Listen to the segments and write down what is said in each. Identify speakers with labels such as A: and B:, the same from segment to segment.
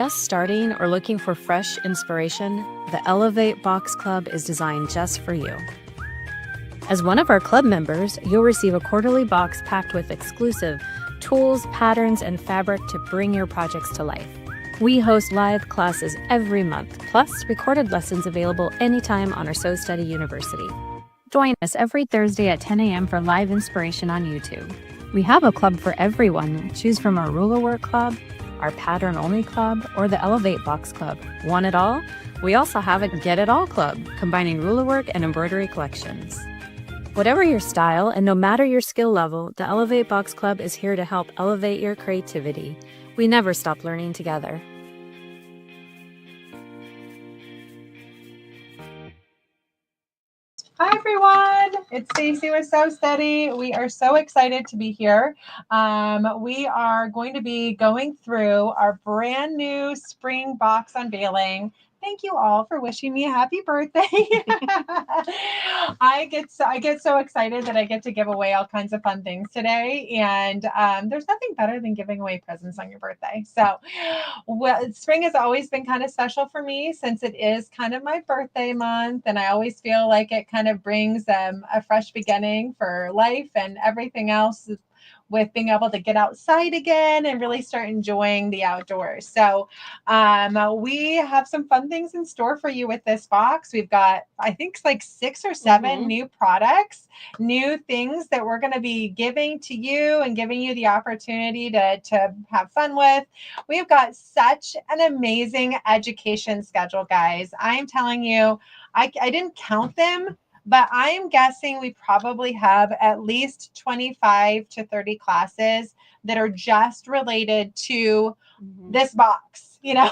A: Just starting or looking for fresh inspiration, the Elevate Box Club is designed just for you. As one of our club members, you'll receive a quarterly box packed with exclusive tools, patterns, and fabric to bring your projects to life. We host live classes every month, plus recorded lessons available anytime on our Sew Study University. Join us every Thursday at 10 a.m. for live inspiration on YouTube. We have a club for everyone. Choose from our ruler work club, our pattern only club, or the Elevate Box Club. Want it all? We also have a Get It All Club, combining ruler work and embroidery collections. Whatever your style and no matter your skill level, the Elevate Box Club is here to help elevate your creativity. We never stop learning together.
B: Hi everyone, it's Stacy with Sew Steady. We are so excited to be here. We are going to be going through our brand new spring box unveiling. Thank you all for wishing me a happy birthday. I get so excited that I get to give away all kinds of fun things today, and there's nothing better than giving away presents on your birthday. So, spring has always been kind of special for me since it is kind of my birthday month, and I always feel like it kind of brings a fresh beginning for life and everything else, with being able to get outside again and really start enjoying the outdoors. So we have some fun things in store for you with this box. We've got, I think, like 6 or 7 new products, new things that we're going to be giving to you and giving you the opportunity to have fun with. We've got such an amazing education schedule, guys. I'm telling you, I didn't count them, but I am guessing we probably have at least 25 to 30 classes that are just related to this box, you know?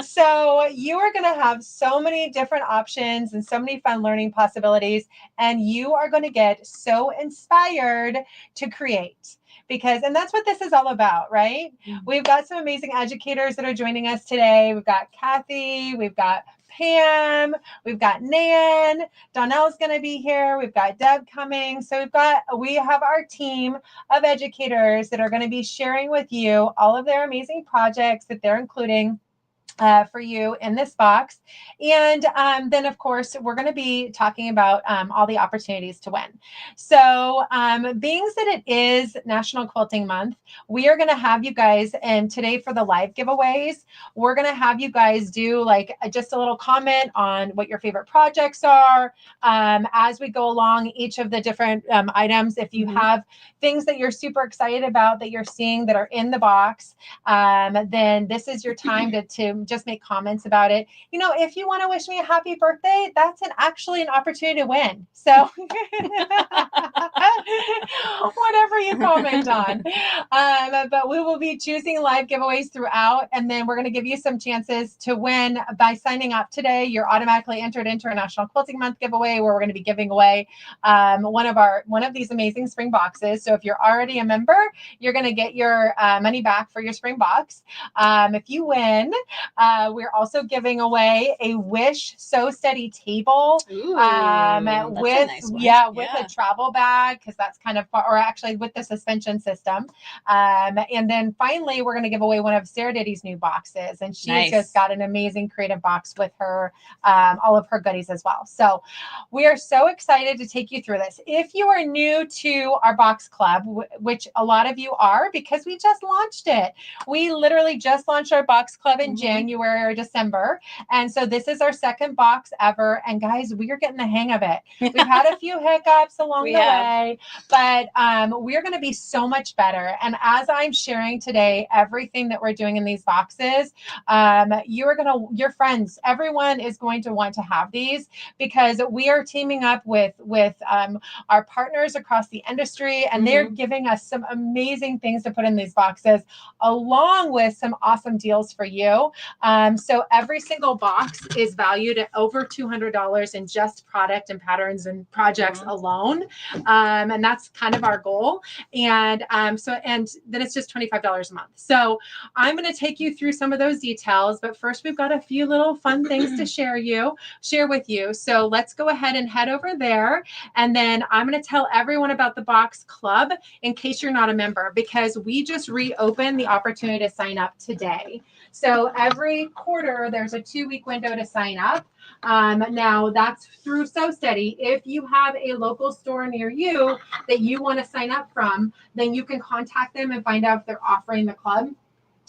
B: So you are going to have so many different options and so many fun learning possibilities, and you are going to get so inspired to create. And that's what this is all about, right? We've got some amazing educators that are joining us today. We've got Kathy, we've got Pam, we've got Nan, Donnell's going to be here. We've got Deb coming. So we have our team of educators that are going to be sharing with you all of their amazing projects that they're including for you in this box. And then, of course, we're going to be talking about all the opportunities to win. So being that it is National Quilting Month, we are going to have you guys, and today for the live giveaways, we're going to have you guys do like just a little comment on what your favorite projects are as we go along each of the different items. If you have things that you're super excited about that you're seeing that are in the box, then this is your time to just make comments about it. You know, if you want to wish me a happy birthday, that's actually an opportunity to win. So whatever you comment on. But we will be choosing live giveaways throughout, and then we're going to give you some chances to win by signing up today. You're automatically entered into our National Quilting Month giveaway, where we're going to be giving away one of these amazing spring boxes. So if you're already a member, you're going to get your money back for your spring box. If you win, we're also giving away a Wish Sew Steady table.
C: Ooh,
B: with
C: nice
B: a travel bag, because that's kind of far, or actually with the suspension system. And then finally, we're going to give away one of Sarah Diddy's new boxes, and she's just got an amazing creative box with her, all of her goodies as well. So we are so excited to take you through this. If you are new to our box club, which a lot of you are, because we just launched it. We literally just launched our box club in January or December. And so this is our second box ever. And guys, we are getting the hang of it. We've had a few hiccups along the way, but we're going to be so much better. And as I'm sharing today, everything that we're doing in these boxes, your friends, everyone is going to want to have these, because we are teaming up with our partners across the industry, and they're giving us some amazing things to put in these boxes, along with some awesome deals for you. So every single box is valued at over $200 in just product and patterns and projects alone. And that's kind of our goal. And and then it's just $25 a month. So I'm going to take you through some of those details, but first we've got a few little fun things to share with you. So let's go ahead and head over there. And then I'm going to tell everyone about the Box Club in case you're not a member, because we just reopened the opportunity to sign up today. So every quarter, there's a 2-week window to sign up. Now that's through So Steady. If you have a local store near you that you want to sign up from, then you can contact them and find out if they're offering the club.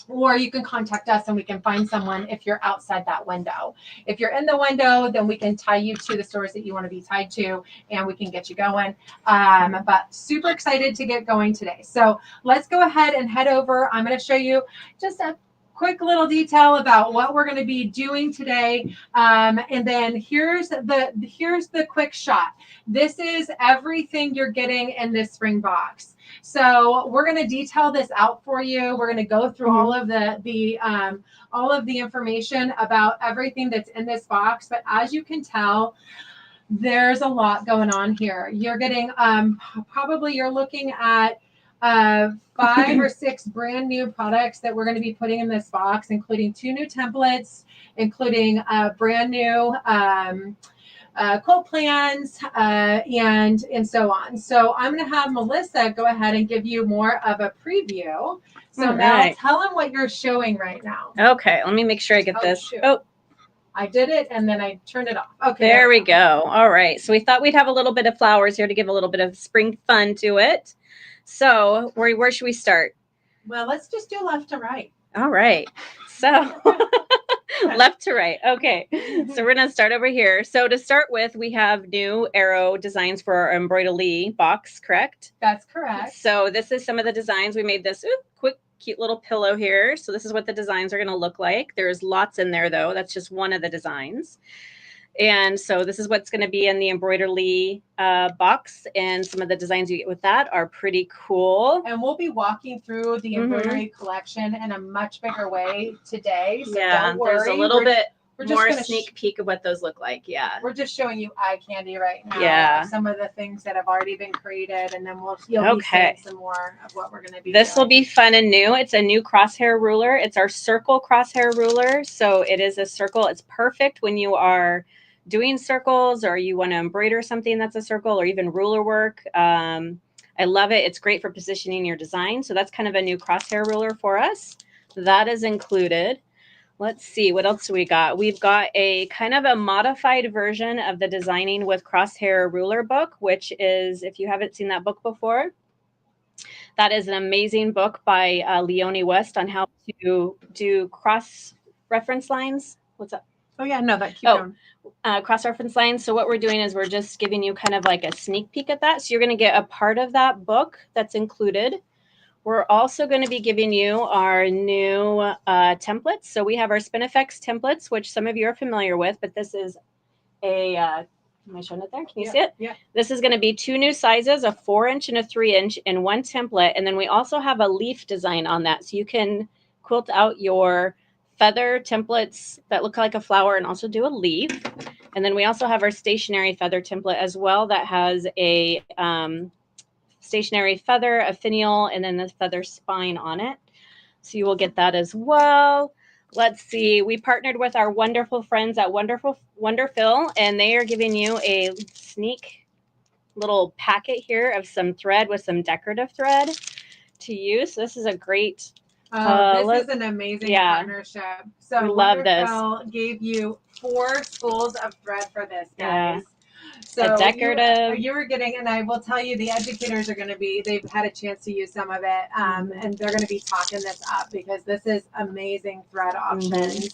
B: Or you can contact us and we can find someone if you're outside that window. If you're in the window, then we can tie you to the stores that you want to be tied to and we can get you going. But super excited to get going today. So let's go ahead and head over. I'm going to show you just a quick little detail about what we're going to be doing today. And then here's the quick shot. This is everything you're getting in this spring box. So we're going to detail this out for you. We're going to go through all of the information about everything that's in this box. But as you can tell, there's a lot going on here. You're getting you're looking at 5 or 6 brand new products that we're going to be putting in this box, including 2 new templates, including brand new quote plans, and so on. So I'm going to have Melissa go ahead and give you more of a preview. So Mel, tell them what you're showing right now.
C: Okay, let me make sure I get this.
B: Shoot.
C: Oh,
B: I did it and then I turned it off. Okay.
C: There we go. All right. So we thought we'd have a little bit of flowers here to give a little bit of spring fun to it. So where should we start?
B: Well, let's just do left to right.
C: All right. So left to right. Okay. So we're going to start over here. So to start with, we have new arrow designs for our embroidery box, correct?
B: That's correct.
C: So this is some of the designs. We made this quick, cute little pillow here. So this is what the designs are going to look like. There's lots in there, though. That's just one of the designs. And so this is what's going to be in the embroidery box. And some of the designs you get with that are pretty cool.
B: And we'll be walking through the embroidery collection in a much bigger way today. So don't worry.
C: There's a little bit more sneak peek of what those look like. Yeah.
B: We're just showing you eye candy right now.
C: Yeah.
B: Some of the things that have already been created. And then you'll be seeing some more of what we're going to be
C: This will be fun and new. It's a new crosshair ruler. It's our circle crosshair ruler. So it is a circle. It's perfect when you are doing circles or you want to embroider something that's a circle or even ruler work. I love it. It's great for positioning your design. So that's kind of a new crosshair ruler for us. That is included. Let's see, what else do we got? We've got a kind of a modified version of the Designing with Crosshair Ruler book, which is, if you haven't seen that book before, that is an amazing book by Leonie West on how to do cross-reference lines. What's up?
B: Oh, yeah, no, that keep going.
C: Cross-reference lines. So what we're doing is we're just giving you kind of like a sneak peek at that. So you're going to get a part of that book that's included. We're also going to be giving you our new templates. So we have our Spinifex templates, which some of you are familiar with, but this is a, am I showing it there? Can you see it?
B: Yeah.
C: This is going to be 2 new sizes, a 4-inch and a 3-inch in one template. And then we also have a leaf design on that. So you can quilt out your feather templates that look like a flower and also do a leaf. And then we also have our stationary feather template as well that has a stationary feather, a finial, and then the feather spine on it. So you will get that as well. Let's see. We partnered with our wonderful friends at Wonderfill, and they are giving you a sneak little packet here of some thread with some decorative thread to use. So this is a great.
B: This is an amazing partnership. So
C: we love this.
B: Wonderfill gave you 4 spools of thread for this, guys.
C: Yeah.
B: So
C: decorative.
B: you were getting, and I will tell you, the educators are going to be, they've had a chance to use some of it, and they're going to be talking this up because this is amazing thread options.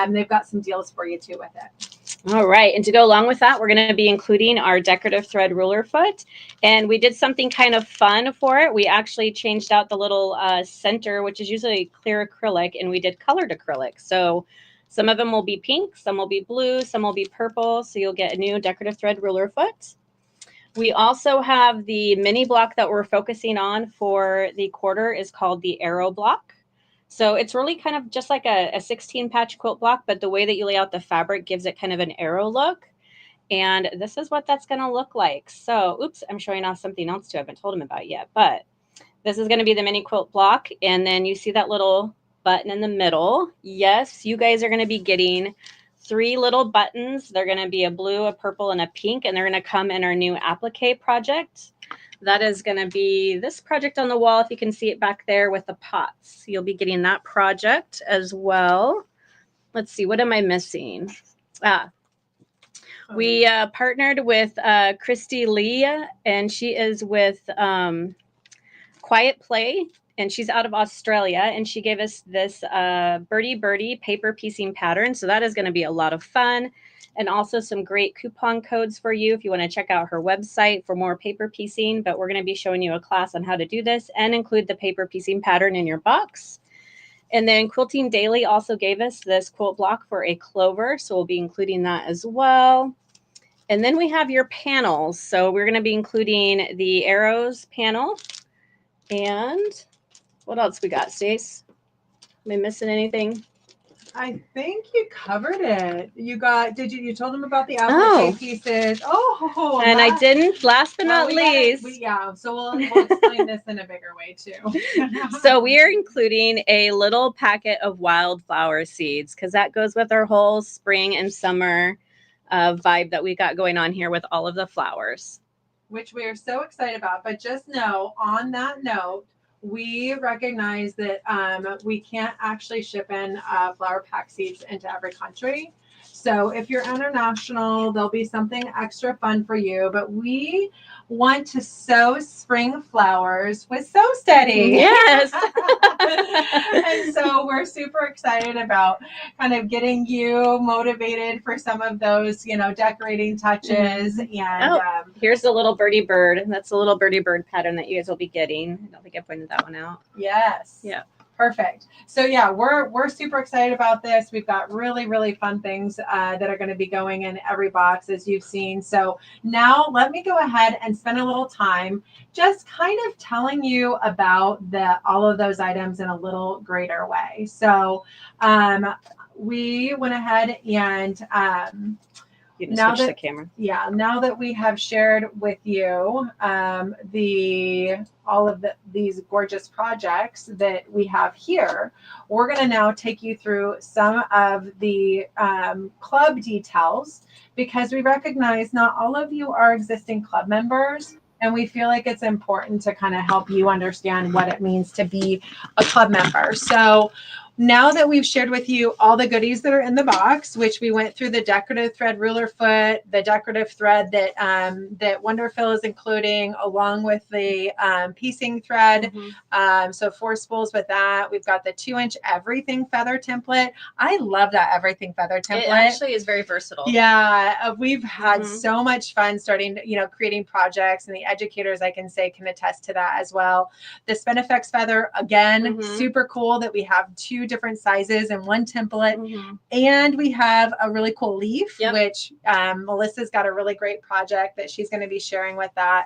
B: They've got some deals for you too with it.
C: All right. And to go along with that, we're going to be including our decorative thread ruler foot. And we did something kind of fun for it. We actually changed out the little center, which is usually clear acrylic, and we did colored acrylic. So some of them will be pink, some will be blue, some will be purple. So you'll get a new decorative thread ruler foot. We also have the mini block that we're focusing on for the quarter is called the arrow block. So it's really kind of just like a 16 patch quilt block, but the way that you lay out the fabric gives it kind of an arrow look. And this is what that's going to look like. So, oops, I'm showing off something else too. I haven't told him about yet, but this is going to be the mini quilt block. And then you see that little button in the middle. Yes, you guys are going to be getting 3 little buttons. They're going to be a blue, a purple, and a pink, and they're going to come in our new applique project. That is going to be this project on the wall, if you can see it back there with the pots. You'll be getting that project as well. Let's see, what am I missing? We partnered with Christy Lee, and she is with Quiet Play, and she's out of Australia, and she gave us this Birdie paper piecing pattern. So that is going to be a lot of fun, and also some great coupon codes for you if you want to check out her website for more paper piecing. But we're going to be showing you a class on how to do this and include the paper piecing pattern in your box. And then Quilting Daily also gave us this quilt block for a clover, so we'll be including that as well. And then we have your panels. So we're going to be including the arrows panel. And what else we got, Stace? Am I missing anything?
B: I think you covered it. You told them about the applique pieces. Oh,
C: and I didn't. Last but not least.
B: So we'll explain this in a bigger way too.
C: So we are including a little packet of wildflower seeds because that goes with our whole spring and summer vibe that we got going on here with all of the flowers.
B: Which we are so excited about. But just know, on that note, we recognize that we can't actually ship in flower pack seeds into every country. So if you're international, there'll be something extra fun for you. But we want to sow spring flowers with Sew Steady.
C: Yes.
B: And so we're super excited about kind of getting you motivated for some of those, decorating touches. And
C: here's the little birdie bird. That's the little birdie bird pattern that you guys will be getting. I don't think I pointed that one out.
B: Yes.
C: Yeah.
B: Perfect. So yeah, we're super excited about this. We've got really, really fun things that are going to be going in every box, as you've seen. So now let me go ahead and spend a little time just kind of telling you about all of those items in a little greater way. So we went ahead and
C: you can switch the camera.
B: Yeah, now that we have shared with you all of these gorgeous projects that we have here, we're going to now take you through some of the club details, because we recognize not all of you are existing club members, and we feel like it's important to kind of help you understand what it means to be a club member. So now that we've shared with you all the goodies that are in the box, which we went through the decorative thread ruler foot, the decorative thread that Wonderfill is including, along with the piecing thread. So 4 spools with that. We've got the 2-inch everything feather template. I love that everything feather template. It
C: actually is very versatile.
B: Yeah, we've had so much fun starting, creating projects, and the educators, I can say, can attest to that as well. The Spinifex feather, again, super cool that we have 2 different sizes in one template. And we have a really cool leaf, which Melissa's got a really great project that she's going to be sharing with that.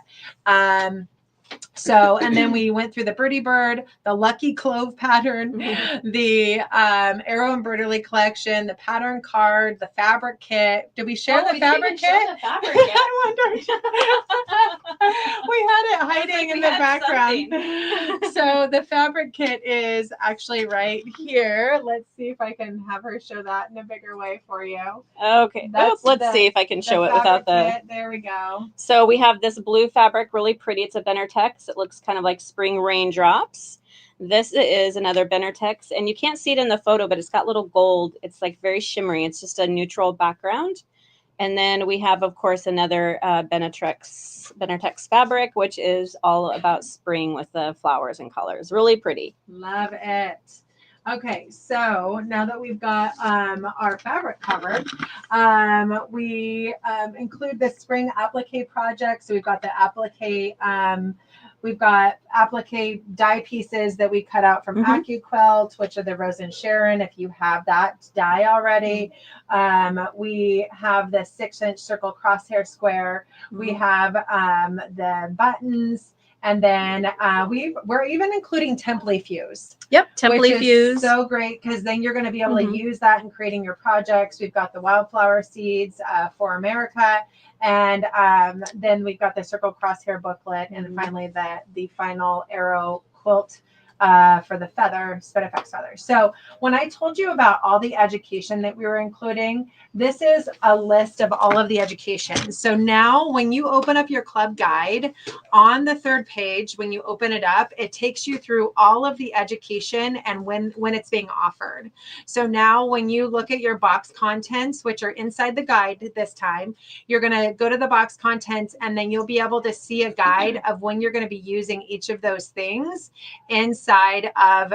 B: So, and then we went through the birdie bird, the lucky clove pattern, the arrow embroidery collection, the pattern card, the fabric kit. Did we share the fabric kit?
C: The fabric kit.
B: I wondered. We had it hiding in the background. So the fabric kit is actually right here. Let's see if I can have her show that in a bigger way for you.
C: Okay. Let's see if I can show it without the
B: kit. There we go.
C: So we have this blue fabric, really pretty. It's a Benertex. It looks kind of like spring raindrops. This is another Benertex, and you can't see it in the photo, but it's got little gold. It's like very shimmery. It's just a neutral background. And then we have, of course, another Benertex fabric, which is all about spring with the flowers and colors. Really pretty.
B: Love it. Okay, so now that we've got our fabric covered, we include the spring applique project. So we've got the applique, die pieces that we cut out from AccuQuilt, which are the Rose and Sharon, if you have that die already. We have the 6-inch circle crosshair square. We have the buttons. And then we're even including template fuse.
C: Yep,
B: Which
C: template
B: is
C: fuse.
B: so great because then you're going to be able
C: Mhm.
B: to use that in creating your projects. We've got the wildflower seeds for America, and then we've got the circle crosshair booklet, and finally the final arrow quilt for the feather, Spedifex feather. So when I told you about all the education that we were including, this is a list of all of the education. So now when you open up your club guide on the third page, when you open it up, it takes you through all of the education and when it's being offered. So now when you look at your box contents, which are inside the guide this time, you're going to go to the box contents and then you'll be able to see a guide of when you're going to be using each of those things inside of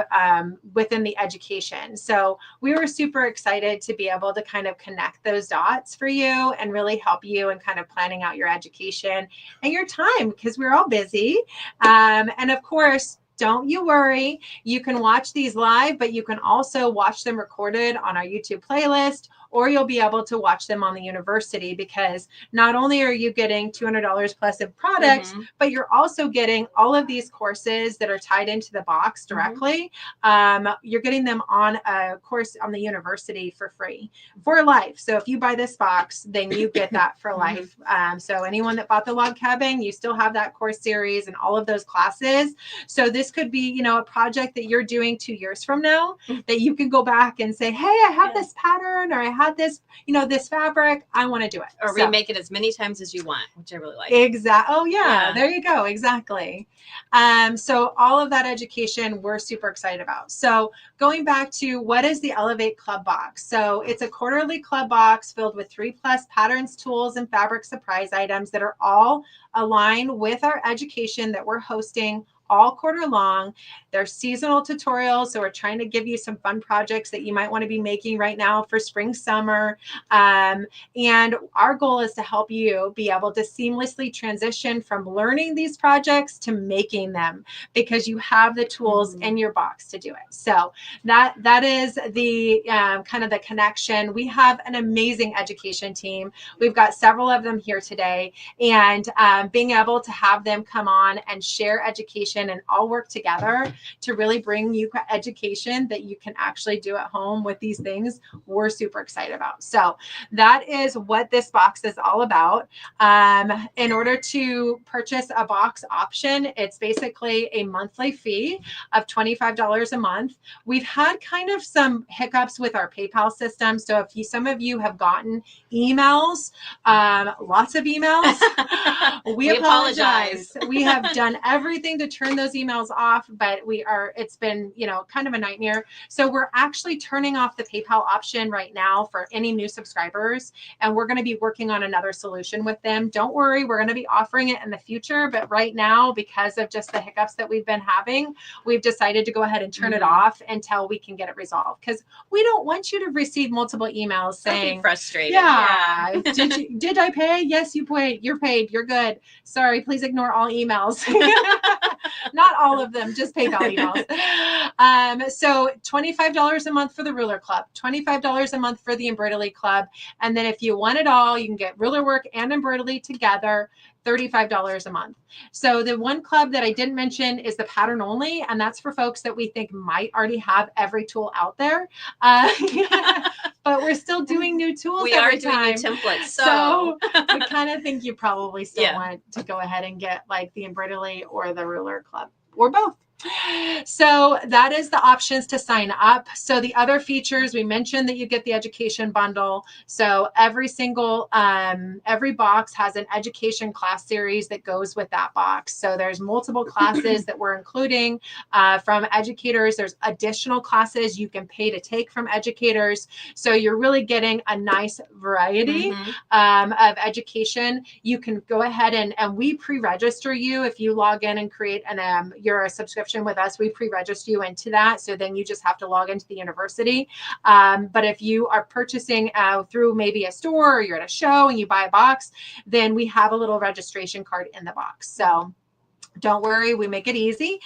B: within the education. So we were super excited to be able to kind of connect those dots for you and really help you in kind of planning out your education and your time because we're all busy. And of course, don't you worry. You can watch these live, but you can also watch them recorded on our YouTube playlist, or you'll be able to watch them on the university because not only are you getting $200 plus of products, but you're also getting all of these courses that are tied into the box directly. You're getting them on a course on the university for free for life. So if you buy this box, then you get that for life. So anyone that bought the log cabin, you still have that course series and all of those classes. So this could be, you know, a project that you're doing 2 years from now that you can go back and say, hey, I have this pattern or I had this, you know, this fabric. I want to do it.
C: Or remake it as many times as you want, which I really like.
B: Exactly. Oh, yeah. There you go. Exactly. So all of that education we're super excited about. So going back to what is the Elevate Club box? So it's a quarterly club box filled with 3+ patterns, tools, and fabric surprise items that are all aligned with our education that we're hosting all quarter long. They're seasonal tutorials. So we're trying to give you some fun projects that you might want to be making right now for spring, summer. And our goal is to help you be able to seamlessly transition from learning these projects to making them because you have the tools in your box to do it. So that is the kind of the connection. We have an amazing education team. We've got several of them here today, and being able to have them come on and share education and all work together to really bring you education that you can actually do at home with these things, we're super excited about. So that is what this box is all about. In order to purchase a box option, it's basically a monthly fee of $25 a month. We've had kind of some hiccups with our PayPal system. So if some of you have gotten emails, lots of emails, we apologize. We have done everything to turn those emails off, but it's been, you know, kind of a nightmare. So we're actually turning off the PayPal option right now for any new subscribers. And we're going to be working on another solution with them. Don't worry, we're going to be offering it in the future. But right now, because of just the hiccups that we've been having, we've decided to go ahead and turn it off until we can get it resolved. Because we don't want you to receive multiple emails saying,
C: don't be frustrated.
B: Yeah. Did I pay? Yes, you paid. You're paid. You're good. Sorry, please ignore all emails. Not all of them, just PayPal emails. So $25 a month for the Ruler Club, $25 a month for the Embroidery Club. And then if you want it all, you can get ruler work and embroidery together, $35 a month. So the one club that I didn't mention is the pattern only, and that's for folks that we think might already have every tool out there. But we're still doing new tools every time.
C: We are doing new templates.
B: So we kind of think you probably still want to go ahead and get like the embroidery or the ruler club or both. So that is the options to sign up. So the other features, we mentioned that you get the education bundle. So every box has an education class series that goes with that box. So there's multiple classes that we're including from educators. There's additional classes you can pay to take from educators. So you're really getting a nice variety of education. You can go ahead and we pre-register you if you log in and create you're a subscription with us. We pre-register you into that. So then you just have to log into the university. But if you are purchasing through maybe a store or you're at a show and you buy a box, then we have a little registration card in the box. So Don't worry, we make it easy.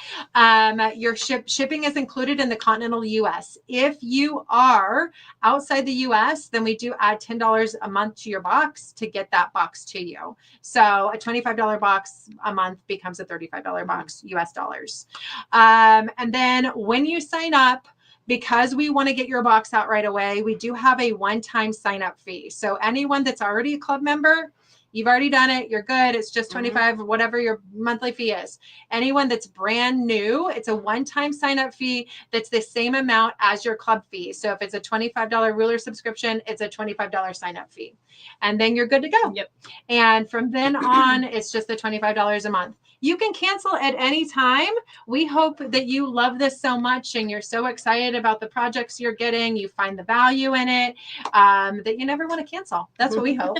B: Your shipping is included in the continental US. If you are outside the US, then we do add $10 a month to your box to get that box to you. So a $25 box a month becomes a $35 box, US dollars. And then when you sign up, because we want to get your box out right away, we do have a one-time sign-up fee. So anyone that's already a club member, you've already done it. You're good. It's just 25, whatever your monthly fee is. Anyone that's brand new, it's a one-time sign-up fee that's the same amount as your club fee. So if it's a $25 ruler subscription, it's a $25 sign-up fee. And then you're good to go.
C: Yep.
B: And from then on, it's just the $25 a month. You can cancel at any time. We hope that you love this so much and you're so excited about the projects you're getting. You find the value in it, that you never want to cancel. That's what we hope.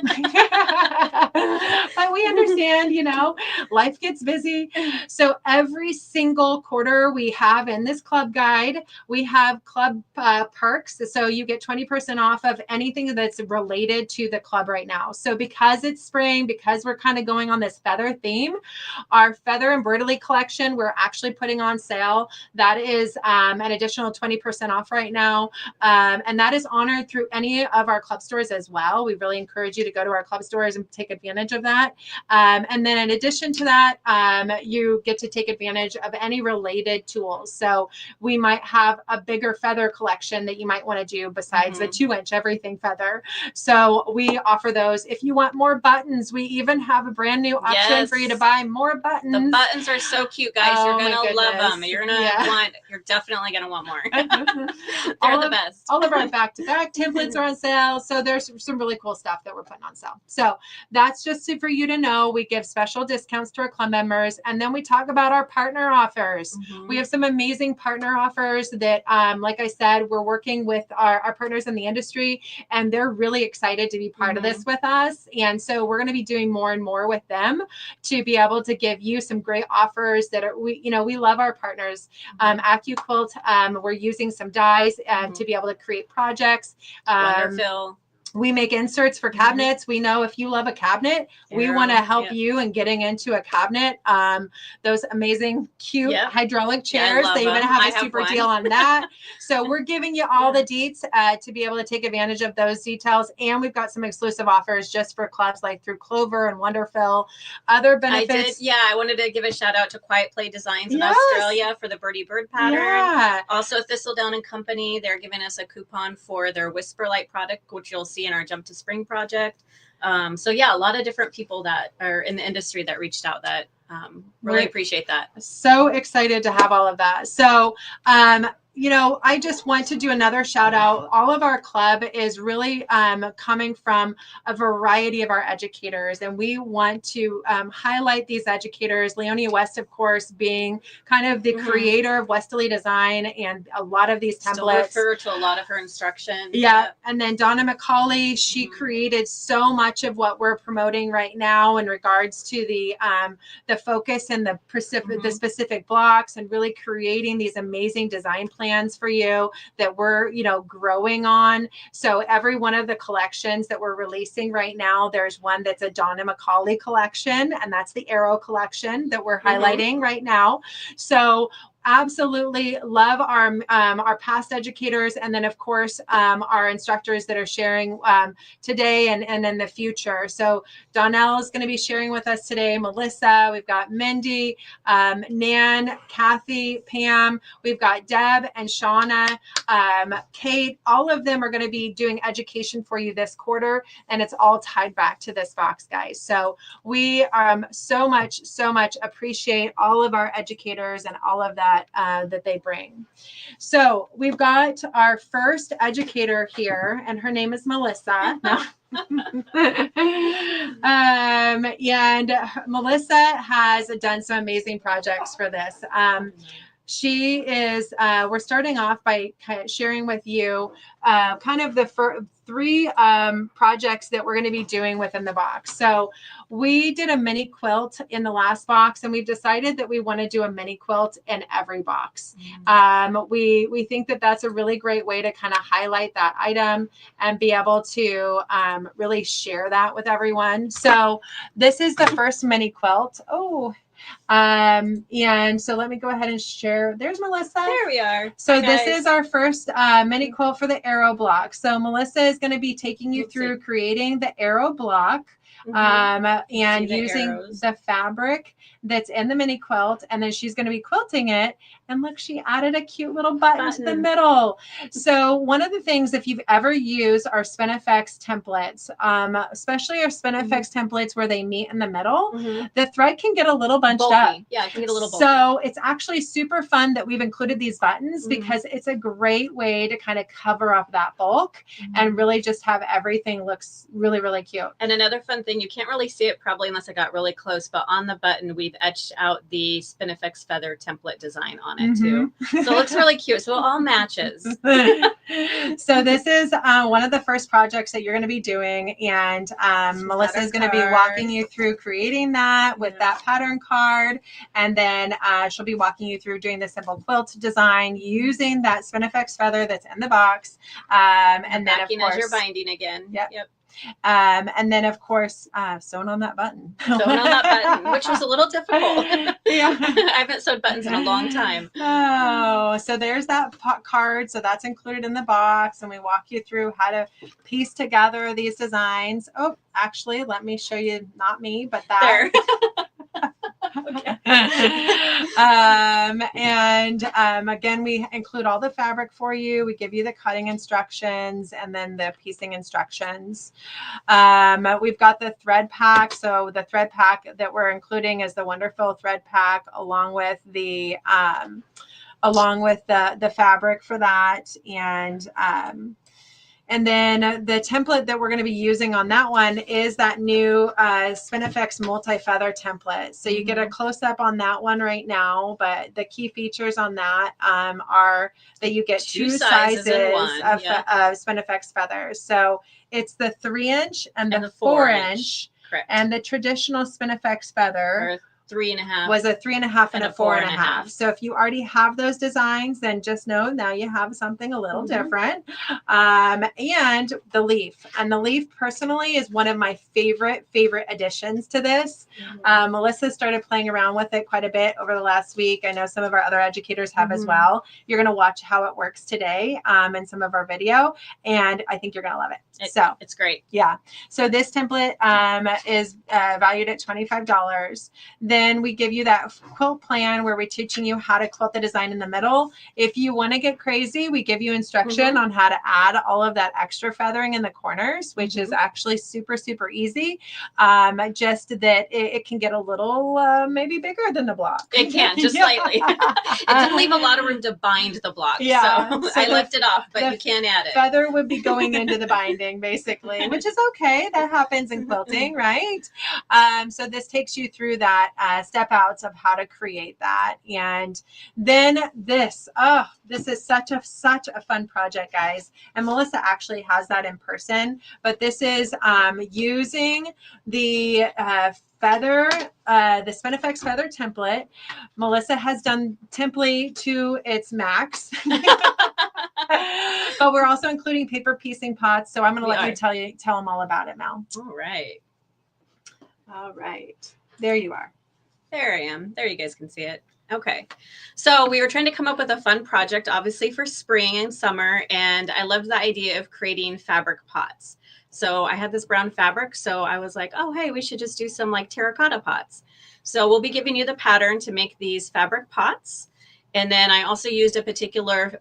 B: But we understand, life gets busy. So every single quarter we have in this club guide, we have club perks. So you get 20% off of anything that's related to the club right now. So because it's spring, because we're kind of going on this feather theme, our feather embroidery collection, we're actually putting on sale. That is an additional 20% off right now. And that is honored through any of our club stores as well. We really encourage you to go to our club stores and take advantage of that. And then in addition to that, you get to take advantage of any related tools. So we might have a bigger feather collection that you might want to do besides the 2-inch everything feather. So we offer those. If you want more buttons, we even have a brand new option for you to buy more buttons.
C: The buttons are so cute, guys.
B: Oh,
C: You're going to love them. You're definitely going to want more. They're the best.
B: All of our back-to-back templates are on sale. So there's some really cool stuff that we're putting on sale. So that's just for you to know. We give special discounts to our club members. And then we talk about our partner offers. We have some amazing partner offers that, like I said, we're working with our partners in the industry, and they're really excited to be part of this with us. And so we're going to be doing more and more with them to be able to give you some great offers that are, we love our partners. AccuQuilt, we're using some dyes to be able to create projects.
C: Wonderful.
B: We make inserts for cabinets. We know if you love a cabinet, we want to help you in getting into a cabinet. Those amazing, cute hydraulic chairs. They even have a super deal on that. So we're giving you all the deets to be able to take advantage of those details. And we've got some exclusive offers just for clubs like through Clover and Wonderful. Other benefits.
C: I wanted to give a shout out to Quiet Play Designs in Australia for the Birdie Bird pattern. Also Thistledown and Company. They're giving us a coupon for their Whisper Light product, which you'll see in our Jump to Spring project. A lot of different people that are in the industry that reached out that really appreciate that.
B: So excited to have all of that. So I just want to do another shout out. All of our club is really coming from a variety of our educators, and we want to highlight these educators. Leonia West, of course, being kind of the creator of Westerly Design and a lot of these templates.
C: Still refer to a lot of her instruction.
B: And then Donna McCauley, she created so much of what we're promoting right now in regards to the focus and the specific blocks, and really creating these amazing design plans for you that we're, growing on. So every one of the collections that we're releasing right now, there's one that's a Donna McCauley collection, and that's the Arrow collection that we're highlighting right now. So absolutely love our past educators, and then of course our instructors that are sharing today and in the future. So Donnell is going to be sharing with us today. Melissa, we've got Mindy, Nan, Kathy, Pam, we've got Deb and Shauna, Kate. All of them are going to be doing education for you this quarter, and it's all tied back to this box, guys. So we so much appreciate all of our educators and all of that that they bring. So we've got our first educator here, and her name is Melissa. And Melissa has done some amazing projects for this. She is, we're starting off by sharing with you kind of the three projects that we're going to be doing within the box. So we did a mini quilt in the last box, and we've decided that we want to do a mini quilt in every box. We think that that's a really great way to kind of highlight that item and be able to really share that with everyone. So this is the first mini quilt. Oh, And so let me go ahead and share. There's Melissa.
C: There we are.
B: So
C: Hi,
B: this
C: guys.
B: is our first mini quilt for the arrow block. So Melissa is going to be taking you through creating the arrow block. And using
C: arrows.
B: the fabric that's in the mini quilt, and then she's going to be quilting it. And look, she added a cute little button to the middle. So one of the things, if you've ever used our Spinifex templates, especially our Spinifex templates where they meet in the middle, the thread can get a little bunched up.
C: Yeah, it can get a little bulky.
B: So it's actually super fun that we've included these buttons because it's a great way to kind of cover up that bulk and really just have everything looks really, really cute.
C: And another fun thing, you can't really see it probably unless I got really close, but on the button, we've etched out the Spinifex feather template design on it too. So it looks really cute. So it all matches.
B: So this is one of the first projects that you're going to be doing. And Melissa is going to be walking you through creating that with that pattern card. And then she'll be walking you through doing the simple quilt design using that Spinifex feather that's in the box. And then of course,
C: as you're binding again.
B: Yep. And then of course, sewing on that button.
C: Sewing on that button, which was a little difficult. Yeah. I haven't sewed buttons in a long time.
B: Oh, so there's that card. So that's included in the box. And we walk you through how to piece together these designs. Oh, actually, let me show you, not me, but that. There. Again, we include all the fabric for you. We give you the cutting instructions and then the piecing instructions. We've got the thread pack. So the thread pack that we're including is the wonderful thread pack along with the fabric for that. And then the template that we're going to be using on that one is that new Spinifex multi-feather template. So you get a close-up on that one right now, but the key features on that are that you get two sizes of Spinifex feathers. So it's the 3-inch and the 4-inch.
C: Correct.
B: And the traditional Spinifex feather
C: 3.5
B: was a 3.5 and a 4.5. So if you already have those designs, then just know now you have something a little different. And the leaf, personally is one of my favorite additions to this. Melissa started playing around with it quite a bit over the last week. I know some of our other educators have as well. You're going to watch how it works today in some of our video, and I think you're going to love it.
C: It's great.
B: Yeah. So this template is valued at $25. Then we give you that quilt plan where we're teaching you how to quilt the design in the middle. If you want to get crazy, we give you instruction on how to add all of that extra feathering in the corners, which is actually super, super easy. Just that it can get a little maybe bigger than the block.
C: It can, just slightly. It didn't leave a lot of room to bind the block. Yeah. So I left it off, but you can add it.
B: Feather would be going into the binding basically, which is okay. That happens in quilting, right? So this takes you through that step outs of how to create that. And then this is such a fun project, guys. And Melissa actually has that in person, but this is using the feather, the Spinifex feather template. Melissa has done template to its max. But we're also including paper piecing pots. So I'm going to let you tell them all about it, Mel.
C: All right.
B: There you are.
C: There I am. There you guys can see it. Okay. So we were trying to come up with a fun project, obviously for spring and summer. And I loved the idea of creating fabric pots. So I had this brown fabric. So I was like, oh, hey, we should just do some like terracotta pots. So we'll be giving you the pattern to make these fabric pots. And then I also used a particular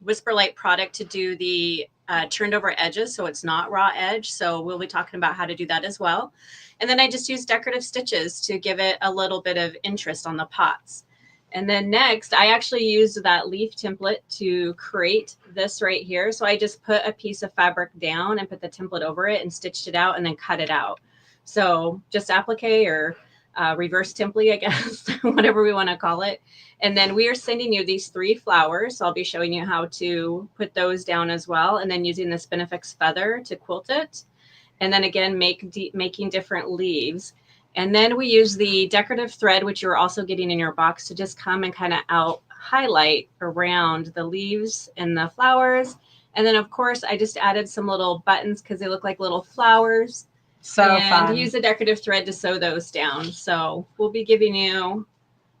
C: Whisper Light product to do the turned over edges. So it's not raw edge. So we'll be talking about how to do that as well. And then I just used decorative stitches to give it a little bit of interest on the pots. And then next, I actually used that leaf template to create this right here. So I just put a piece of fabric down and put the template over it and stitched it out and then cut it out. So just applique or reverse template, I guess, whatever we want to call it. And then we are sending you these 3 flowers. So I'll be showing you how to put those down as well. And then using the Spinifex feather to quilt it. And then again, making different leaves. And then we use the decorative thread, which you're also getting in your box, to just come and kind of highlight around the leaves and the flowers. And then of course, I just added some little buttons because they look like little flowers.
B: So
C: and
B: fun.
C: use a decorative thread to sew those down. So we'll be giving you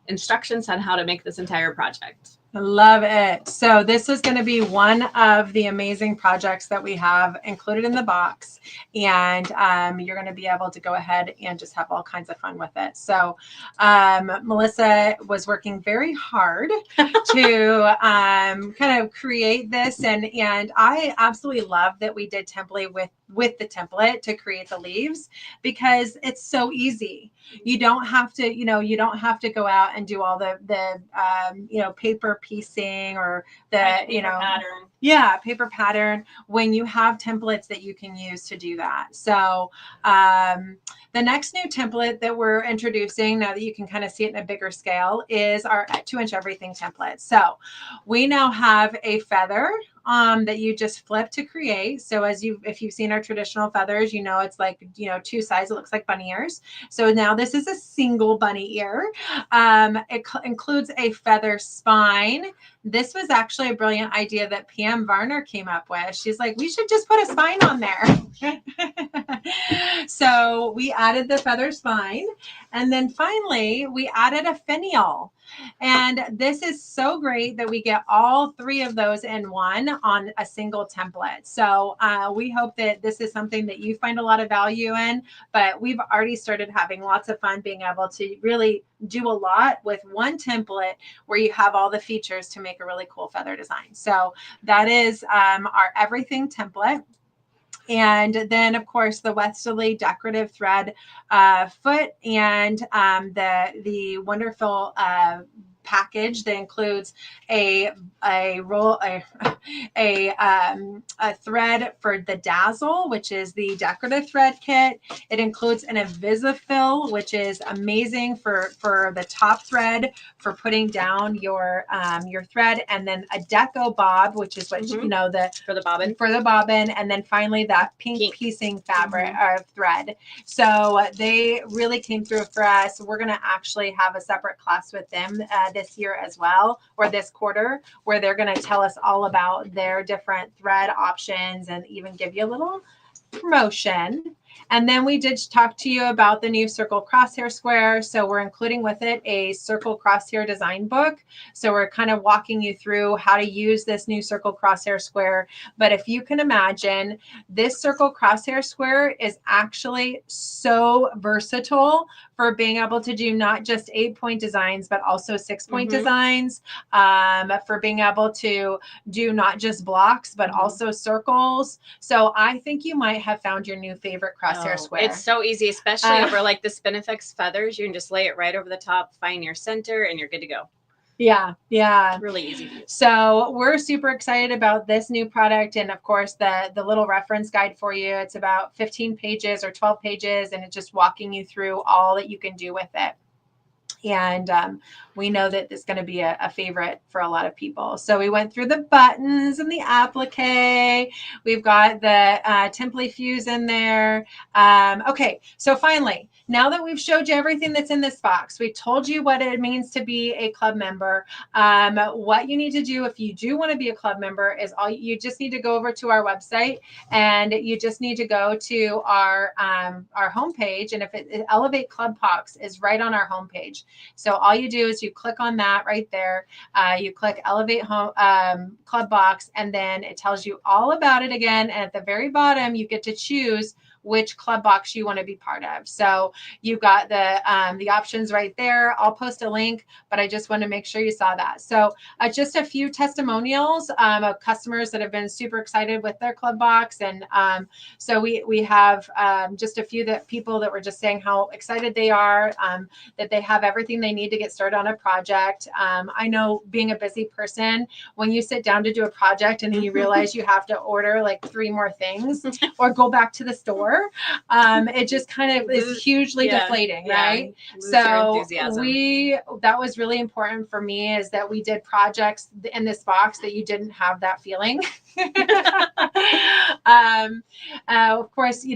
C: instructions on how to make this entire project.
B: I love it. So this is going to be one of the amazing projects that we have included in the box. And you're going to be able to go ahead and just have all kinds of fun with it. So Melissa was working very hard to kind of create this. And I absolutely love that we did template with the template to create the leaves, because it's so easy. You don't have to, you don't have to go out and do all the paper piecing or the,
C: pattern.
B: Yeah, paper pattern, when you have templates that you can use to do that. So the next new template that we're introducing, now that you can kind of see it in a bigger scale, is our 2-inch everything template. So we now have a feather that you just flip to create. So if you've seen our traditional feathers, it's like, 2 sides, it looks like bunny ears. So now this is a single bunny ear. It includes a feather spine. This was actually a brilliant idea that Pam Varner came up with. She's like, we should just put a spine on there. So we added the feather spine. And then finally, we added a finial. And this is so great that we get all 3 of those in one on a single template. So we hope that this is something that you find a lot of value in, but we've already started having lots of fun being able to really do a lot with one template where you have all the features to make a really cool feather design. So that is our everything template. And then, of course, the Westerly decorative thread foot, and the wonderful package that includes a thread for the dazzle, which is the decorative thread kit. It includes an Invisifill, which is amazing for the top thread for putting down your thread, and then a deco bob, which is what
C: for the bobbin,
B: and then finally that pink piecing fabric or thread. So they really came through for us. We're going to actually have a separate class with them this year as well, or this quarter, where they're going to tell us all about their different thread options and even give you a little promotion. And then we did talk to you about the new circle crosshair square. So we're including with it a circle crosshair design book. So we're kind of walking you through how to use this new circle crosshair square. But if you can imagine, this circle crosshair square is actually so versatile for being able to do not just 8-point designs, but also 6-point designs, for being able to do not just blocks, but also circles. So I think you might have found your new favorite crosshair square.
C: It's so easy, especially over like the Spinifex feathers. You can just lay it right over the top, find your center, and you're good to go.
B: Yeah.
C: Really easy to use.
B: So we're super excited about this new product. And of course, the little reference guide for you, it's about 15 pages or 12 pages, and it's just walking you through all that you can do with it. And we know that it's going to be a favorite for a lot of people. So we went through the buttons and the applique. We've got the template fuse in there. Okay, so finally, now that we've showed you everything that's in this box, we told you what it means to be a club member. What you need to do if you do want to be a club member is you just need to go over to our website, and you just need to go to our homepage. And if Elevate Club Box is right on our homepage. So all you do is you click on that right there. You click Elevate Club Box, and then it tells you all about it again. And at the very bottom, you get to choose which club box you want to be part of. So you've got the options right there. I'll post a link, but I just want to make sure you saw that. So just a few testimonials of customers that have been super excited with their club box. And so we have just a few people that were just saying how excited they are, that they have everything they need to get started on a project. I know, being a busy person, when you sit down to do a project and then you realize you have to order like 3 more things or go back to the store, it just kind of is hugely deflating, right? So that was really important for me, is that we did projects in this box that you didn't have that feeling. Of course,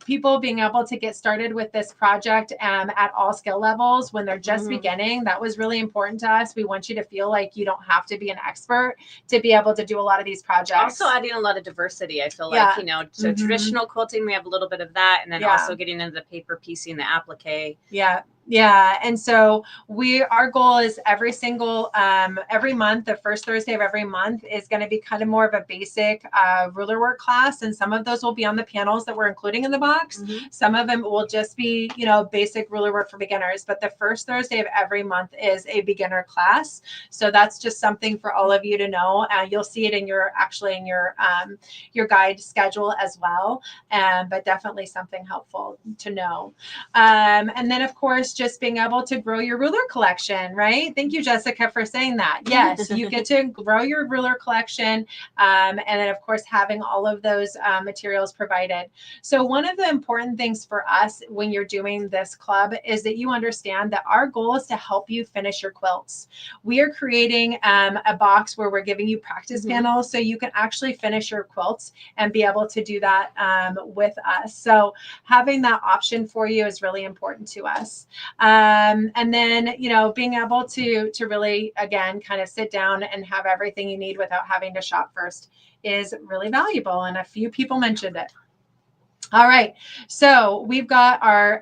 B: people being able to get started with this project at all skill levels when they're just beginning, that was really important to us. We want you to feel like you don't have to be an expert to be able to do a lot of these projects.
C: Also adding a lot of diversity, I feel like, so traditional quilting, we have a little bit of that, and then also getting into the paper piecing, the applique.
B: Yeah. And so our goal is every month, the first Thursday of every month is going to be kind of more of a basic ruler work class. And some of those will be on the panels that we're including in the box. Some of them will just be, basic ruler work for beginners. But the first Thursday of every month is a beginner class. So that's just something for all of you to know. You'll see it in your guide schedule as well. But definitely something helpful to know. And then, of course, just being able to grow your ruler collection, right? Thank you, Jessica, for saying that. Yes, you get to grow your ruler collection. And then, of course, having all of those materials provided. So one of the important things for us when you're doing this club is that you understand that our goal is to help you finish your quilts. We are creating a box where we're giving you practice panels so you can actually finish your quilts and be able to do that with us. So having that option for you is really important to us. And then, being able to really, again, kind of sit down and have everything you need without having to shop first is really valuable. And a few people mentioned it. All right. So we've got our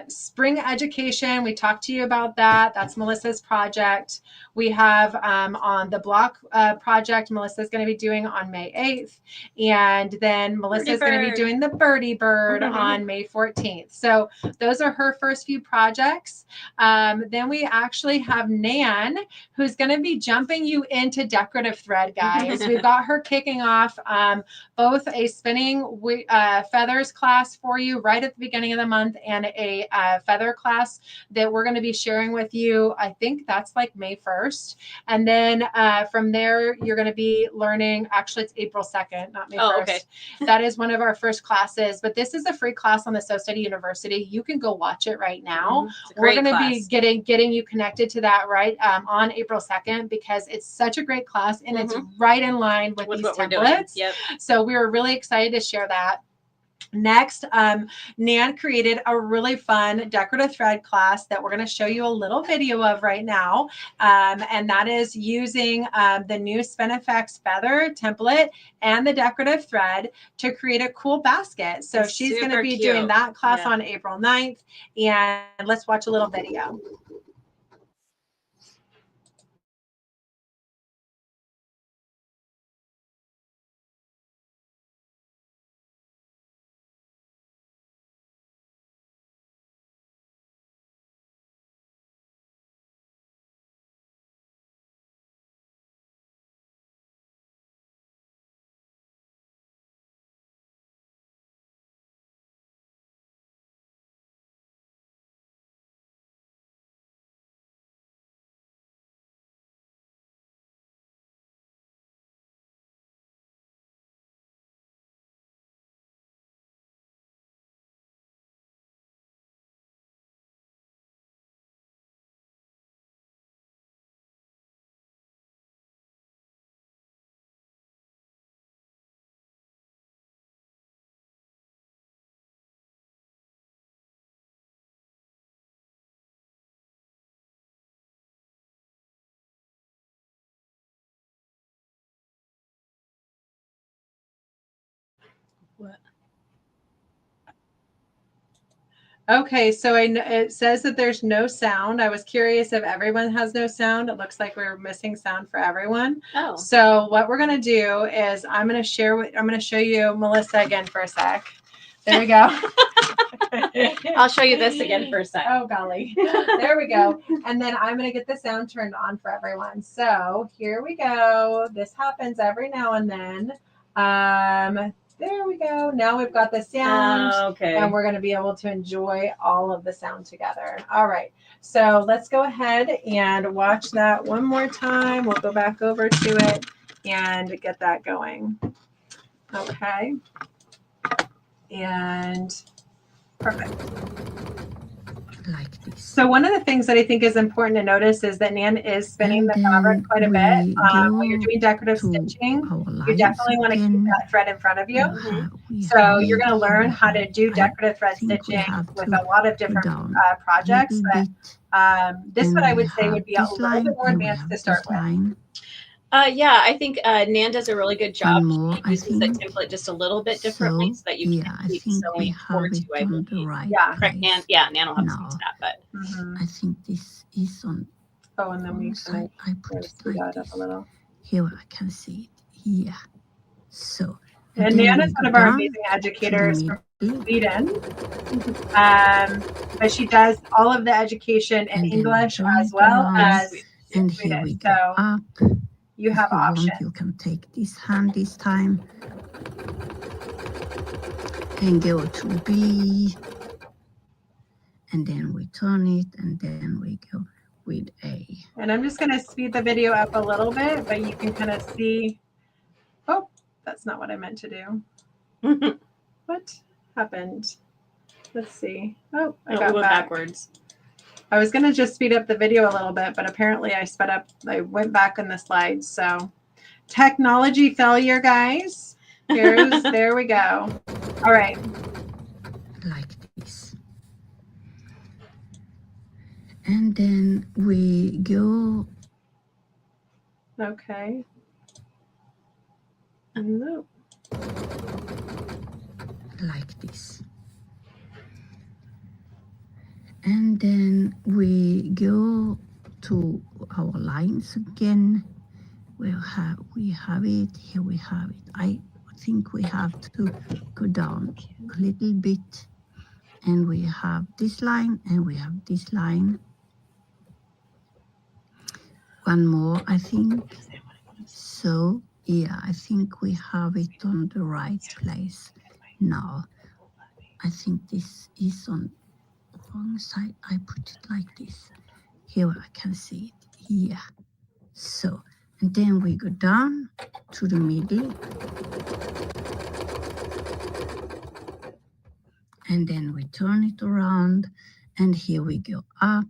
B: spring education. We talked to you about that. That's Melissa's project. We have on the block project, Melissa's going to be doing on May 8th. And then Melissa's going to be doing the Birdie Bird on May 14th. So those are her first few projects. Then we actually have Nan, who's going to be jumping you into decorative thread, guys. We've got her kicking off both a spinning feathers class for you right at the beginning of the month and a feather class that we're going to be sharing with you. I think that's like May 1st. And then from there, you're going to be learning, actually it's April 2nd, not May 1st. Okay. That is one of our first classes, but this is a free class on the Sew Study University. You can go watch it right now. We're going to be getting you connected to that right on April 2nd because it's such a great class and it's right in line with these templates. Yep. So we were really excited to share that. Next, Nan created a really fun decorative thread class that we're going to show you a little video of right now. And that is using the new Spinifex feather template and the decorative thread to create a cool basket. So she's going to be doing that class on April 9th. And let's watch a little video. What? Okay, so it says that there's no sound. I was curious if everyone has no sound. It looks like we're missing sound for everyone. Oh. So what we're gonna do is I'm gonna show you Melissa again for a sec. There we go.
C: I'll show you this again for a sec.
B: Oh golly. There we go. And then I'm gonna get the sound turned on for everyone. So here we go. This happens every now and then. There we go. Now we've got the sound, and we're going to be able to enjoy all of the sound together. All right. So let's go ahead and watch that one more time. We'll go back over to it and get that going. Okay. And perfect.
D: like this.
B: So one of the things that I think is important to notice is that Nan is spinning
D: And
B: the fabric
D: then
B: quite a bit.
D: we
B: When you're
D: go
B: doing decorative
D: to
B: stitching,
D: our
B: you
D: lines
B: definitely want to keep
D: again.
B: that thread in front of you.
D: We
B: So
D: have
B: you're
D: it,
B: going to
D: here
B: learn
D: we
B: how to
D: have,
B: do
D: I
B: decorative thread
D: think we
B: stitching
D: have
B: with
D: to
B: a lot of
D: go
B: different
D: down a
B: projects.
D: little
B: But
D: bit,
B: this
D: and
B: one I
D: we
B: would say
D: have
B: would be a
D: this
B: little
D: line,
B: bit more
D: and we
B: advanced
D: have
B: to start
D: this
B: with.
D: line.
C: Yeah, I think Nan does a really good job.
D: One more,
C: She
D: I
C: uses the
D: think.
C: template just a little bit differently
D: So,
C: so that you
D: yeah,
C: can
D: I
C: keep
D: think we
C: sewing
D: have
C: towards
D: it
C: you, I
D: on the
C: believe.
D: right
B: Yeah.
C: Correct, Nan?
D: place.
C: Yeah, Nan will have to speak
D: Now,
C: to that, but
B: Mhm.
D: I think this is on
B: Oh, and then
D: wrong
B: we
D: side.
B: kind
D: I
B: of
D: put
B: want
D: it
B: to speed
D: like
B: that up
D: this.
B: a little.
D: Here I can see it. Yeah. So,
B: And
D: then
B: Nan
D: we
B: is
D: go
B: one of our
D: down
B: amazing
D: to the
B: educators from
D: middle,
B: Sweden. But she does all of the education in
D: and then we
B: English
D: turn
B: as
D: it
B: well
D: around,
B: as
D: and here
B: Swedish.
D: we
B: So
D: go up.
B: you
D: If
B: have
D: you want,
B: options.
D: you can take this hand this time and go to B, and then we turn it, and then we go with A.
B: And I'm just going to speed the video up a little bit, but you can kind of see. Oh, that's not what I meant to do. What happened? Let's see. Oh, I got
C: backwards.
B: I was going to just speed up the video a little bit, but apparently I went back in the slides. So technology failure, guys. There we go. All right.
D: Like this. And then we go.
B: Okay. No.
D: Like this. And then we go to our lines again. We have it, here we have it. I think we have to go down a little bit, and we have this line, and we have this line. One more, I think. So, yeah, I think we have it on the right place now. I think this is on the wrong side. I put it like this. Here I can see it. Yeah. So, and then we go down to the middle. And then we turn it around, and here we go up.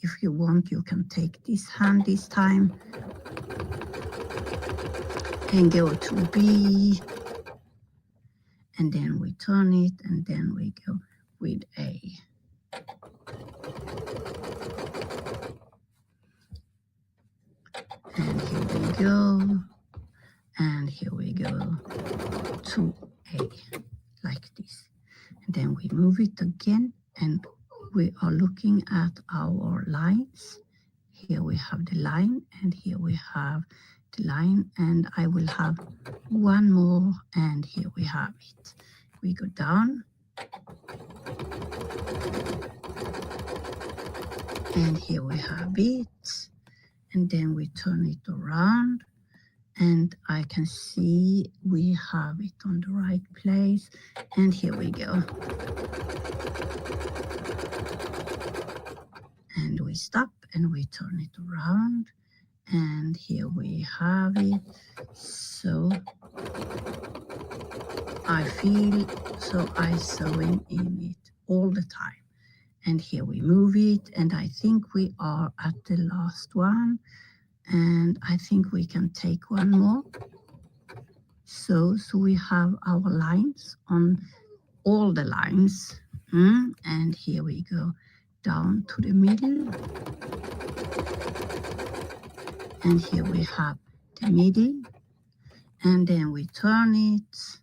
D: If you want, you can take this hand this time and go to B, and then we turn it, and then we go with A. And here we go, and here we go to A, like this. And then we move it again, and we are looking at our lines. Here we have the line, and here we have the line, and I will have one more, and here we have it. We go down, and here we have it, and then we turn it around, and I can see we have it on the right place, and here we go. And we stop, and we turn it around, and here we have it. So I feel, so I sewing in it all the time. And here we move it, and I think we are at the last one, and I think we can take one more. So we have our lines on all the lines, and here we go down to the middle, and here we have the middle, and then we turn it,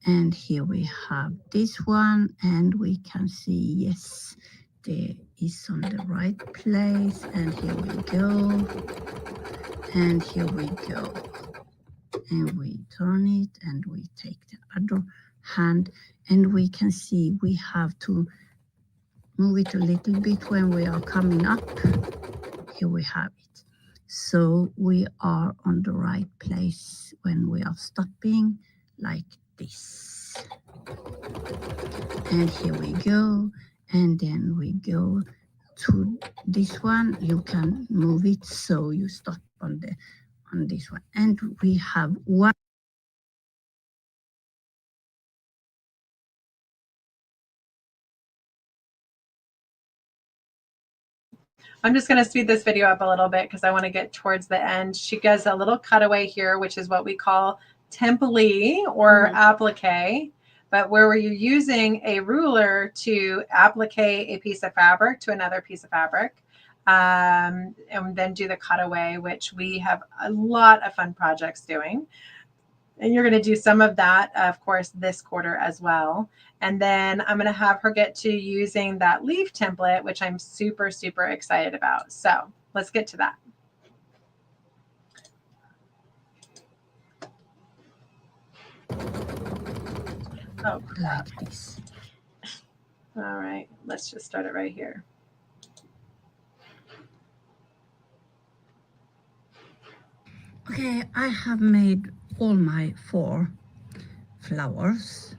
D: and here we have this one, and we can see, yes, there is on the right place, and here we go, and here we go, and we turn it, and we take the other hand, and we can see we have to move it a little bit when we are coming up. Here we have it. So we are on the right place when we are stopping, like this. And here we go, and then we go to this one. You can move it so you stop on this one, and we have one
B: I'm just going to speed this video up a little bit because I want to get towards the end. She does a little cutaway here, which is what we call template or applique, but where you're using a ruler to applique a piece of fabric to another piece of fabric. And then do the cutaway, which we have a lot of fun projects doing. And you're going to do some of that, of course, this quarter as well. And then I'm going to have her get to using that leaf template, which I'm super, super excited about. So let's get to that. Oh,
D: Like this.
B: all right. Let's just start it right here.
D: Okay, I have made all my 4 flowers.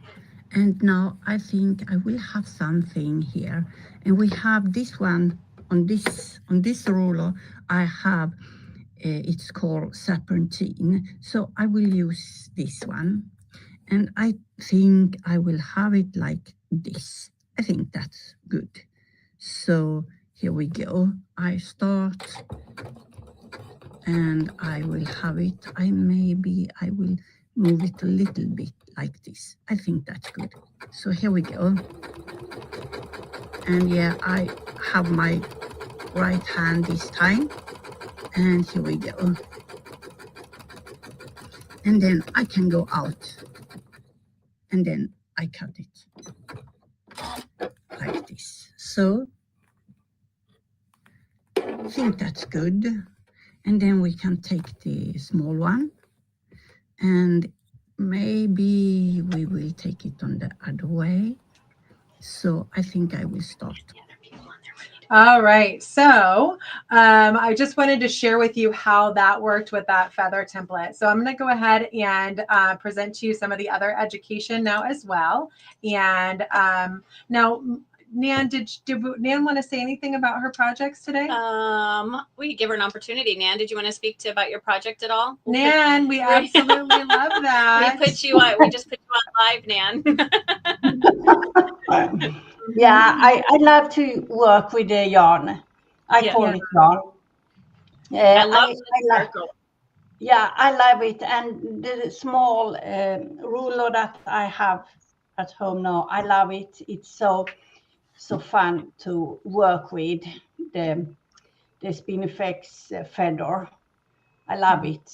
D: And now I think I will have something here. And we have this one on this ruler. I have, it's called Serpentine. So I will use this one. And I think I will have it like this. I think that's good. So here we go. I start and I will have it. I will move it a little bit like this. I think that's good. So here we go. And yeah, I have my right hand this time. And here we go. And then I can go out. And then I cut it like this. So I think that's good. And then we can take the small one and maybe we will take it on the other way. So I think I will start.
B: All right. So I just wanted to share with you how that worked with that feather template. So I'm going to go ahead and present to you some of the other education now as well. And now, Nan, did Nan want to say anything about her projects today?
C: We could give her an opportunity. Nan, did you want to speak about your project at all?
B: Nan, we absolutely love that.
C: We just put you on live, Nan.
E: Yeah, I love to work with the yarn. I call it yarn.
C: I love the circle.
E: Yeah, I love it. And the small ruler that I have at home now, I love it. It's so fun to work with the Spinifex feather. I love it.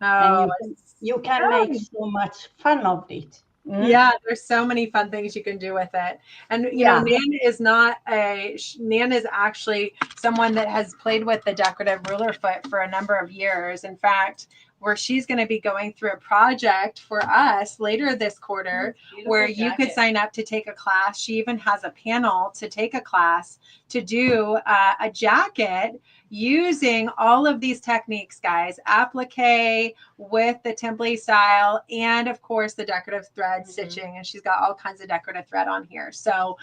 B: Oh,
E: and you can make so much fun of it.
B: Yeah, there's so many fun things you can do with it. And you know, Nan is actually someone that has played with the decorative ruler foot for a number of years. In fact, where she's going to be going through a project for us later this quarter where you could sign up to take a class. She even has a panel to take a class to do a jacket using all of these techniques, guys, applique with the template style and of course the decorative thread stitching. And she's got all kinds of decorative thread on here. So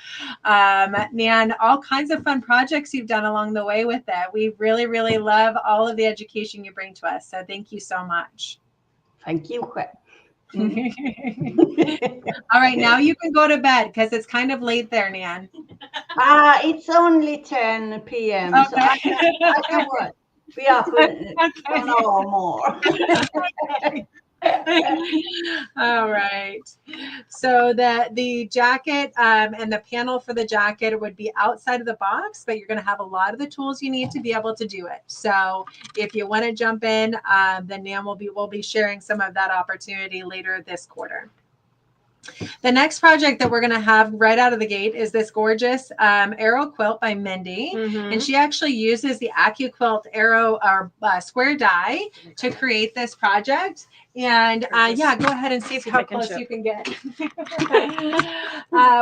B: Nan, all kinds of fun projects you've done along the way with it. We really, really love all of the education you bring to us. So thank you so much.
E: Thank you.
B: All right, now you can go to bed because it's kind of late there, Nan.
E: It's only 10 p.m.
B: Okay.
E: So I can work. We are for an hour more.
B: All right. So the jacket and the panel for the jacket would be outside of the box, but you're going to have a lot of the tools you need to be able to do it. So if you want to jump in, then Nan will be sharing some of that opportunity later this quarter. The next project that we're going to have right out of the gate is this gorgeous arrow quilt by Mindy. And she actually uses the AccuQuilt arrow or square die to create this project. And yeah, go ahead and see how close you can get.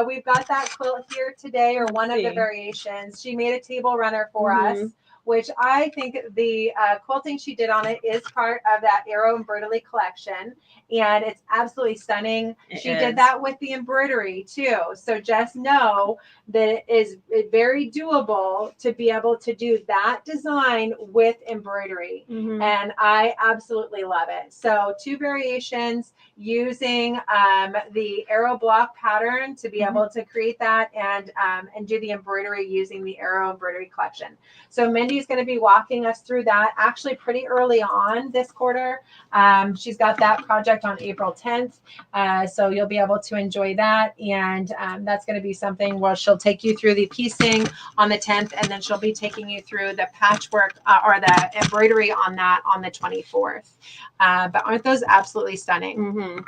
B: We've got that quilt here today, or one of the variations. She made a table runner for us, which I think the quilting she did on it is part of that Arrow Embroidery collection. and it's absolutely stunning. She did that with the embroidery too. So just know that it is very doable to be able to do that design with embroidery. And I absolutely love it. So 2 variations using the arrow block pattern to be able to create that and do the embroidery using the arrow embroidery collection. So Mindy's going to be walking us through that actually pretty early on this quarter. She's got that project on April 10th. So you'll be able to enjoy that. And that's going to be something where she'll take you through the piecing on the 10th, and then she'll be taking you through the patchwork or the embroidery on that on the 24th. But aren't those absolutely stunning?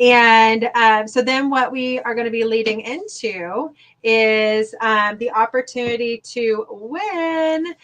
B: And so then what we are going to be leading into is the opportunity to win.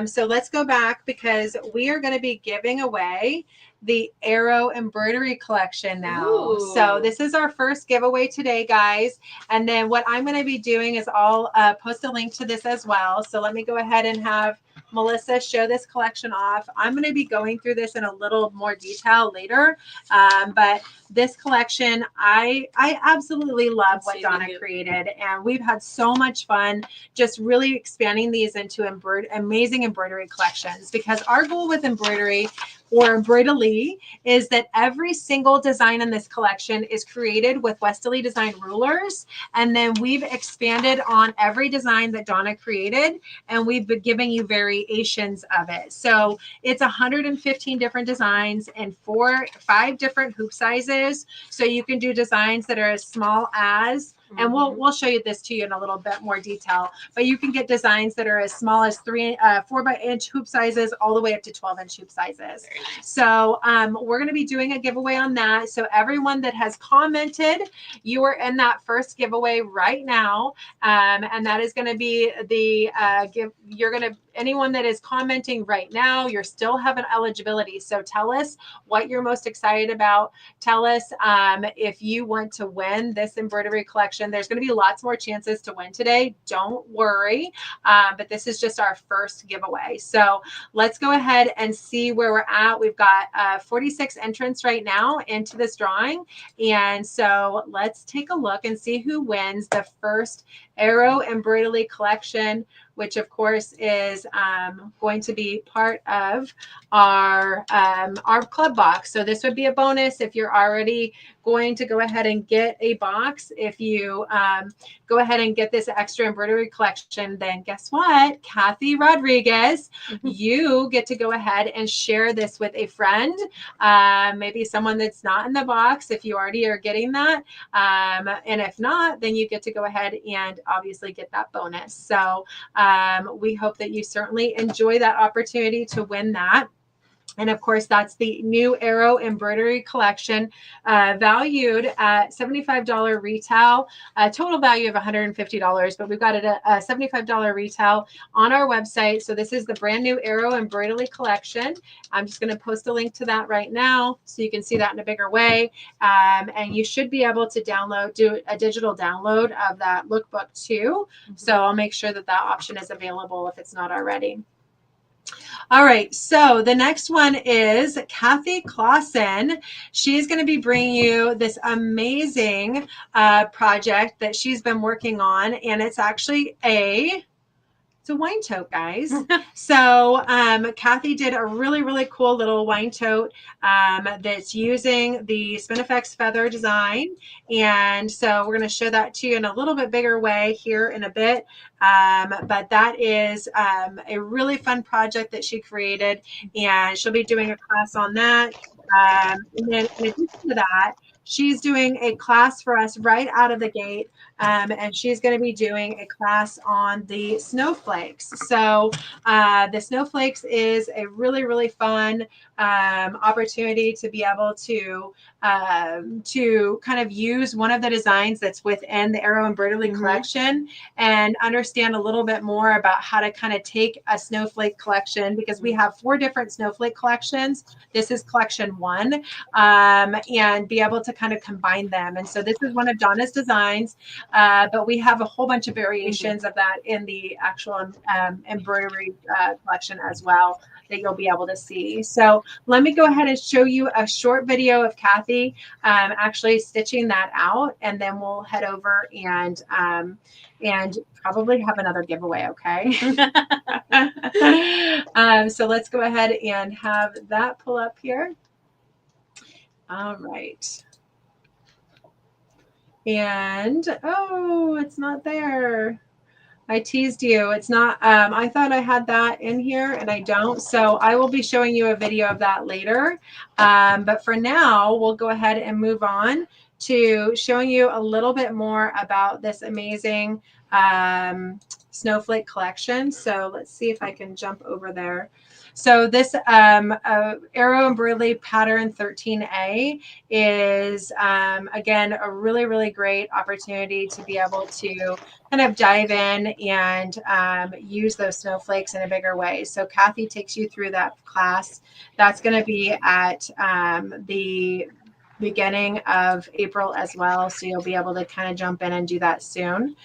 B: So let's go back, because we are going to be giving away the Arrow embroidery collection now. Ooh. So this is our first giveaway today, guys. And then what I'm going to be doing is I'll post a link to this as well. So let me go ahead and have Melissa show this collection off. I'm going to be going through this in a little more detail later. But this collection, I absolutely love what Donna created. And we've had so much fun just really expanding these into amazing embroidery collections, because our goal with embroidery or embroidery is that every single design in this collection is created with Westerly Design rulers. And then we've expanded on every design that Donna created, and we've been giving you variations of it. So it's 115 different designs and 5 different hoop sizes. So you can do designs that are as small as, and we'll show you this to you in a little bit more detail, but you can get designs that are as small as 4-inch hoop sizes all the way up to 12-inch hoop sizes. Nice. So we're going to be doing a giveaway on that. So everyone that has commented, you are in that first giveaway right now. And that is going to be the anyone that is commenting right now, you're still having eligibility. So tell us what you're most excited about. Tell us if you want to win this embroidery collection. There's going to be lots more chances to win today. Don't worry. But this is just our first giveaway. So let's go ahead and see where we're at. We've got 46 entrants right now into this drawing. And so let's take a look and see who wins the first Arrow embroidery collection, which of course is going to be part of our club box. So this would be a bonus if you're already going to go ahead and get a box. If you go ahead and get this extra embroidery collection, then guess what? Kathy Rodriguez, you get to go ahead and share this with a friend, maybe someone that's not in the box if you already are getting that. And if not, then you get to go ahead and obviously get that bonus. So we hope that you certainly enjoy that opportunity to win that. And of course, that's the new Arrow embroidery collection, valued at $75 retail, total value of $150, but we've got it at $75 retail on our website. So this is the brand new Arrow embroidery collection. I'm just going to post a link to that right now so you can see that in a bigger way. And you should be able to do a digital download of that lookbook too. So I'll make sure that that option is available if it's not already. All right, so the next one is Kathy Clausen. She's going to be bringing you this amazing project that she's been working on, and it's actually it's a wine tote, guys. So Kathy did a really, really cool little wine tote that's using the Spinifex feather design. And so we're going to show that to you in a little bit bigger way here in a bit. But that is a really fun project that she created, and she'll be doing a class on that. And then in addition to that, she's doing a class for us right out of the gate. And she's going to be doing a class on the snowflakes. So the snowflakes is a really, really fun opportunity to be able to to kind of use one of the designs that's within the Arrow Embroidery collection and understand a little bit more about how to kind of take a snowflake collection, because we have 4 different snowflake collections. This is collection 1, and be able to kind of combine them. And so this is one of Donna's designs, but we have a whole bunch of variations of that in the actual embroidery collection as well that you'll be able to see. So let me go ahead and show you a short video of Kathy actually stitching that out, and then we'll head over and probably have another giveaway. Okay. So let's go ahead and have that pull up here. All right. And oh, it's not there. I teased you. It's not, I thought I had that in here and I don't. So I will be showing you a video of that later. But for now, we'll go ahead and move on to showing you a little bit more about this amazing snowflake collection. So let's see if I can jump over there. So this Arrow Embroidery Pattern 13A is, again, a really, really great opportunity to be able to kind of dive in and use those snowflakes in a bigger way. So Kathy takes you through that class. That's going to be at the beginning of April as well. So you'll be able to kind of jump in and do that soon.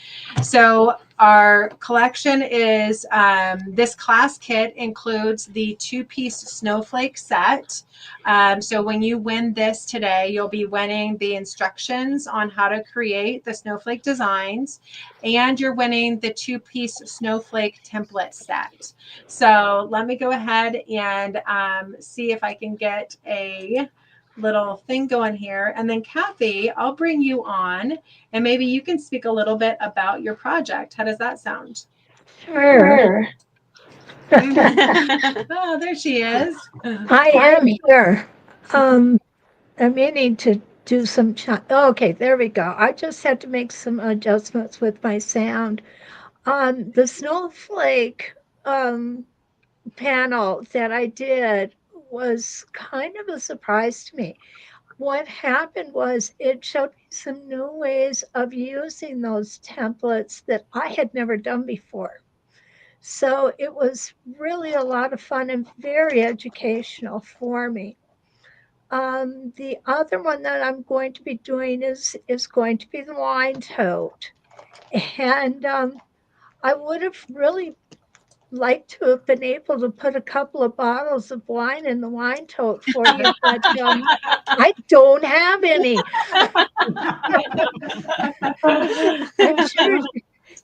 B: So our collection is, this class kit includes the 2-piece snowflake set. So when you win this today, you'll be winning the instructions on how to create the snowflake designs, and you're winning the 2-piece snowflake template set. So let me go ahead and see if I can get a little thing going here. And then Kathy, I'll bring you on and maybe you can speak a little bit about your project. How does that sound?
F: Sure.
B: Oh, there she is.
F: I am here. I'm meaning to do some. Okay, there we go. I just had to make some adjustments with my sound. The snowflake panel that I did was kind of a surprise to me. What happened was it showed me some new ways of using those templates that I had never done before. So it was really a lot of fun and very educational for me. The other one that I'm going to be doing is going to be the wine tote. And I would have really liked to have been able to put a couple of bottles of wine in the wine tote for you, but I don't have any. I'm sure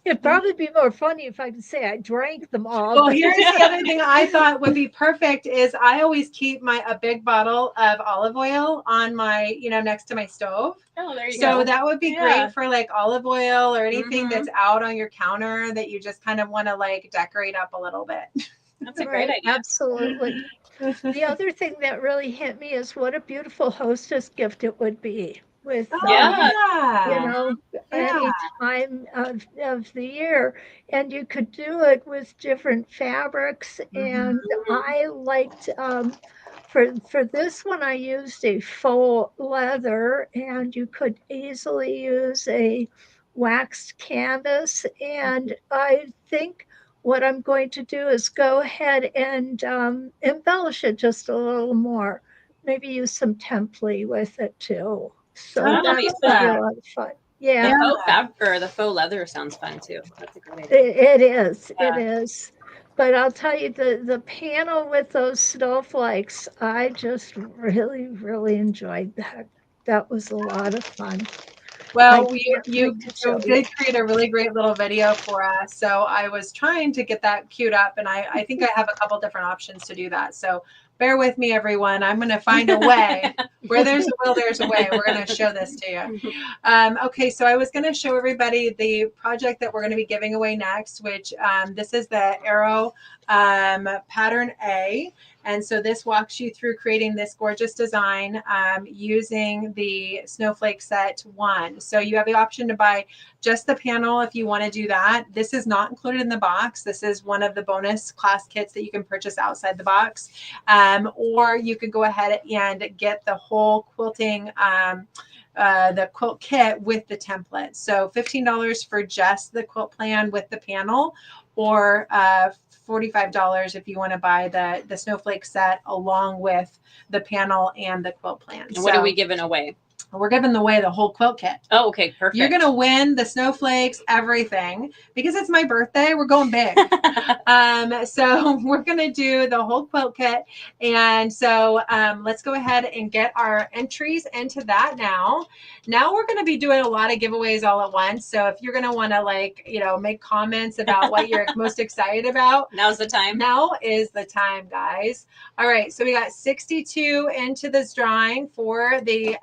F: it'd probably be more funny if I could say I drank them all.
B: Well, here's the other thing I thought would be perfect is I always keep a big bottle of olive oil on my, next to my stove.
C: Oh, there you
B: go. So that would be
C: Yeah.
B: great for like olive oil or anything that's out on your counter that you just kind of want to like decorate up a little bit.
C: That's a great idea.
F: Absolutely. The other thing that really hit me is what a beautiful hostess gift it would be with, any time of the year. And you could do it with different fabrics. And I liked, for this one, I used a faux leather, and you could easily use a waxed canvas. And I think what I'm going to do is go ahead and embellish it just a little more. Maybe use some template with it too. So that's going to be a lot of fun. Yeah.
C: The faux leather sounds fun too. That's a great idea.
F: It is. Yeah. It is. But I'll tell you, the panel with those snowflakes, I just really, really enjoyed that. That was a lot of fun.
B: Well, you did create a really great little video for us. So I was trying to get that queued up, and I think I have a couple different options to do that. So bear with me, everyone. I'm going to find a way. Where there's a will, there's a way. We're going to show this to you. Okay, so I was going to show everybody the project that we're going to be giving away next, which this is the Arrow Pattern A. And so this walks you through creating this gorgeous design using the Snowflake Set 1. So you have the option to buy just the panel if you want to do that. This is not included in the box. This is one of the bonus class kits that you can purchase outside the box. Or you could go ahead and get the whole quilting the quilt kit with the template. So $15 for just the quilt plan with the panel, or $45 if you want to buy the Snowflake set along with the panel and the quilt plan.
C: And what are we giving away?
B: We're giving away the whole quilt kit.
C: Oh, okay, perfect.
B: You're gonna win the snowflakes, everything, because it's my birthday. We're going big. So we're gonna do the whole quilt kit, and so let's go ahead and get our entries into that now. Now we're gonna be doing a lot of giveaways all at once. So if you're gonna want to make comments about what you're most excited about,
C: now's the time.
B: Now is the time, guys. All right, so we got 62 into this drawing for the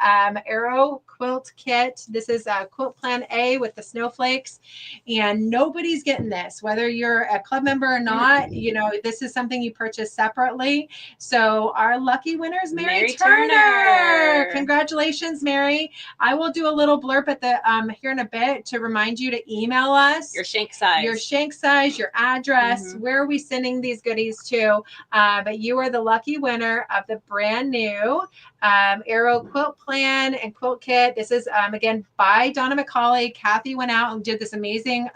B: Arrow quilt kit. This is quilt plan A with the snowflakes, and nobody's getting this, whether you're a club member or not. This is something you purchase separately. So our lucky winner is Mary Turner. Congratulations, Mary. I will do a little blurb at the here in a bit to remind you to email us
C: your shank size,
B: your address, where are we sending these goodies to. But you are the lucky winner of the brand new Arrow quilt plan and quilt kit. This is again by Donna McCauley. Kathy went out and did this amazing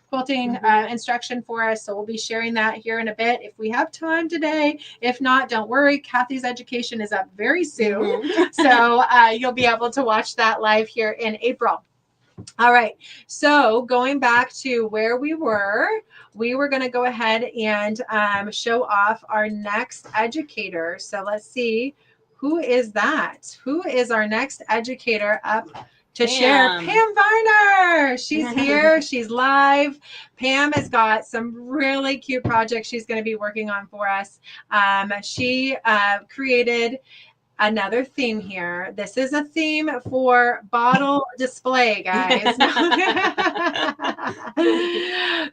B: quilting instruction for us, so we'll be sharing that here in a bit if we have time today. If not, don't worry, Kathy's education is up very soon. So you'll be able to watch that live here in April. All right, so going back to where we were going to go ahead and show off our next educator. So let's see, who is that? Who is our next educator up to share? Pam Varner. She's here. She's live. Pam has got some really cute projects she's going to be working on for us. She created another theme here. This is a theme for bottle display, guys.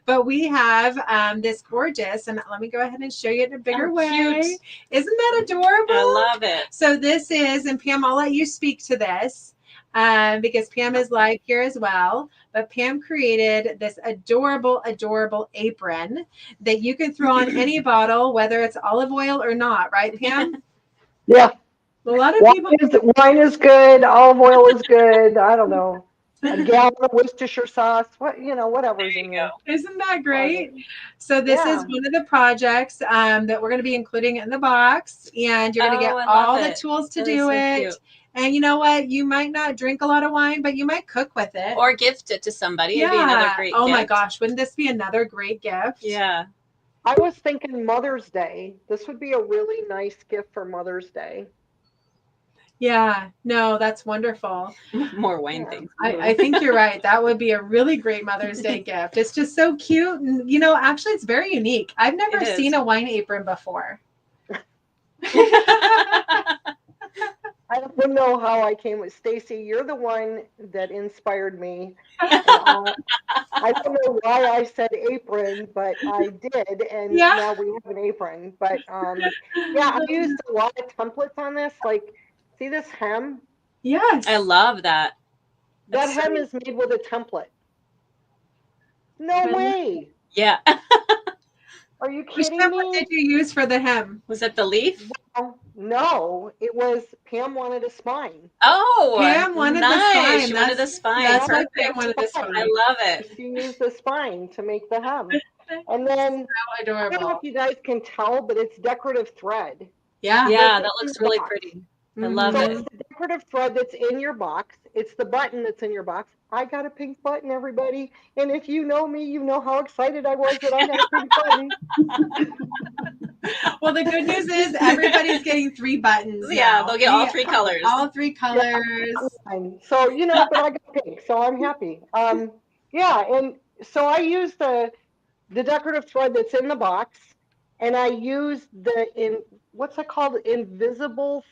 B: But we have this gorgeous, and let me go ahead and show you it in a bigger way. Cute. Isn't that adorable?
C: I love it.
B: So this is, and Pam, I'll let you speak to this because Pam is live here as well. But Pam created this adorable, adorable apron that you can throw on any bottle, whether it's olive oil or not, right, Pam?
G: Yeah.
B: A lot of
G: wine is good. Olive oil is good. I don't know. A gallon of Worcestershire sauce. Whatever's in there.
B: Isn't that great? So this is one of the projects that we're going to be including in the box, and you're going to get all the tools to do it. Cute. And you know what? You might not drink a lot of wine, but you might cook with it
C: or gift it to somebody.
B: Yeah.
C: It'd be another great gift.
B: My gosh, wouldn't this be another great gift?
C: Yeah.
G: I was thinking Mother's Day. This would be a really nice gift for Mother's Day.
B: Yeah, no, that's wonderful.
C: More wine things.
B: I think you're right. That would be a really great Mother's Day gift. It's just so cute. And, actually, it's very unique. I've never seen a wine apron before.
G: I don't know how I came with Stacy. You're the one that inspired me. I don't know why I said apron, but I did, and now we have an apron. But I used a lot of templates on this. Like, see this hem?
B: Yes,
C: I love that.
G: That hem is made with a template. No way.
C: Yeah.
G: Are you kidding
B: me?
G: What
B: did you use for the hem?
C: Was it the leaf?
G: Well, no, it was Pam wanted a spine.
C: Oh,
B: Pam wanted the spine.
C: She wanted the spine.
B: That's why Pam wanted the spine.
C: I love it.
G: She used the spine to make the hem. And then
B: so adorable.
G: I don't know if you guys can tell, but it's decorative thread.
B: Yeah.
C: Yeah, that looks really pretty. I love it.
G: It's the decorative thread that's in your box. It's the button that's in your box. I got a pink button, everybody. And if you know me, you know how excited I was that I got a pink button.
B: Well, the good news is everybody's getting 3 buttons.
C: Yeah, they'll get all 3 colors.
B: All 3 colors.
G: Yeah. So, but I got pink, so I'm happy. And so I used the decorative thread that's in the box, and I used what's it called?
C: Invisithread,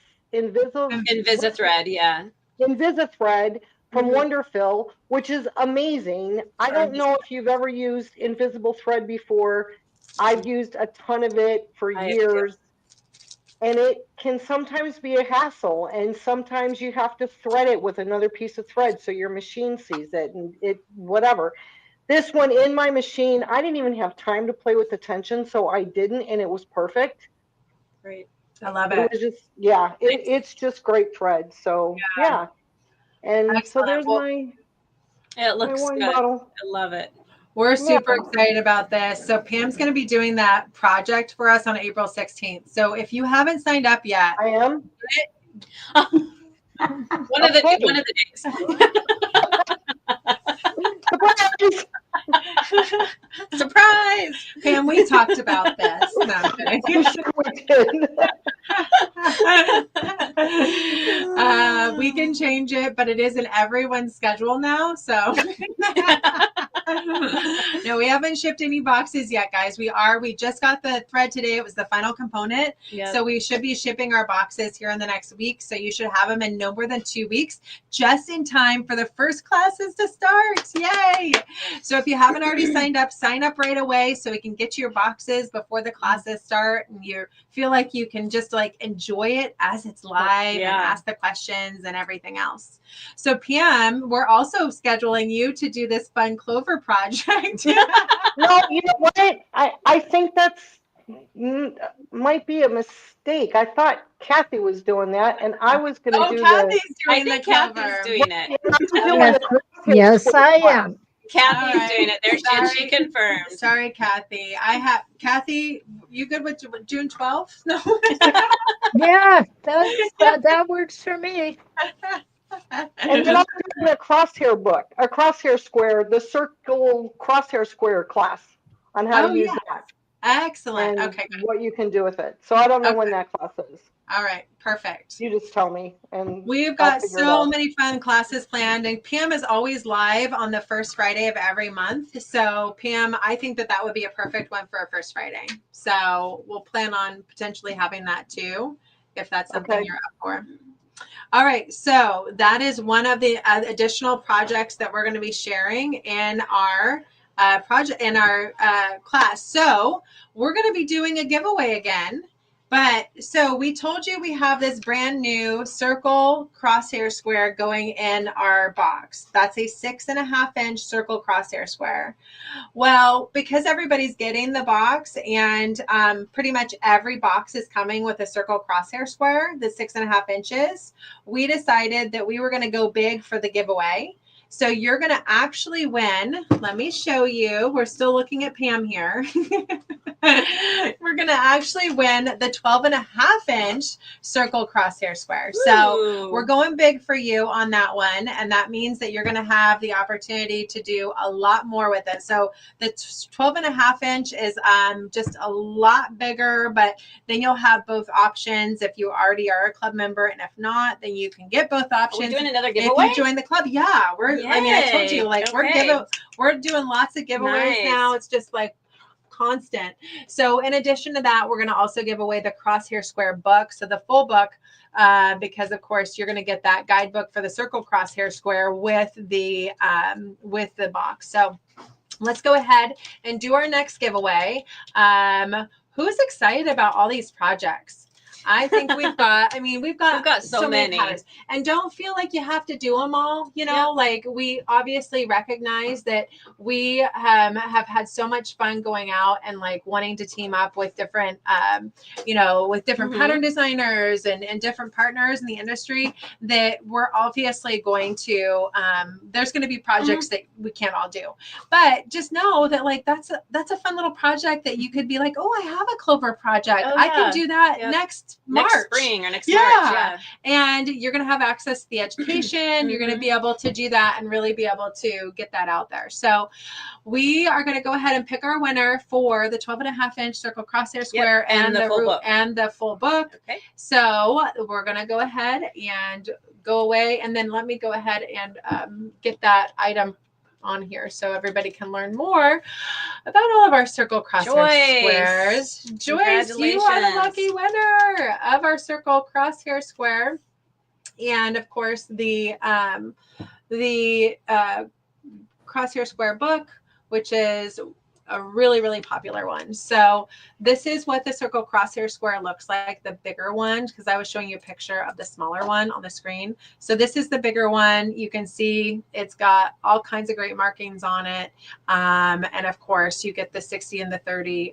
C: yeah.
G: Invisithread from Wonderfill, which is amazing. I don't know if you've ever used invisible thread before. I've used a ton of it for years. and it can sometimes be a hassle, and sometimes you have to thread it with another piece of thread so your machine sees it, and it whatever. This one in my machine, I didn't even have time to play with the tension, so I didn't, and it was perfect.
C: Great.
B: I love
G: It
B: it.
G: was just, yeah, it's just great thread. So yeah, and so
B: Excellent.
G: there's
B: Well,
C: It
G: my
C: looks
G: wine
C: good.
G: bottle.
C: I love it.
B: we're
G: Yeah.
B: super excited about this. So Pam's going to be doing that project for us on April 16th. So if you haven't signed up yet,
G: I am.
C: One of the days.
G: Surprise!
C: Surprise!
B: Pam, we talked about this. No, I'm kidding.
G: I'm sure we did.
B: We can change it, but it is in everyone's schedule now. So no, we haven't shipped any boxes yet, guys. We just got the thread today. It was the final component.
C: Yep.
B: So we should be shipping our boxes here in the next week. So you should have them in no more than 2 weeks, just in time for the first classes to start. Yay! So if you haven't already signed up, sign up right away so we can get you your boxes before the classes start, and you feel like you can just like enjoy it as it's live and ask the questions and everything else. So Pam, we're also scheduling you to do this fun clover project.
G: No, you know what? I think that's might be a mistake. I thought Kathy was doing that, and I was going to do
B: Kathy's doing
C: I think
B: the clover.
C: Kathy's doing it.
G: I'm doing the crosshair
F: Yes,
G: square
F: I
G: class.
F: am.
C: Kathy's
B: right.
C: doing it. There she confirmed.
B: Sorry, Kathy. Kathy, you good with June 12th? No.
F: Yeah, that works for me.
G: And then I'm doing a crosshair book, a crosshair square, the circle crosshair square class on how to use that.
B: Excellent.
G: And
B: Okay, good.
G: what you can do with it. So I don't know
B: Okay.
G: when that class is.
B: All right, perfect.
G: You just tell me, and
B: We've
G: I'll
B: got
G: figure it
B: so
G: out.
B: many fun classes planned, and Pam is always live on the first Friday of every month. So Pam, I think that would be a perfect one for our first Friday. So we'll plan on potentially having that too, if that's something you're up for. All right, so that is one of the additional projects that we're going to be sharing in our class. So we're going to be doing a giveaway again. But so we told you we have this brand new circle crosshair square going in our box. That's a 6.5-inch circle crosshair square. Well, because everybody's getting the box, and pretty much every box is coming with a circle crosshair square, the 6.5 inches, we decided that we were going to go big for the giveaway. So you're going to actually win. Let me show you. We're still looking at Pam here. We're going to actually win the 12.5-inch circle crosshair square. So we're going big for you on that one. And that means that you're going to have the opportunity to do a lot more with it. So the 12.5-inch is just a lot bigger, but then you'll have both options if you already are a club member. And if not, then you can get both options.
C: Are we doing another giveaway?
B: If you join the club, yeah. I mean, I told you, like, we're doing lots of giveaways now. It's just like constant. So in addition to that, we're going to also give away the crosshair square book. So the full book, because of course you're going to get that guidebook for the circle crosshair square with the box. So let's go ahead and do our next giveaway. Who's excited about all these projects? I think we've got so many patterns. And don't feel like you have to do them all, like we obviously recognize that we have had so much fun going out and like wanting to team up with different, pattern designers and different partners in the industry, that we're obviously going to, there's going to be projects that we can't all do, but just know that like, that's a fun little project that you could be like, oh, I have a clover project. I can do that next
C: spring or next March. Yeah.
B: And you're going to have access to the education. You're going to be able to do that and really be able to get that out there. So we are going to go ahead and pick our winner for the 12.5-inch circle crosshair square and the full book. Okay. So we're going to go ahead and go away. And then let me go ahead and get that item on here so everybody can learn more about all of our circle crosshair squares. Joyce, you are the lucky winner of our circle crosshair square, and of course the crosshair square book, which is a really, really popular one. So this is what the circle crosshair square looks like, the bigger one, because I was showing you a picture of the smaller one on the screen. So this is the bigger one. You can see it's got all kinds of great markings on it. And of course you get the 60 and the 30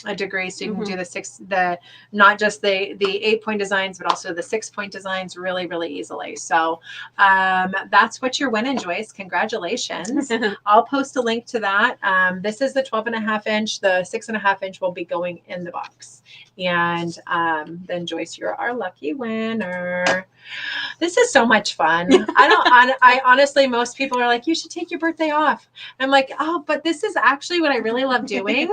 B: a degree, so you can do the not just the 8-point designs, but also the 6-point designs really, really easily. So that's what you're winning, Joyce. Congratulations. I'll post a link to that. This is the 12.5 inch. The 6.5 inch will be going in the box. And then Joyce, you're our lucky winner. This is so much fun. I honestly, most people are like, you should take your birthday off. I'm like, oh, but this is actually what I really love doing.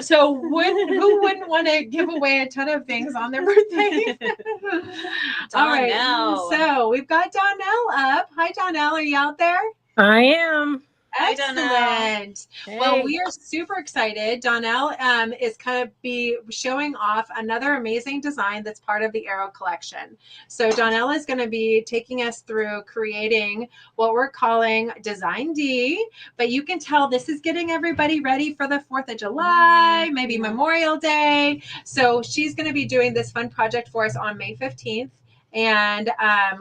B: So who wouldn't want to give away a ton of things on their birthday? All right. So we've got Donnell up. Hi, Donnell. Are you out there?
H: I am.
B: Excellent.
H: Hey.
B: Well, we are super excited. Donnell is kind of be showing off another amazing design that's part of the Arrow collection. So Donnell is going to be taking us through creating what we're calling Design D, but you can tell this is getting everybody ready for the 4th of July, maybe Memorial Day. So she's going to be doing this fun project for us on May 15th. And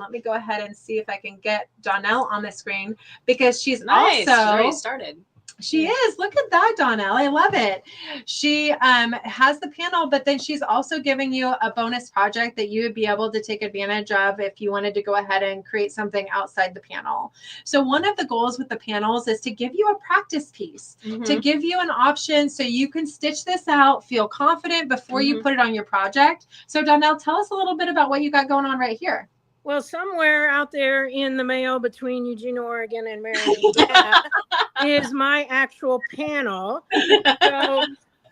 B: let me go ahead and see if I can get Donnell on the screen, because she's also
C: She's already started.
B: She is. Look at that, Donnell. I love it. She has the panel, but then she's also giving you a bonus project that you would be able to take advantage of if you wanted to go ahead and create something outside the panel. So one of the goals with the panels is to give you a practice piece, to give you an option so you can stitch this out, feel confident before you put it on your project. So Donnell, tell us a little bit about what you got going on right here.
H: Well, somewhere out there in the mail between Eugene, Oregon and Marion, Indiana, is my actual panel. So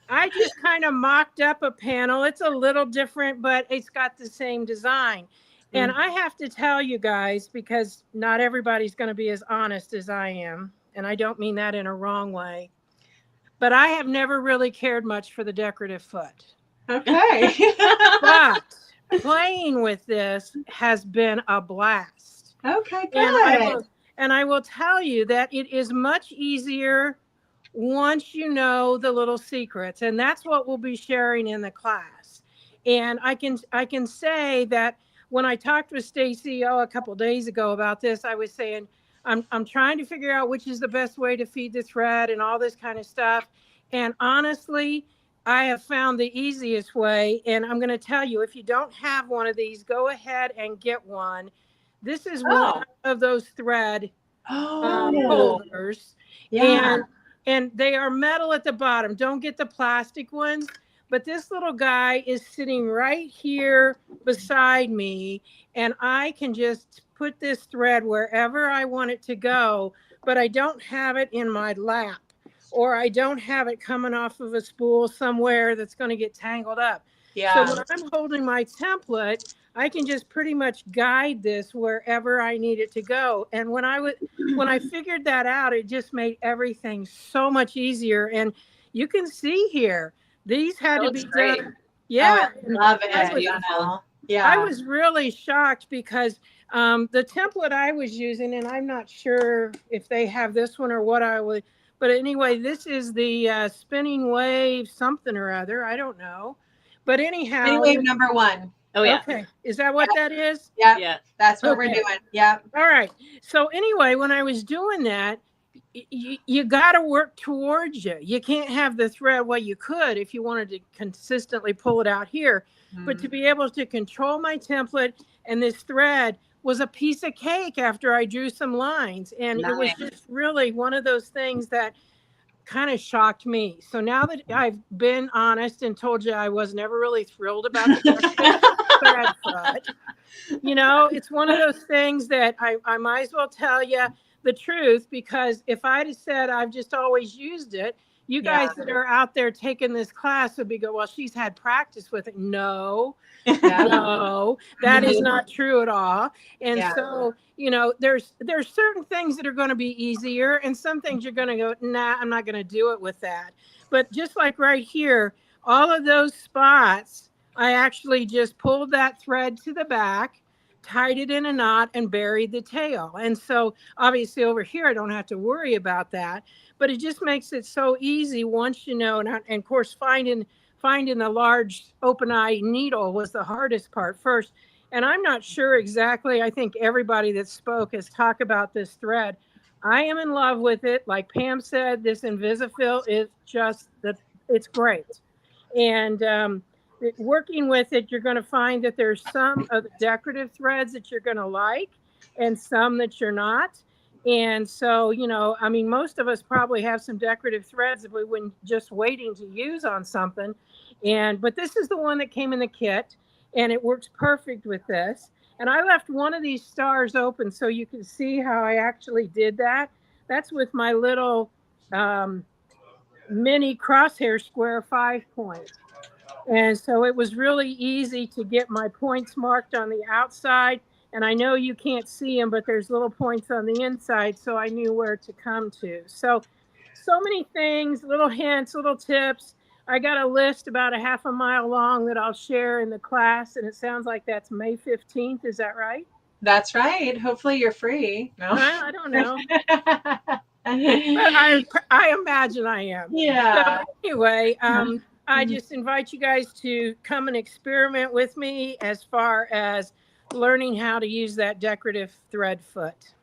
H: I just kind of mocked up a panel. It's a little different, but it's got the same design. And I have to tell you guys, because not everybody's going to be as honest as I am, and I don't mean that in a wrong way, but I have never really cared much for the decorative foot.
B: Okay.
H: But playing with this has been a blast.
B: Okay, good.
H: And I will tell you that it is much easier once you know the little secrets, and that's what we'll be sharing in the class. And I can say that when I talked with Stacy a couple of days ago about this, I was saying I'm trying to figure out which is the best way to feed the thread and all this kind of stuff. And honestly, I have found the easiest way, and I'm going to tell you, if you don't have one of these, go ahead and get one. This is one of those thread holders.
B: Yeah.
H: And they are metal at the bottom. Don't get the plastic ones. But this little guy is sitting right here beside me, and I can just put this thread wherever I want it to go, but I don't have it in my lap, or I don't have it coming off of a spool somewhere that's going to get tangled up.
B: Yeah.
H: So when I'm holding my template, I can just pretty much guide this wherever I need it to go. And when I figured that out, it just made everything so much easier. And you can see here, these had to be done. Yeah.
B: Oh, I love it. Yeah.
H: I was really shocked because the template I was using, and I'm not sure if they have this one or what I would, but anyway, this is the spinning wave something or other. I don't know. But anyhow.
B: Spinning wave number 1.
C: Oh, yeah.
H: Okay. Is that what that is?
B: Yeah. That's what we're doing. Yeah.
H: All right. So anyway, when I was doing that, you got to work towards you. You can't have the thread. Well, you could if you wanted to consistently pull it out here, but to be able to control my template, and this thread was a piece of cake after I drew some lines. And it was just really one of those things that kind of shocked me. So now that I've been honest and told you I was never really thrilled about the thread foot, you know, it's one of those things that I might as well tell you the truth, because if I'd have said I've just always used it, you guys that are out there taking this class would be go, well, she's had practice with it. No, no, that is not true at all. And so, you know, there's certain things that are going to be easier, and some things you're going to go, nah, I'm not going to do it with that. But just like right here, all of those spots, I actually just pulled that thread to the back, tied it in a knot, and buried the tail. And so obviously over here, I don't have to worry about that, but it just makes it so easy once you know, and of course, finding the large open eye needle was the hardest part first. And I'm not sure exactly. I think everybody that spoke has talked about this thread. I am in love with it. Like Pam said, this Invisifil is just it's great. And working with it, you're going to find that there's some of the decorative threads that you're going to like and some that you're not. And so, you know, I mean, most of us probably have some decorative threads that we wouldn't just waiting to use on something. But this is the one that came in the kit, and it works perfect with this. And I left one of these stars open so you can see how I actually did that. That's with my little mini crosshair square 5-point. And so it was really easy to get my points marked on the outside. And I know you can't see them, but there's little points on the inside, so I knew where to come to. So many things, little hints, little tips. I got a list about a half a mile long that I'll share in the class, and it sounds like that's May 15th. Is that right?
B: That's right. Hopefully you're free. No,
H: I don't know. But I imagine I am.
B: Yeah.
H: So anyway, I just invite you guys to come and experiment with me as far as learning how to use that decorative thread foot.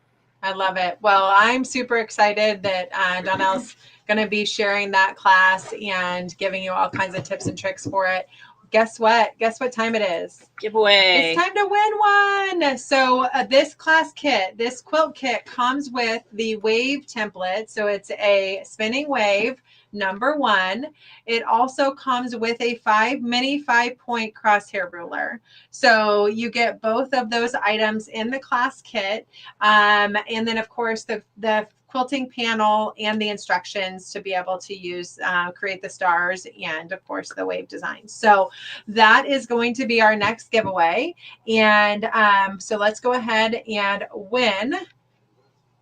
B: I love it. Well, I'm super excited that Donnell's going to be sharing that class and giving you all kinds of tips and tricks for it. Guess what? Guess what time it is?
C: Giveaway.
B: It's time to win one. So this class kit, this quilt kit comes with the wave template. So it's a spinning wave, number 1. It also comes with a mini 5-point crosshair ruler. So you get both of those items in the class kit. And then of course the quilting panel and the instructions to be able to use, create the stars and of course the wave design. So that is going to be our next giveaway. And so let's go ahead and win.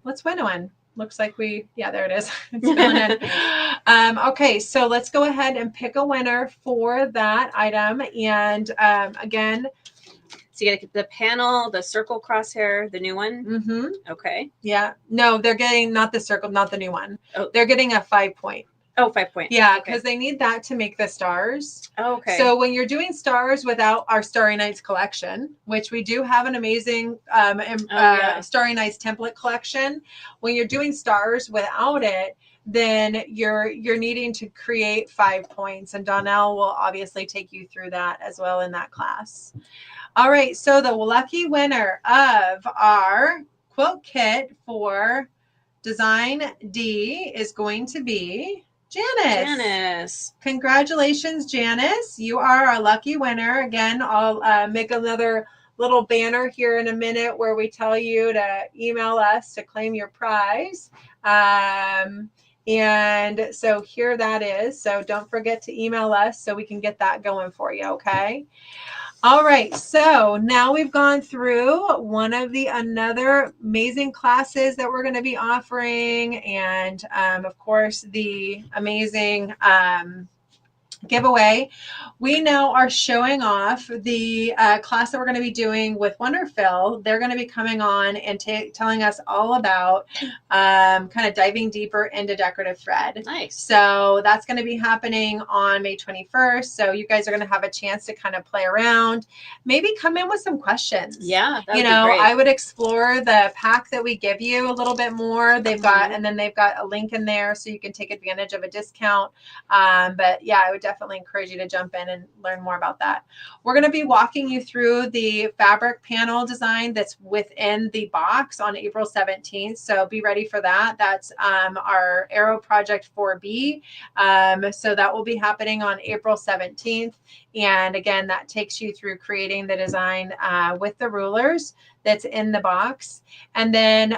B: Let's win one. Looks like there it is. It's filling in. Okay, so let's go ahead and pick a winner for that item. And again,
C: so you got to get the panel, the circle crosshair, the new one.
B: Mm-hmm.
C: Okay.
B: Yeah. No, they're getting not the circle, not the new one.
C: Oh.
B: They're getting a 5-point.
C: Oh, 5-point.
B: Yeah, because they need that to make the stars.
C: Oh, okay.
B: So when you're doing stars without our Starry Nights collection, which we do have an amazing Starry Nights template collection, when you're doing stars without it, then you're needing to create 5 points. And Donnell will obviously take you through that as well in that class. All right, so the lucky winner of our quilt kit for Design D is going to be Janice. Congratulations, Janice. You are our lucky winner. Again, I'll make another little banner here in a minute where we tell you to email us to claim your prize. And so here that is. So don't forget to email us so we can get that going for you, okay? All right, so now we've gone through one of the another amazing classes that we're going to be offering, and of course the amazing giveaway. We now are showing off the class that we're going to be doing with Wonderfil. They're going to be coming on and telling us all about kind of diving deeper into decorative thread.
C: Nice.
B: So that's going to be happening on May 21st. So you guys are going to have a chance to kind of play around, maybe come in with some questions.
C: Yeah, that would
B: you know,
C: be great.
B: I would explore the pack that we give you a little bit more. They've got, and then they've got a link in there so you can take advantage of a discount. But yeah, I would definitely encourage you to jump in and learn more about that. We're going to be walking you through the fabric panel design that's within the box on April 17th. So be ready for that. That's our Arrow Project 4B. So that will be happening on April 17th. And again, that takes you through creating the design with the rulers that's in the box. And then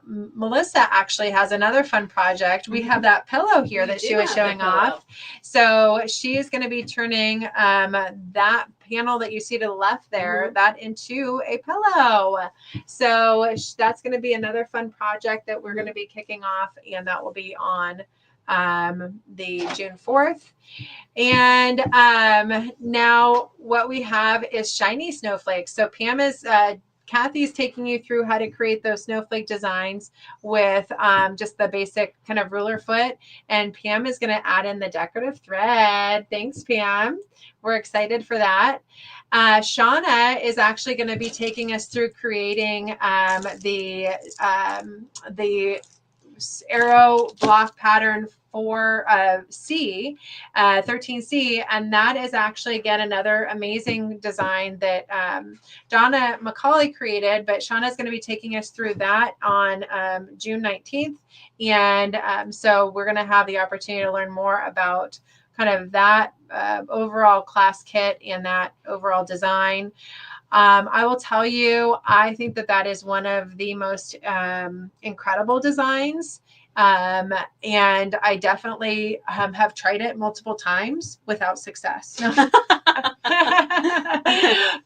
B: Melissa actually has another fun project. We have that pillow here that she was showing off. So she is going to be turning that panel that you see to the left there, that into a pillow. So that's going to be another fun project that we're going to be kicking off, and that will be on the June 4th. And now what we have is shiny snowflakes. So Pam is Kathy's taking you through how to create those snowflake designs with just the basic kind of ruler foot. And Pam is going to add in the decorative thread. Thanks, Pam. We're excited for that. Shauna is actually going to be taking us through creating the arrow block pattern for C, 13C, and that is actually, again, another amazing design that Donna McCauley created, but Shauna is going to be taking us through that on June 19th, and so we're going to have the opportunity to learn more about kind of that overall class kit and that overall design. I will tell you, I think that that is one of the most incredible designs. And I definitely have tried it multiple times without success.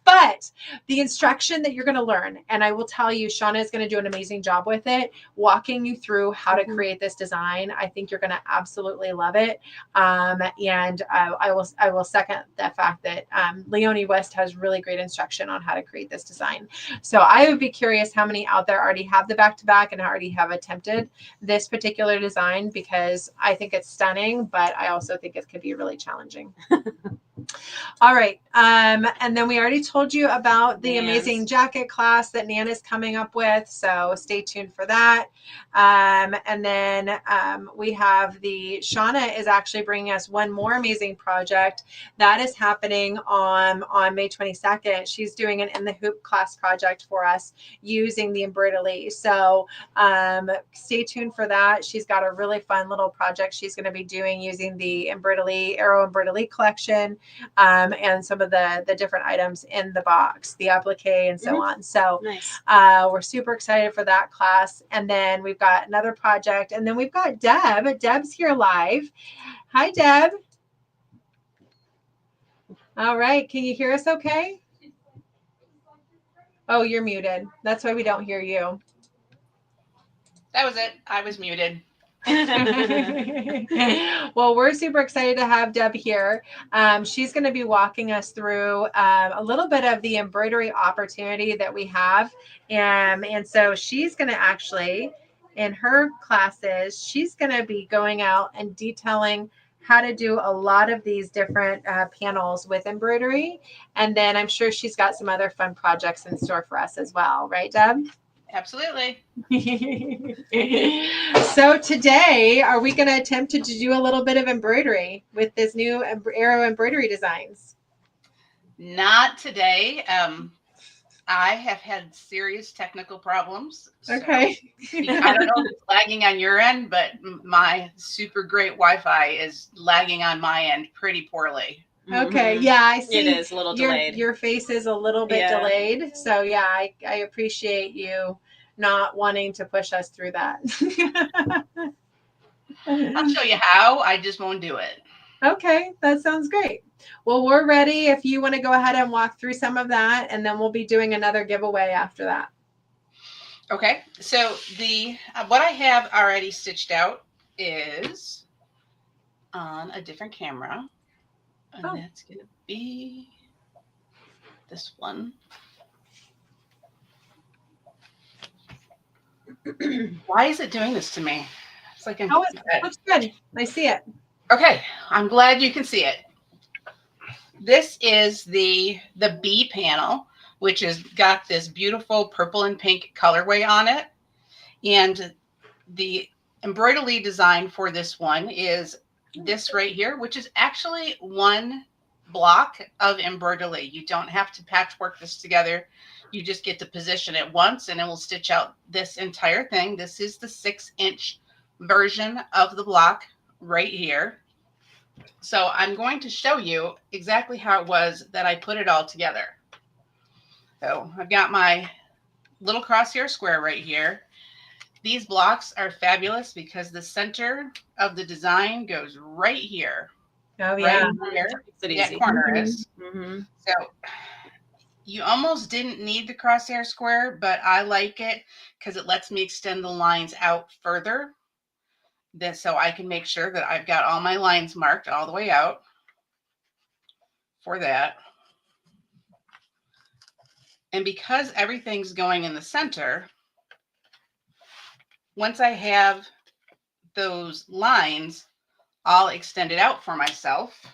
B: But the instruction that you're going to learn, and I will tell you, Shauna is going to do an amazing job with it, walking you through how to create this design. I think you're going to absolutely love it. And I will second the fact that Leonie West has really great instruction on how to create this design. So I would be curious how many out there already have the back-to-back and already have attempted this particular design, because I think it's stunning, but I also think it could be really challenging. All right. And then we already told you about the amazing jacket class that Nan is coming up with. So stay tuned for that. And then we have Shauna is actually bringing us one more amazing project that is happening on May 22nd. She's doing an In the Hoop class project for us using the embroidery. So stay tuned for that. She's got a really fun little project she's going to be doing using the Arrow embroidery collection. And some of the different items in the box, the applique and so on. So nice. We're super excited for that class. And then we've got another project, and then we've got Deb. Deb's here live. Hi, Deb. All right. Can you hear us okay? Oh, you're muted. That's why we don't hear you.
I: That was it. I was muted.
B: Well, we're super excited to have Deb here. She's going to be walking us through a little bit of the embroidery opportunity that we have. And so she's going to actually, in her classes, she's going to be going out and detailing how to do a lot of these different panels with embroidery. And then I'm sure she's got some other fun projects in store for us as well. Right, Deb?
I: Absolutely.
B: So today, are we going to attempt to do a little bit of embroidery with this new Arrow embroidery designs?
I: Not today. I have had serious technical problems.
B: Okay.
I: So I don't know if it's lagging on your end, but my super great Wi-Fi is lagging on my end pretty poorly.
B: Okay. Yeah, I see.
C: It is a little delayed.
B: Your face is a little bit delayed. So yeah, I appreciate you not wanting to push us through that.
I: I'll show you how. I just won't do it.
B: Okay, that sounds great. Well, we're ready if you want to go ahead and walk through some of that, and then we'll be doing another giveaway after that.
I: Okay, so what I have already stitched out is on a different camera, and that's going to be this one. Why is it doing this to me? It's like it
B: looks good. I see it.
I: Okay, I'm glad you can see it. This is the B panel, which has got this beautiful purple and pink colorway on it. And the embroidery design for this one is this right here, which is actually one block of embroidery. You don't have to patchwork this together. You just get to position it once and it will stitch out this entire thing. This is the 6-inch version of the block right here. So I'm going to show you exactly how it was that I put it all together. So I've got my little crosshair square right here. These blocks are fabulous because the center of the design goes right here.
B: Oh, yeah.
I: Right here. That corner is. So you almost didn't need the crosshair square, but I like it because it lets me extend the lines out further. this so I can make sure that I've got all my lines marked all the way out for that. And because everything's going in the center, once I have those lines all extended out for myself,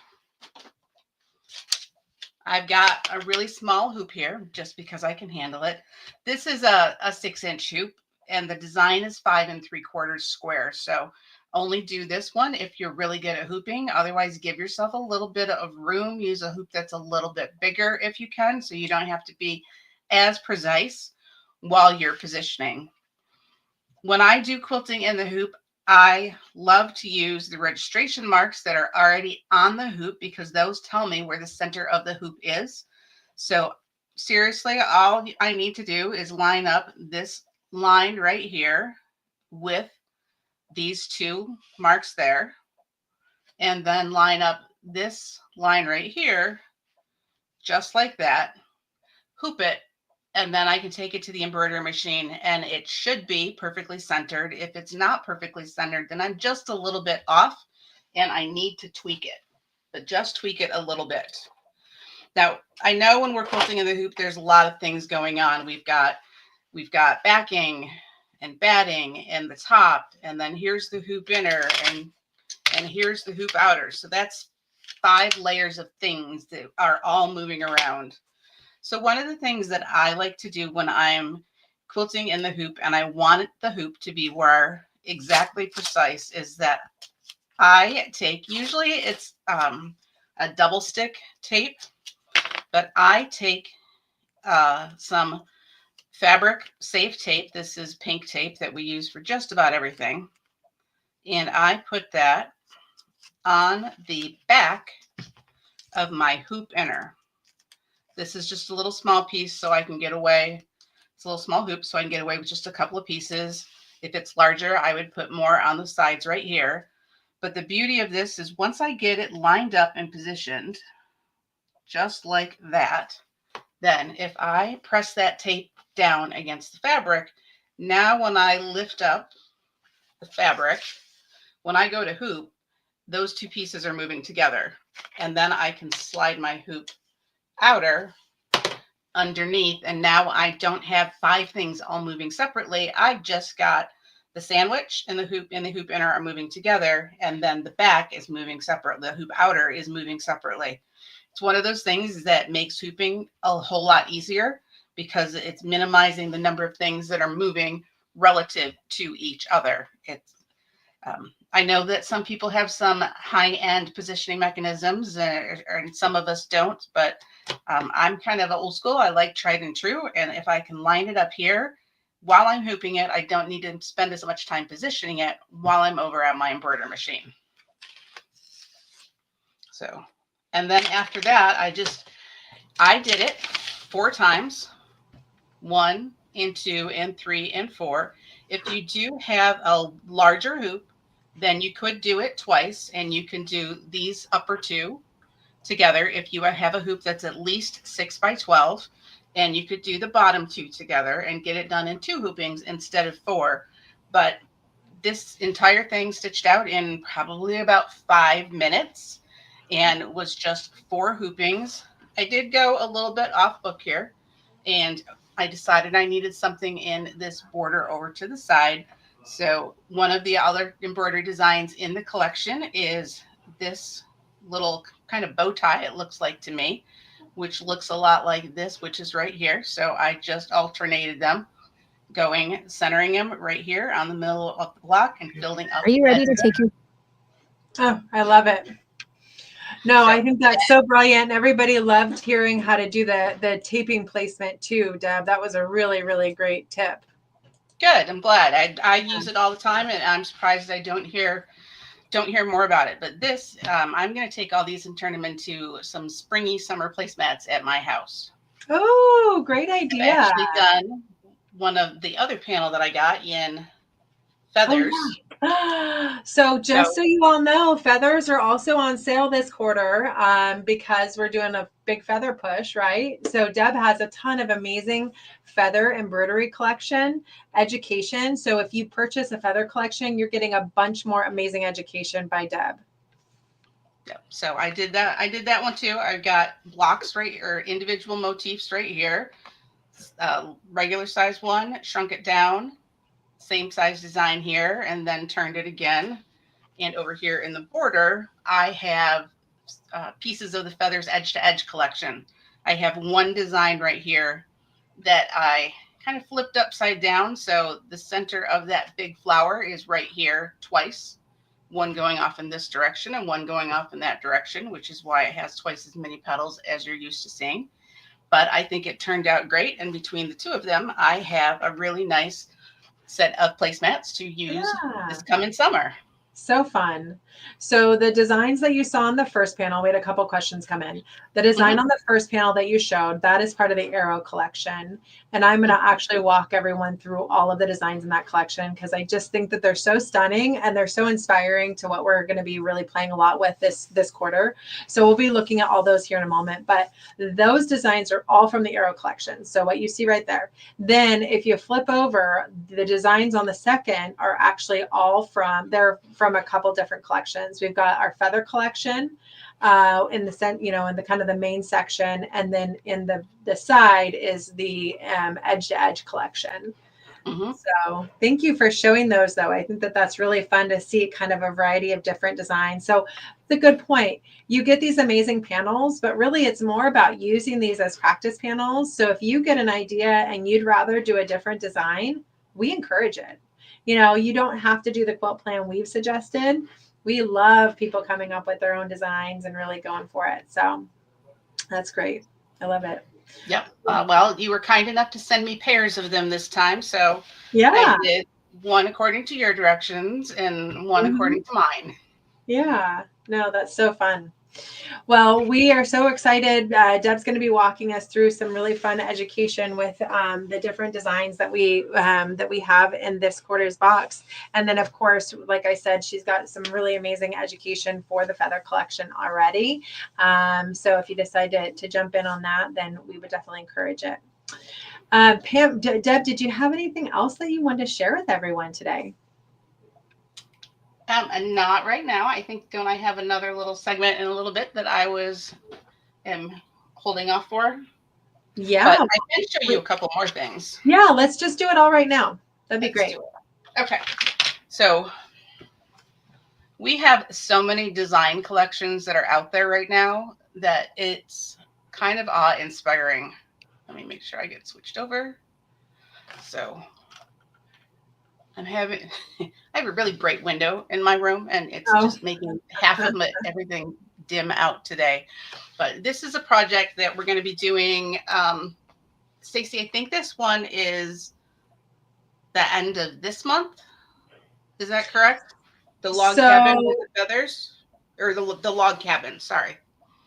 I: I've got a really small hoop here just because I can handle it. This is a 6-inch hoop, and the design is 5 3/4 square. So only do this one if you're really good at hooping. Otherwise, give yourself a little bit of room. Use a hoop that's a little bit bigger if you can, so you don't have to be as precise while you're positioning. When I do quilting in the hoop, I love to use the registration marks that are already on the hoop because those tell me where the center of the hoop is. So seriously, all I need to do is line up this line right here with these 2 marks there, and then line up this line right here, just like that, hoop it, and then I can take it to the embroidery machine and it should be perfectly centered. If it's not perfectly centered, then I'm just a little bit off and I need to tweak it, but just tweak it a little bit. Now, I know when we're quilting in the hoop, there's a lot of things going on. We've got backing and batting and the top, and then here's the hoop inner and here's the hoop outer. So that's 5 layers of things that are all moving around. So one of the things that I like to do when I'm quilting in the hoop and I want the hoop to be where exactly precise is that I take, usually it's a double stick tape, but I take some fabric safe tape. This is pink tape that we use for just about everything. And I put that on the back of my hoop inner. This is just a little small piece so I can get away. It's a little small hoop so I can get away with just a couple of pieces. If it's larger, I would put more on the sides right here. But the beauty of this is once I get it lined up and positioned, just like that, then if I press that tape down against the fabric, now when I lift up the fabric, when I go to hoop, those 2 pieces are moving together. And then I can slide my hoop outer underneath, and now I don't have 5 things all moving separately. I've just got the sandwich and the hoop inner are moving together, and then the back is moving separately. The hoop outer is moving separately. It's one of those things that makes hooping a whole lot easier because it's minimizing the number of things that are moving relative to each other. It's I know that some people have some high-end positioning mechanisms, and some of us don't, but I'm kind of old school. I like tried and true, and if I can line it up here while I'm hooping it, I don't need to spend as much time positioning it while I'm over at my embroidery machine. So, and then after that, I did it 4 times, 1 and 2 and 3 and 4. If you do have a larger hoop, then you could do it twice, and you can do these upper 2 together if you have a hoop that's at least 6 by 12, and you could do the bottom 2 together and get it done in 2 hoopings instead of 4. But this entire thing stitched out in probably about 5 minutes and was just 4 hoopings. I did go a little bit off book here, and I decided I needed something in this border over to the side. So one of the other embroidery designs in the collection is this little kind of bow tie, it looks like to me, which looks a lot like this, which is right here. So I just alternated them, centering them right here on the middle of the block and building up.
A: Are you ready to take your...
B: Oh, I love it. No, I think that's so brilliant. Everybody loved hearing how to do the taping placement too, Deb. That was a really, really great tip.
I: Good. I'm glad. I use it all the time, and I'm surprised I don't hear more about it. But this, I'm going to take all these and turn them into some springy summer placemats at my house.
B: Oh, great idea.
I: I've actually done one of the other panel that I got in feathers.
B: Oh, yeah. So just so you all know, feathers are also on sale this quarter because we're doing a big feather push, right? So Deb has a ton of amazing feather embroidery collection, education. So if you purchase a feather collection, you're getting a bunch more amazing education by Deb.
I: Yep. So I did that. I did that one too. I've got blocks right, or individual motifs right here. Regular size one, shrunk it down, same size design here, and then turned it again. And over here in the border, I have pieces of the feathers edge to edge collection. I have one design right here that I kind of flipped upside down. So the center of that big flower is right here twice, one going off in this direction and one going off in that direction, which is why it has twice as many petals as you're used to seeing. But I think it turned out great. And between the two of them, I have a really nice set of placemats to use this coming summer.
B: So fun. So the designs that you saw on the first panel, we had a couple questions come in. The design on the first panel that you showed, that is part of the Arrow collection. And I'm going to actually walk everyone through all of the designs in that collection because I just think that they're so stunning and they're so inspiring to what we're going to be really playing a lot with this quarter. So we'll be looking at all those here in a moment, but those designs are all from the Arrow collection. So what you see right there. Then if you flip over, the designs on the second are actually all from a couple different collections. We've got our feather collection in the kind of the main section, and then in the side is the edge to edge collection. So thank you for showing those, though. I think that that's really fun to see kind of a variety of different designs. So it's a good point. You get these amazing panels, but really it's more about using these as practice panels. So if you get an idea and you'd rather do a different design, we encourage it. You don't have to do the quilt plan we've suggested. We love people coming up with their own designs and really going for it. So that's great. I love it.
I: Yep. Well, you were kind enough to send me pairs of them this time. So
B: yeah,
I: I did one according to your directions and one according to mine.
B: Yeah. No, that's so fun. Well, we are so excited. Deb's going to be walking us through some really fun education with the different designs that we have in this quarter's box. And then, of course, like I said, she's got some really amazing education for the feather collection already. So if you decide to jump in on that, then we would definitely encourage it. Pam, Deb, did you have anything else that you wanted to share with everyone today?
I: And not right now. I think, don't I have another little segment in a little bit that I am holding off for?
B: Yeah.
I: But I can show you a couple more things.
B: Yeah, let's just do it all right now. That'd be great.
I: Okay. So we have so many design collections that are out there right now that it's kind of awe-inspiring. Let me make sure I get switched over. So I have a really bright window in my room, and it's just making half of everything dim out today. But this is a project that we're going to be doing. Stacy, I think this one is the end of this month. Is that correct? The log cabin with the feathers, or the log cabin. Sorry.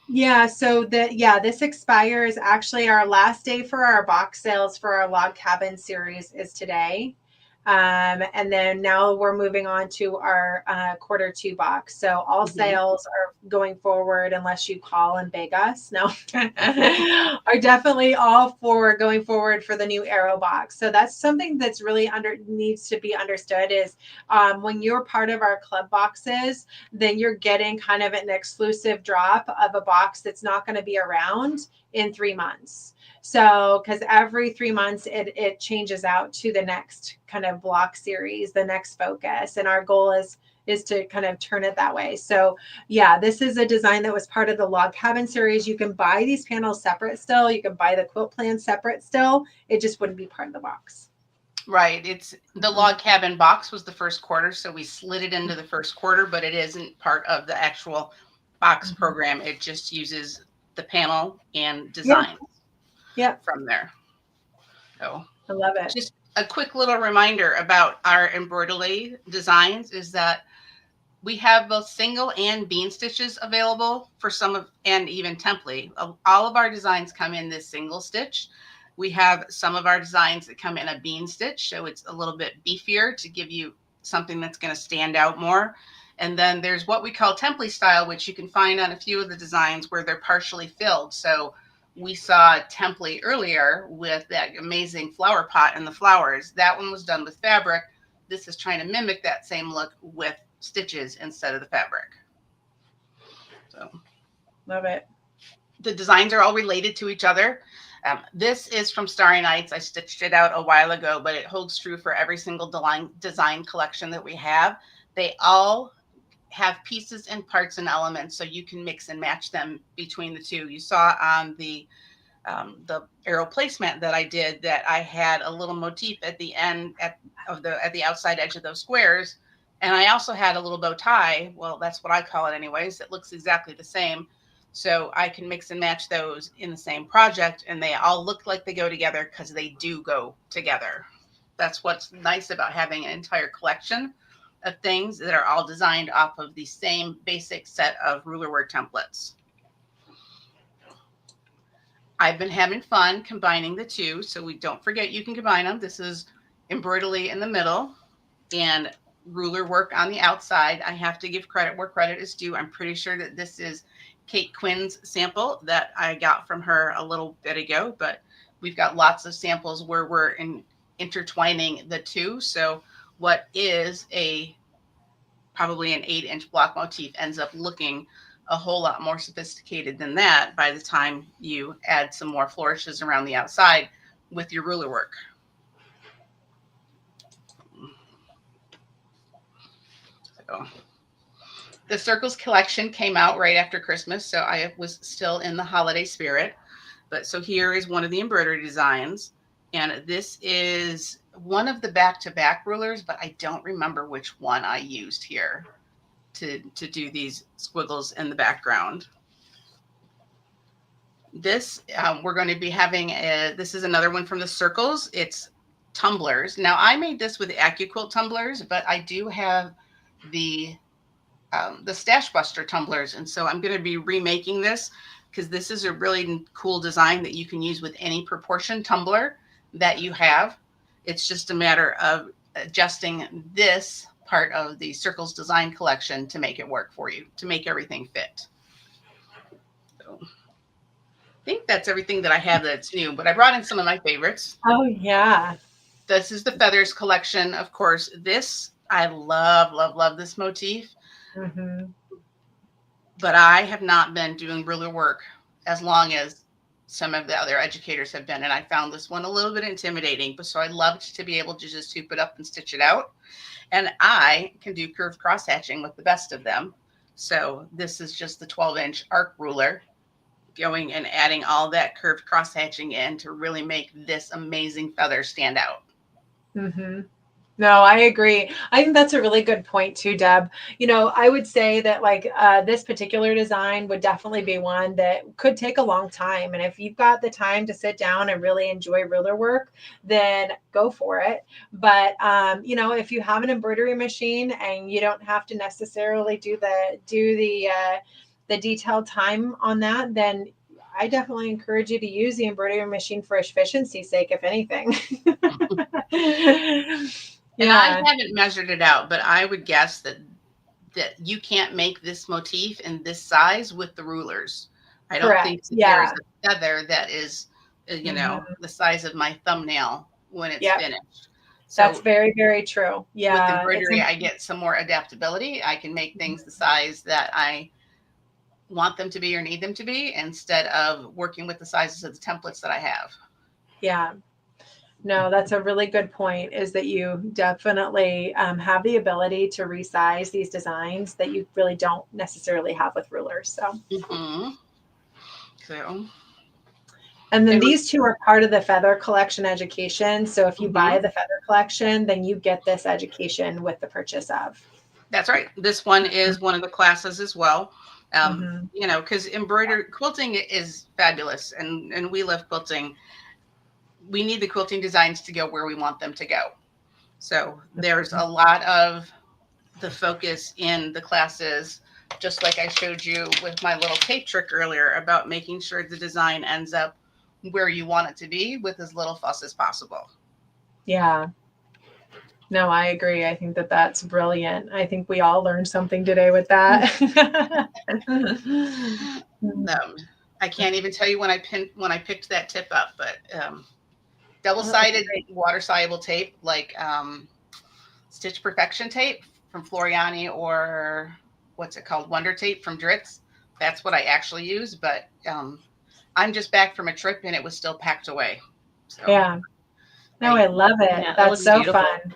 B: Yeah, so this expires. Actually, our last day for our box sales for our log cabin series is today. And then now we're moving on to our Q2 box. So all sales are going forward unless you call and beg us. No, are definitely all for going forward for the new Arrow box. So that's something that's really needs to be understood is when you're part of our club boxes, then you're getting kind of an exclusive drop of a box that's not going to be around in 3 months. So, because every 3 months it changes out to the next kind of block series, the next focus. And our goal is to kind of turn it that way. So yeah, this is a design that was part of the log cabin series. You can buy these panels separate still. You can buy the quilt plan separate still. It just wouldn't be part of the box.
I: Right. It's the log cabin box was the first quarter. So we slid it into the first quarter, but it isn't part of the actual box program. It just uses the panel and design.
B: Yeah.
I: From there. So
B: I love it.
I: Just a quick little reminder about our embroidery designs is that we have both single and bean stitches available for and even template. All of our designs come in this single stitch. We have some of our designs that come in a bean stitch, so it's a little bit beefier to give you something that's going to stand out more. And then there's what we call template style, which you can find on a few of the designs where they're partially filled. So we saw a template earlier with that amazing flower pot and the flowers. That one was done with fabric. This is trying to mimic that same look with stitches instead of the fabric. So
B: Love it.
I: the designs are all related to each other. This is from Starry Nights. I stitched it out a while ago, but it holds true for every single design collection that we have. They all have pieces and parts and elements, so you can mix and match them between the two. You saw on the arrow placement that I did that I had a little motif at the end at the outside edge of those squares, and I also had a little bow tie. Well, that's what I call it anyways. It looks exactly the same, so I can mix and match those in the same project, and they all look like they go together because they do go together. That's what's nice about having an entire collection of things that are all designed off of the same basic set of ruler work templates. I've been having fun combining the two, so we don't forget you can combine them. This is embroidery in the middle and ruler work on the outside. I have to give credit where credit is due. I'm pretty sure that this is Kate Quinn's sample that I got from her a little bit ago, but we've got lots of samples where we're intertwining the two. So what is probably an 8-inch block motif ends up looking a whole lot more sophisticated than that by the time you add some more flourishes around the outside with your ruler work. So the circles collection came out right after Christmas, so I was still in the holiday spirit. But so here is one of the embroidery designs, and this is one of the back-to-back rulers, but I don't remember which one I used here to do these squiggles in the background. This we're going to be having this is another one from the circles. It's tumblers. Now I made this with AccuQuilt tumblers, but I do have the Stash Buster tumblers, and so I'm going to be remaking this because this is a really cool design that you can use with any proportion tumbler that you have. It's just a matter of adjusting this part of the Circles Design Collection to make it work for you, to make everything fit. So I think that's everything that I have that's new, but I brought in some of my favorites.
B: Oh, yeah.
I: This is the Feathers collection. Of course, this, I love, love, love this motif.
B: Mm-hmm.
I: But I have not been doing ruler work as long as some of the other educators have been. And I found this one a little bit intimidating, but so I loved to be able to just hoop it up and stitch it out. And I can do curved cross hatching with the best of them. So this is just the 12-inch arc ruler going and adding all that curved cross hatching in to really make this amazing feather stand out.
B: Mm-hmm. No, I agree. I think that's a really good point too, Deb. You know, I would say that like this particular design would definitely be one that could take a long time. And if you've got the time to sit down and really enjoy ruler work, then go for it. But, you know, if you have an embroidery machine and you don't have to necessarily do the detailed time on that, then I definitely encourage you to use the embroidery machine for efficiency's sake, if anything.
I: And I haven't measured it out, but I would guess that you can't make this motif in this size with the rulers. I don't think that there's a feather that is, you know, the size of my thumbnail when it's finished. So
B: that's very, very true. Yeah.
I: With embroidery, I get some more adaptability. I can make things the size that I want them to be or need them to be instead of working with the sizes of the templates that I have.
B: Yeah. No, that's a really good point, is that you definitely have the ability to resize these designs that you really don't necessarily have with rulers. So, and then these two are part of the Feather Collection education. So if you buy the Feather Collection, then you get this education with the purchase of.
I: That's right. This one is one of the classes as well. You know, because quilting is fabulous, and we love quilting. We need the quilting designs to go where we want them to go. So there's a lot of the focus in the classes, just like I showed you with my little tape trick earlier about making sure the design ends up where you want it to be with as little fuss as possible.
B: Yeah. No, I agree. I think that that's brilliant. I think we all learned something today with that.
I: I can't even tell you when I picked that tip up, but double-sided water-soluble tape, like Stitch Perfection tape from Floriani, or what's it called, Wonder Tape from Dritz. That's what I actually use, but I'm just back from a trip and it was still packed away. So,
B: yeah. No, I love it.
C: Yeah, that
B: That's
C: looks
B: so
C: beautiful.
B: fun.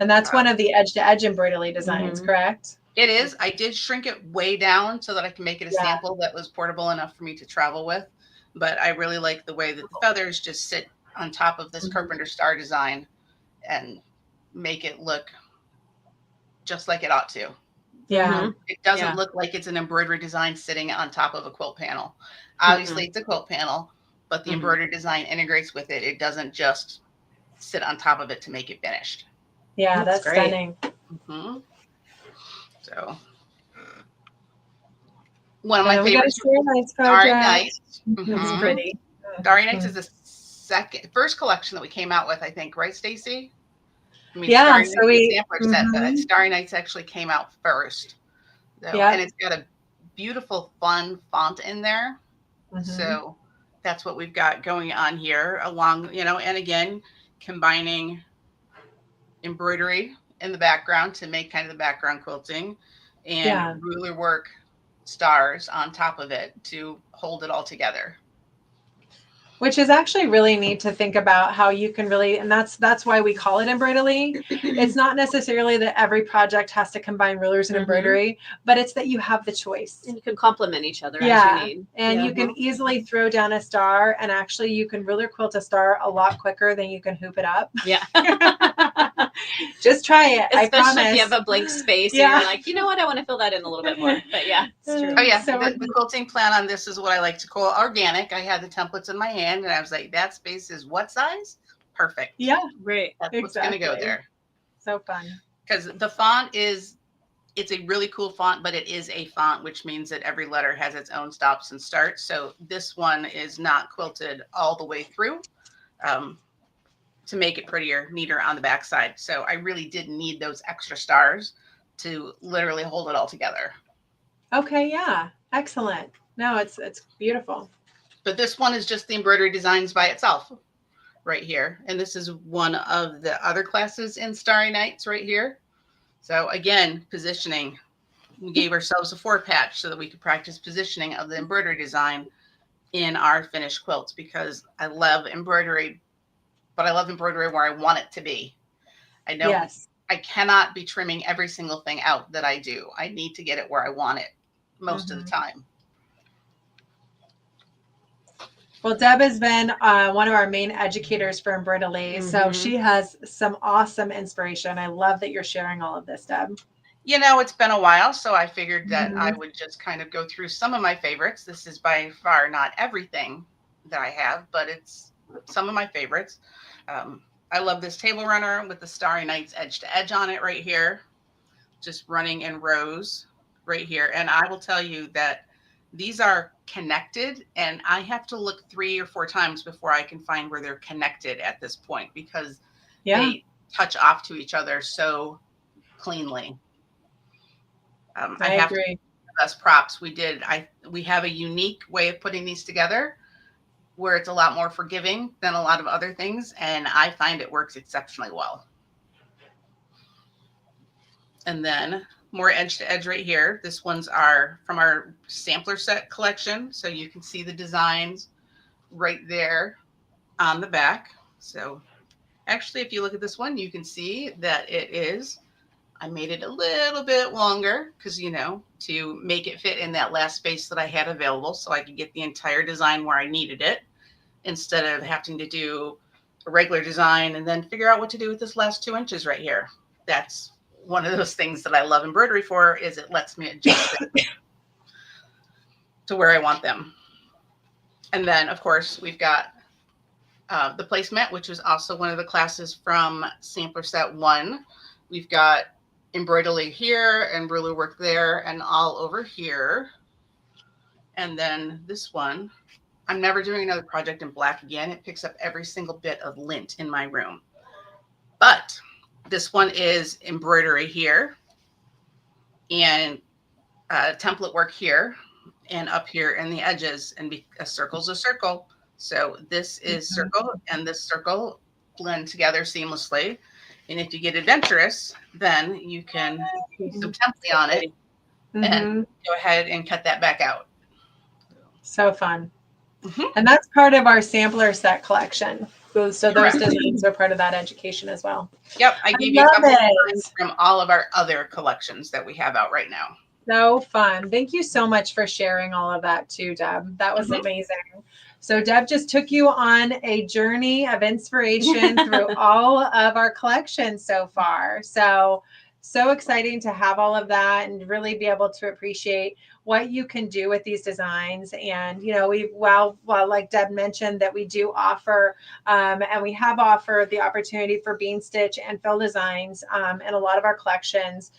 B: And that's one of the edge-to-edge embroidery designs, correct?
I: It is. I did shrink it way down so that I can make it a sample that was portable enough for me to travel with. But I really like the way that the feathers just sit on top of this Carpenter Star design and make it look just like it ought to.
B: Yeah.
I: It doesn't look like it's an embroidery design sitting on top of a quilt panel. Obviously, it's a quilt panel, but the embroidery design integrates with it. It doesn't just sit on top of it to make it finished.
B: Yeah, that's stunning.
I: So, one of my favorites, Starry Nights.
B: It's pretty.
I: Starry Nights is the first collection that we came out with, I think, right, Stacy? I mean,
B: yeah,
I: Starry Nights is the sampler set, but Starry Nights actually came out first. So, and it's got a beautiful, fun font in there. So that's what we've got going on here, along, and again, combining embroidery in the background to make kind of the background quilting, and ruler work stars on top of it to hold it all together.
B: Which is actually really neat to think about how you can really, and that's why we call it embroidery. It's not necessarily that every project has to combine rulers and embroidery, but it's that you have the choice.
C: And you can complement each other as you need.
B: And you can easily throw down a star, and actually you can ruler quilt a star a lot quicker than you can hoop it up.
C: Yeah.
B: Just try it.
C: Especially
B: I promise.
C: if you have a blank space and you're like, you know what, I want to fill that in a little bit more. But yeah, it's true.
I: Oh yeah, so the quilting plan on this is what I like to call organic. I had the templates in my hand and I was like, that space is what size? Perfect.
B: Yeah,
C: great.
I: That's what's going to go there.
B: So fun.
I: Because the font it's a really cool font, but it is a font, which means that every letter has its own stops and starts. So this one is not quilted all the way through. To make it prettier, neater on the back side. So I really didn't need those extra stars to literally hold it all together.
B: Okay, yeah. Excellent. No, it's beautiful.
I: But this one is just the embroidery designs by itself right here. And this is one of the other classes in Starry Nights right here. So again, positioning. We gave ourselves a 4-patch so that we could practice positioning of the embroidery design in our finished quilts, because I love embroidery, but I love embroidery where I want it to be. I cannot be trimming every single thing out that I do. I need to get it where I want it most of the time.
B: Well, Deb has been one of our main educators for embroidery. So she has some awesome inspiration. I love that you're sharing all of this, Deb.
I: It's been a while, so I figured that I would just kind of go through some of my favorites. This is by far not everything that I have, but it's some of my favorites. I love this table runner with the Starry Nights edge to edge on it right here, just running in rows right here. And I will tell you that these are connected, and I have to look 3 or 4 times before I can find where they're connected at this point, because they touch off to each other so cleanly. I have to give us props. We have a unique way of putting these together where it's a lot more forgiving than a lot of other things, and I find it works exceptionally well. And then more edge to edge right here. This one's from our sampler set collection, so you can see the designs right there on the back. So actually, if you look at this one, you can see that I made it a little bit longer because, to make it fit in that last space that I had available so I could get the entire design where I needed it, instead of having to do a regular design and then figure out what to do with this last 2 inches right here. That's one of those things that I love embroidery for, is it lets me adjust it to where I want them. And then, of course, we've got the placemat, which was also one of the classes from Sampler Set 1. We've got embroidery here and ruler work there and all over here. And then this one, I'm never doing another project in black again. It picks up every single bit of lint in my room. But This one is embroidery here and template work here and up here in the edges, and a circle's a circle. So this is circle and this circle blend together seamlessly. And if you get adventurous, then you can put some template on it and go ahead and cut that back out.
B: So fun. And that's part of our sampler set collection. So those designs are part of that education as well.
I: Yep, I gave you a couple of designs from all of our other collections that we have out right now.
B: So fun. Thank you so much for sharing all of that too, Deb. That was amazing. So Deb just took you on a journey of inspiration through all of our collections so far. So exciting to have all of that and really be able to appreciate what you can do with these designs. And, you know, well, like Deb mentioned, that we do offer, and we have offered the opportunity for bean stitch and fill designs in a lot of our collections.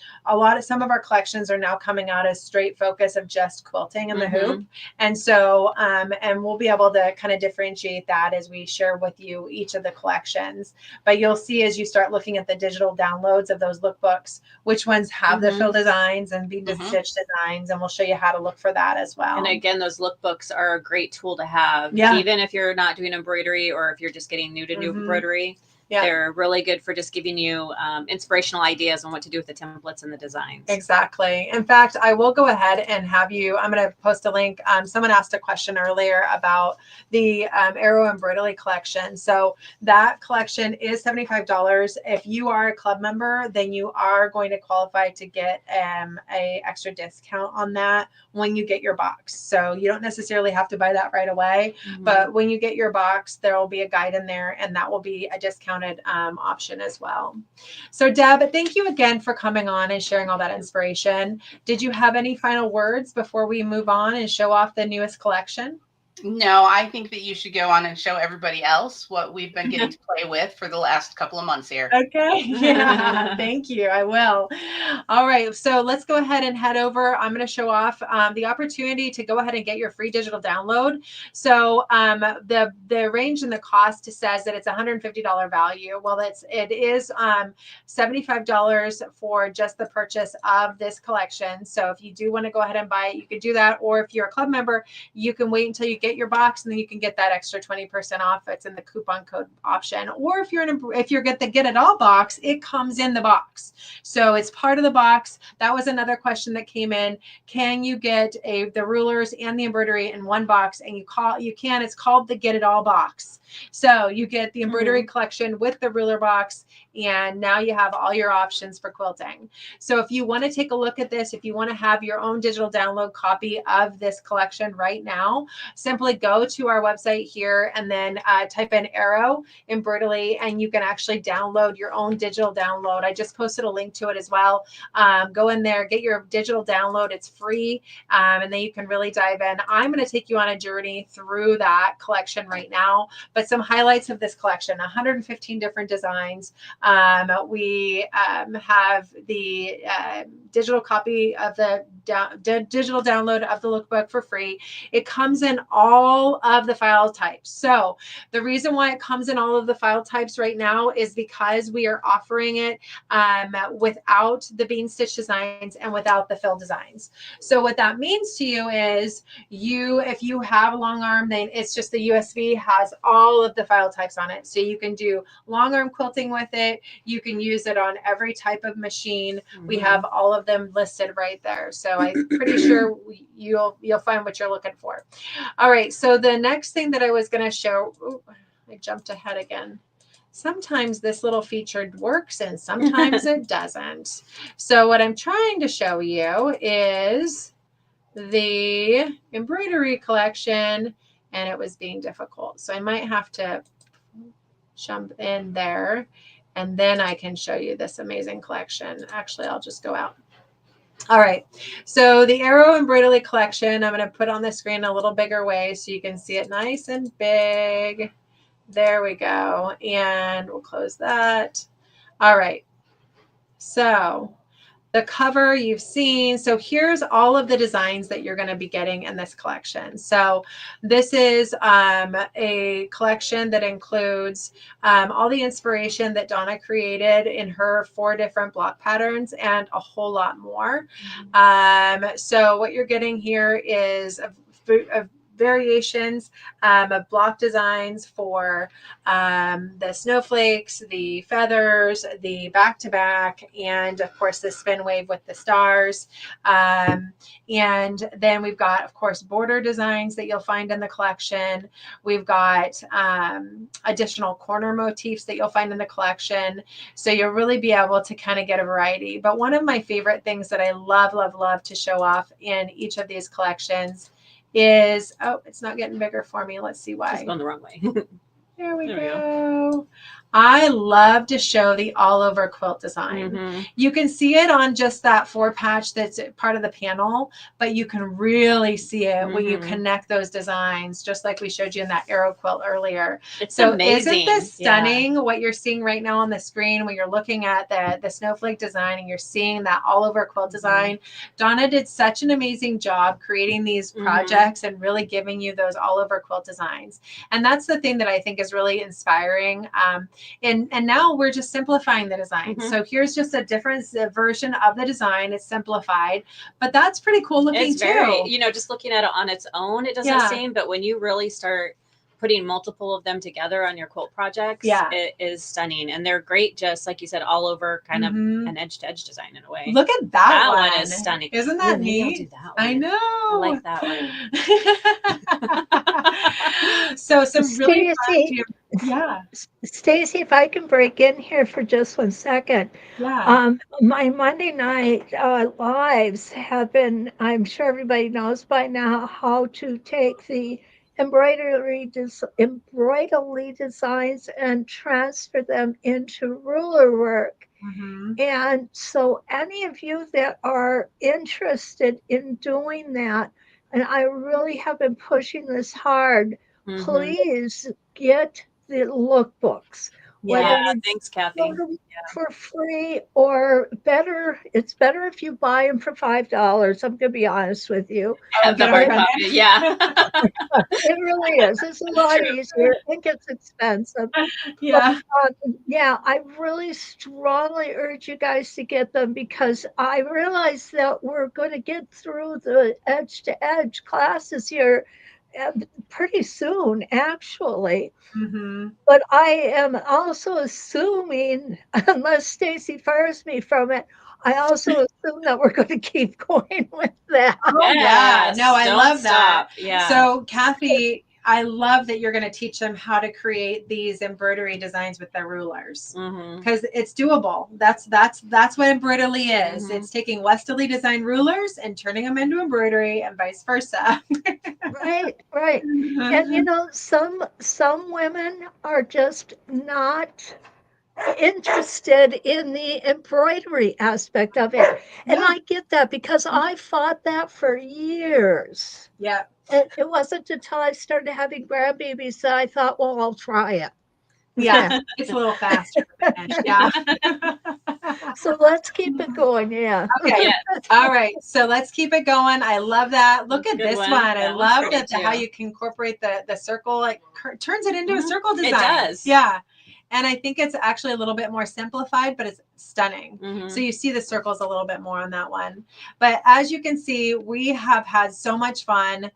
B: Some of our collections are now coming out as straight focus of just quilting and the hoop. And so, and we'll be able to kind of differentiate that as we share with you each of the collections. But you'll see as you start looking at the digital downloads of those lookbooks, which ones have the fill designs and bean stitch designs, and we'll show you how to look for that as well.
C: And again, those lookbooks are a great tool to have, even if you're not doing embroidery or if you're just getting new to new embroidery. They're really good for just giving you inspirational ideas on what to do with the templates and the designs.
B: Exactly. In fact, I will go ahead and have you, I'm going to post a link. Someone asked a question earlier about the Arrow Embroidery collection. So that collection is $75. If you are a club member, then you are going to qualify to get a extra discount on that when you get your box. So you don't necessarily have to buy that right away, but when you get your box, there will be a guide in there, and that will be a discounted option as well. So Deb, thank you again for coming on and sharing all that inspiration. Did you have any final words before we move on and show off the newest collection?
I: No, I think that you should go on and show everybody else what we've been getting to play with for the last couple of months here.
B: Okay. Yeah. Thank you. I will. All right. So let's go ahead and head over. I'm going to show off the opportunity to go ahead and get your free digital download. So the range and the cost says that it's $150 value. Well, it is $75 for just the purchase of this collection. So if you do want to go ahead and buy it, you could do that. Or if you're a club member, you can wait until you get your box, and then you can get that extra 20% off. It's in the coupon code option. Or if you're get the Get It All box, it comes in the box. So it's part of the box. That was another question that came in. Can you get the rulers and the embroidery in one box? And you can. It's called the Get It All box. So you get the embroidery collection with the ruler box, and now you have all your options for quilting. So if you want to take a look at this, if you want to have your own digital download copy of this collection right now, simply go to our website here and then type in Arrow Embroidery, and you can actually download your own digital download. I just posted a link to it as well. Go in there, get your digital download. It's free, and then you can really dive in. I'm going to take you on a journey through that collection right now, but some highlights of this collection: 115 different designs. We have the digital copy of the digital download of the lookbook for free. It comes in all of the file types. So the reason why it comes in all of the file types right now is because we are offering it without the bean stitch designs and without the fill designs. So what that means to you is if you have a long arm, then it's just the USB has all of the file types on it. So you can do long arm quilting with it. You can use it on every type of machine. We have all of them listed right there. So I'm pretty sure you'll find what you're looking for. All right. So the next thing that I was going to show, I jumped ahead again. Sometimes this little feature works and sometimes it doesn't. So what I'm trying to show you is the embroidery collection, and it was being difficult. So I might have to jump in there, and then I can show you this amazing collection. Actually, I'll just go out. All right. So the Arrow Embroidery collection, I'm going to put on the screen a little bigger way so you can see it nice and big. There we go. And we'll close that. All right. So The cover you've seen. So here's all of the designs that you're going to be getting in this collection. So this is a collection that includes all the inspiration that Donna created in her 4 different block patterns and a whole lot more. So what you're getting here is a variations of block designs for the snowflakes, the feathers, the back-to-back, and of course the spin wave with the stars. And then we've got, of course, border designs that you'll find in the collection. We've got additional corner motifs that you'll find in the collection. So you'll really be able to kind of get a variety. But one of my favorite things that I love, love, love to show off in each of these collections is, oh, it's not getting bigger for me. Let's see why.
C: It's going the wrong way.
B: There we go. I love to show the all over quilt design. You can see it on just that 4 patch that's part of the panel, but you can really see it when you connect those designs, just like we showed you in that arrow quilt earlier.
C: It's
B: so
C: amazing.
B: Isn't this stunning what you're seeing right now on the screen when you're looking at the snowflake design and you're seeing that all over quilt design? Donna did such an amazing job creating these projects and really giving you those all over quilt designs. And that's the thing that I think is really inspiring. And now we're just simplifying the design. So here's just a different version of the design. It's simplified, but that's pretty cool looking
C: it's very,
B: too.
C: you know, just looking at it on its own, it doesn't seem, but when you really start putting multiple of them together on your quilt projects, it is stunning. And they're great, just like you said, all over, kind of an edge to edge design in a way.
B: Look at that one.
C: That one is stunning.
B: Isn't that
C: maybe
B: neat?
C: I'll do that one.
B: I know.
C: I like that one.
B: So some really
F: Stacey,
B: fun,
F: Stacey, if I can break in here for just 1 second. My Monday night lives have been, I'm sure everybody knows by now how to take the embroidery designs and transfer them into ruler work. And so any of you that are interested in doing that, and I really have been pushing this hard, please get the lookbooks.
C: Thanks, Kathy.
F: For free, or better, it's better if you buy them for $5. I'm going to be honest with you.
C: The hard copy,
F: It really is. It's a lot easier. It gets expensive. But, I really strongly urge you guys to get them, because I realize that we're going to get through the edge to edge classes here pretty soon, actually. But I am also assuming, unless Stacey fires me from it, I also assume that we're going to keep going with that.
B: No, I love that.
C: Yeah.
B: So Kathy, I love that you're going to teach them how to create these embroidery designs with their rulers, because it's doable. That's what embroidery is. It's taking Westerly design rulers and turning them into embroidery, and vice versa.
F: Right. And you know, some women are just not interested in the embroidery aspect of it. And I get that, because I fought that for years. It wasn't until I started having grandbabies that I thought, well, I'll try it.
B: It's a little faster.
F: So let's keep it going.
B: Okay. All right. So let's keep it going. I love that. Look at this one. I love how you can incorporate the circle, like turns it into a circle design.
C: It does.
B: Yeah. And I think it's actually a little bit more simplified, but it's stunning. So you see the circles a little bit more on that one. But as you can see, we have had so much fun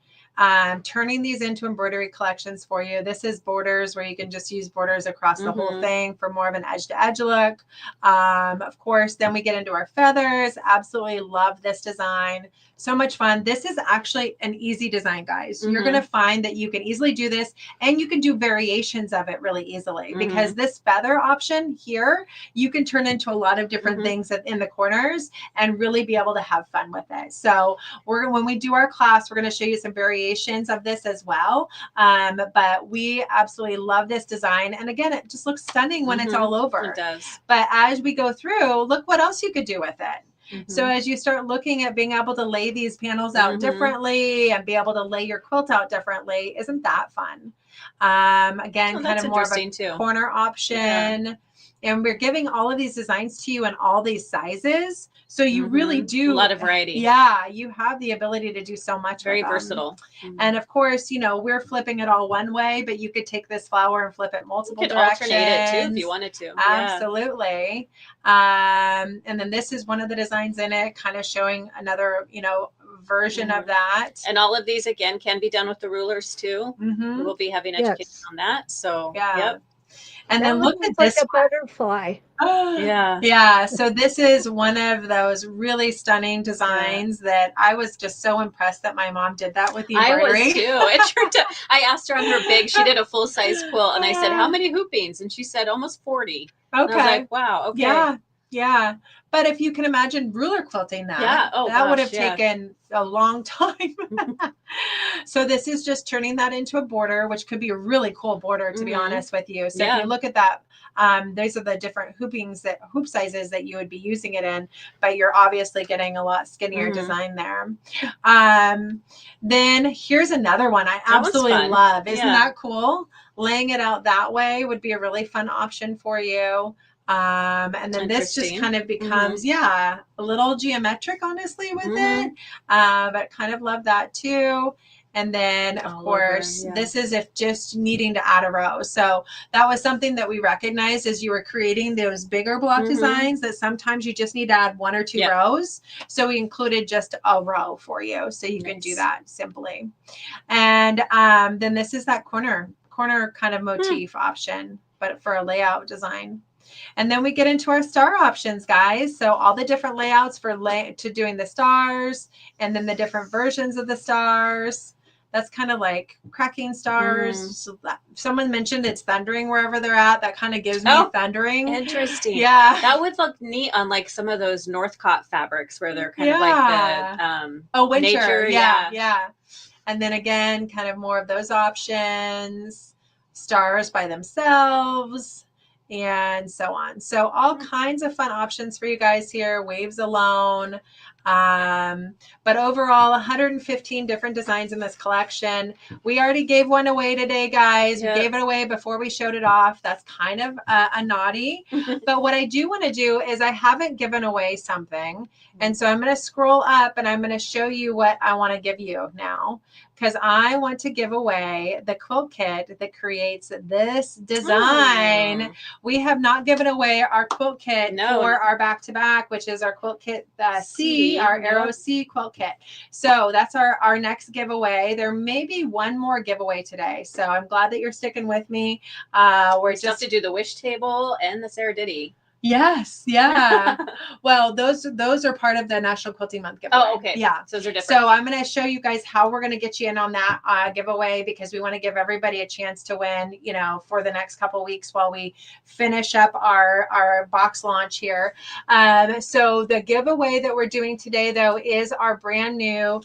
B: turning these into embroidery collections for you. This is borders, where you can just use borders across the whole thing for more of an edge to edge look. Of course, then we get into our feathers. Absolutely love this design. So much fun. This is actually an easy design, guys. You're going to find that you can easily do this, and you can do variations of it really easily, because this feather option here, you can turn into a lot of different things in the corners and really be able to have fun with it. So when we do our class, we're going to show you some variations of this as well. But we absolutely love this design. And again, it just looks stunning when it's all over.
C: It does.
B: But as we go through, look what else you could do with it. So as you start looking at being able to lay these panels out differently and be able to lay your quilt out differently, isn't that fun? Again, kind of more of a corner option. And we're giving all of these designs to you in all these sizes. So you really do
C: a lot of variety.
B: Yeah, you have the ability to do so much.
C: Very
B: with them.
C: versatile.
B: And of course, you know, we're flipping it all one way, but you could take this flower and flip it multiple
C: you could
B: directions.
C: alternate it too if you wanted to.
B: Absolutely. And then this is one of the designs in it, kind of showing another, you know, version of that.
C: And all of these again can be done with the rulers too. We'll be having education on that. So
B: Yep. And
F: that
B: then look at
F: like
B: this
F: a butterfly.
B: Yeah. So this is one of those really stunning designs that I was just so impressed that my mom did that with the embroidery.
C: I was too. It turned out, I asked her on her big, she did a full size quilt, and I said, "How many hoopings?" And she said, "Almost 40."
B: Okay.
C: And I was like, "Wow. Okay."
B: Yeah. Yeah. But if you can imagine ruler quilting that, that would have taken a long time. So this is just turning that into a border, which could be a really cool border, to be honest with you. So if you look at that, those are the different hoop sizes that you would be using it in, but you're obviously getting a lot skinnier design there. Then here's another one I absolutely love. Isn't that cool? Laying it out that way would be a really fun option for you. And then this just kind of becomes, a little geometric, honestly, with it. But kind of love that too. And then, of course, this is if just needing to add a row. So that was something that we recognized as you were creating those bigger block designs, that sometimes you just need to add 1 or 2 rows. So we included just a row for you. So you can do that simply. And then this is that corner kind of motif option, but for a layout design. And then we get into our star options, guys. So all the different layouts for doing the stars, and then the different versions of the stars. That's kind of like cracking stars. So someone mentioned it's thundering wherever they're at. That kind of gives me thundering.
C: Interesting.
B: Yeah.
C: That would look neat on like some of those Northcott fabrics where they're kind of like the
B: winter.
C: Nature.
B: Yeah. And then again, kind of more of those options. Stars by themselves. And so on. So all kinds of fun options for you guys here. Waves alone. But overall, 115 different designs in this collection. We already gave one away today, guys. We gave it away before we showed it off. That's kind of a naughty. But what I do want to do is I haven't given away something. And so I'm going to scroll up and I'm going to show you what I want to give you now. Because I want to give away the quilt kit that creates this design. We have not given away our quilt kit for our back-to-back, which is our quilt kit C, our Arrow C quilt kit. So that's our next giveaway. There may be one more giveaway today. So I'm glad that you're sticking with me. We're just
C: have to do the wish table and the Sarah Diddy.
B: Yes. Yeah. Well, those are part of the National Quilting Month giveaway.
C: Oh, okay.
B: Yeah.
C: So those are different.
B: So I'm going to show you guys how we're going to get you in on that giveaway, because we want to give everybody a chance to win, you know, for the next couple of weeks while we finish up our box launch here. So the giveaway that we're doing today, though, is our brand new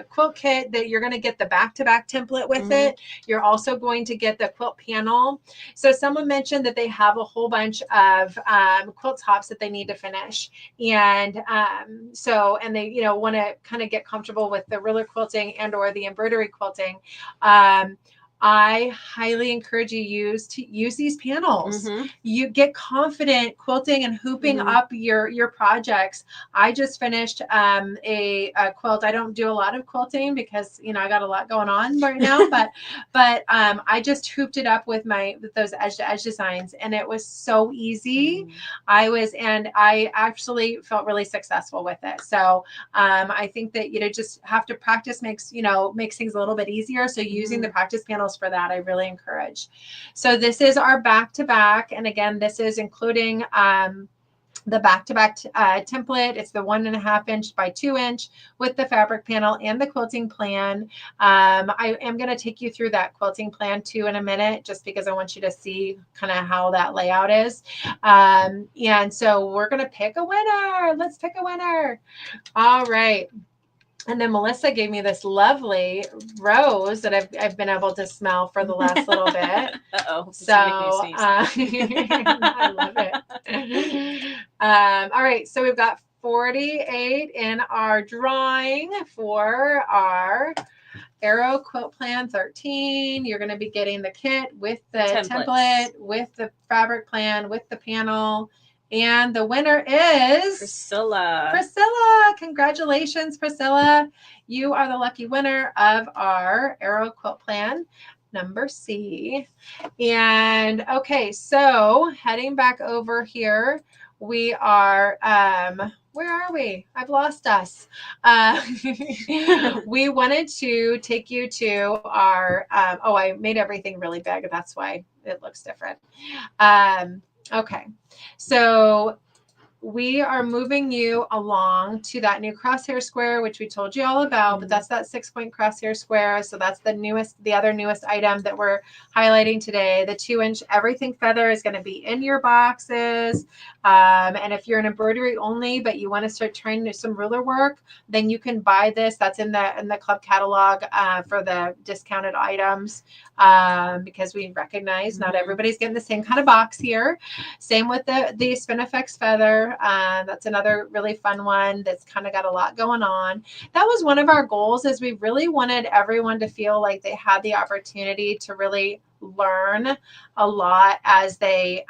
B: quilt kit that you're going to get the back-to-back template with it. You're also going to get the quilt panel. So someone mentioned that they have a whole bunch of quilt tops that they need to finish, and they, you know, want to kind of get comfortable with the ruler quilting and or the embroidery quilting. I highly encourage you to use these panels. You get confident quilting and hooping up your projects. I just finished a quilt. I don't do a lot of quilting because, you know, I got a lot going on right now, but I just hooped it up with those edge to edge designs, and it was so easy. I actually felt really successful with it. So I think that, you know, just have to practice makes things a little bit easier. So using the practice panels for that, I really encourage. So this is our back-to-back. And again, this is including the back-to-back template. It's the 1.5 inch by 2 inch with the fabric panel and the quilting plan. I am going to take you through that quilting plan too in a minute, just because I want you to see kind of how that layout is. And so we're going to pick a winner. Let's pick a winner. All right. And then Melissa gave me this lovely rose that I've been able to smell for the last little bit. So I love it. All right, so we've got 48 in our drawing for our Arrow Quilt Plan 13. You're going to be getting the kit with the
C: Templates.
B: template, with the fabric plan, with the panel. And the winner is
C: Priscilla.
B: Priscilla. Congratulations, Priscilla. You are the lucky winner of our Arrow Quilt Plan number C. And okay, so heading back over here, we are, where are we? I've lost us. We wanted to take you to our, oh, I made everything really big. That's why it looks different. Okay, so we are moving you along to that new crosshair square, which we told you all about, but that's that 6-point crosshair square. So that's the other newest item that we're highlighting today. The 2-inch everything feather is going to be in your boxes. And if you're an embroidery only, but you want to start trying to do some ruler work, then you can buy this. That's in the club catalog for the discounted items, because we recognize not everybody's getting the same kind of box here. Same with the Spinifex feather. That's another really fun one that's kind of got a lot going on. That was one of our goals, is we really wanted everyone to feel like they had the opportunity to really learn a lot as they,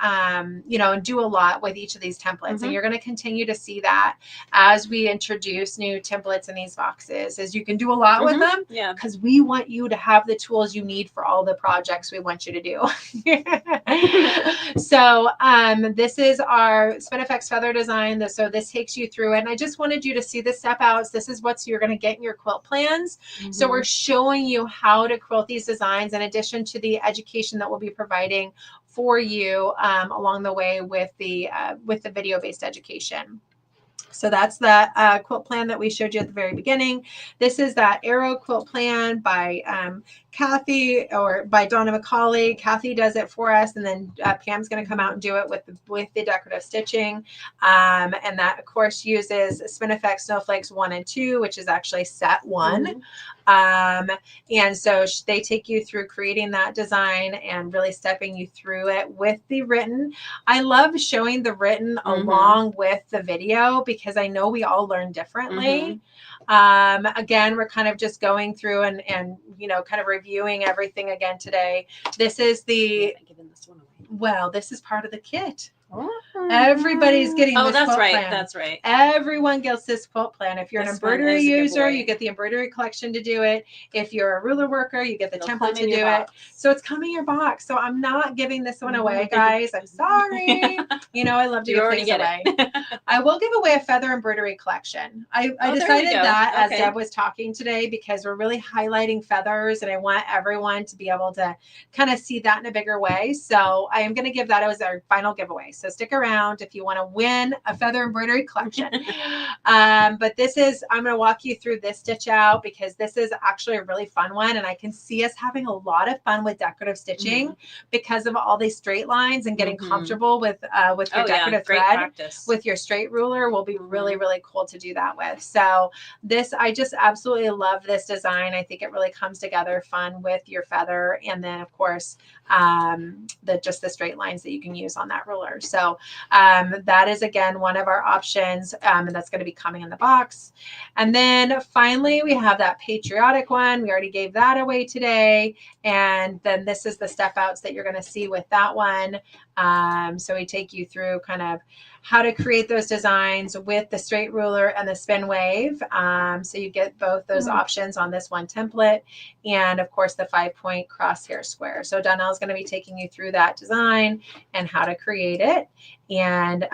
B: do a lot with each of these templates. And you're going to continue to see that as we introduce new templates in these boxes, as you can do a lot with them.
C: Yeah.
B: Because we want you to have the tools you need for all the projects we want you to do. So this is our Spinifex feather design. So this takes you through it. And I just wanted you to see the step outs. This is what you're going to get in your quilt plans. So we're showing you how to quilt these designs in addition to the education that we'll be providing for you along the way with the video-based education. So that's the quilt plan that we showed you at the very beginning. This is that Arrow quilt plan by Kathy, or by Donna McCauley. Kathy does it for us, and then Pam's going to come out and do it with the decorative stitching. And that, of course, uses Spinifex Snowflakes 1 and 2, which is actually set 1. And so they take you through creating that design and really stepping you through it with the written. I love showing the written along with the video, because I know we all learn differently. Again, we're kind of just going through and kind of reviewing everything again today. This is this is part of the kit. Everybody's getting this quilt plan.
C: That's right.
B: Everyone gets this quilt plan. If you're an embroidery user, you get the embroidery collection to do it. If you're a ruler worker, you get the template to do it. So it's coming in your box. So I'm not giving this one away, guys. I'm sorry. I love to give things away. I will give away a feather embroidery collection. I decided that as Deb was talking today, because we're really highlighting feathers, and I want everyone to be able to kind of see that in a bigger way. So I am going to give that as our final giveaway. So stick around if you want to win a feather embroidery collection. But I'm going to walk you through this stitch out, because this is actually a really fun one. And I can see us having a lot of fun with decorative stitching because of all these straight lines and getting comfortable with your decorative thread.
C: Practice.
B: With your straight ruler will be really, really cool to do that with. So I just absolutely love this design. I think it really comes together fun with your feather. And then of course, the straight lines that you can use on that ruler. So that is, again, one of our options, and that's going to be coming in the box. And then finally, we have that patriotic one. We already gave that away today. And then this is the step outs that you're going to see with that one. So we take you through kind of how to create those designs with the straight ruler and the spin wave. So you get both those options on this one template, and of course the 5-point crosshair square. So Donnell's going to be taking you through that design and how to create it. And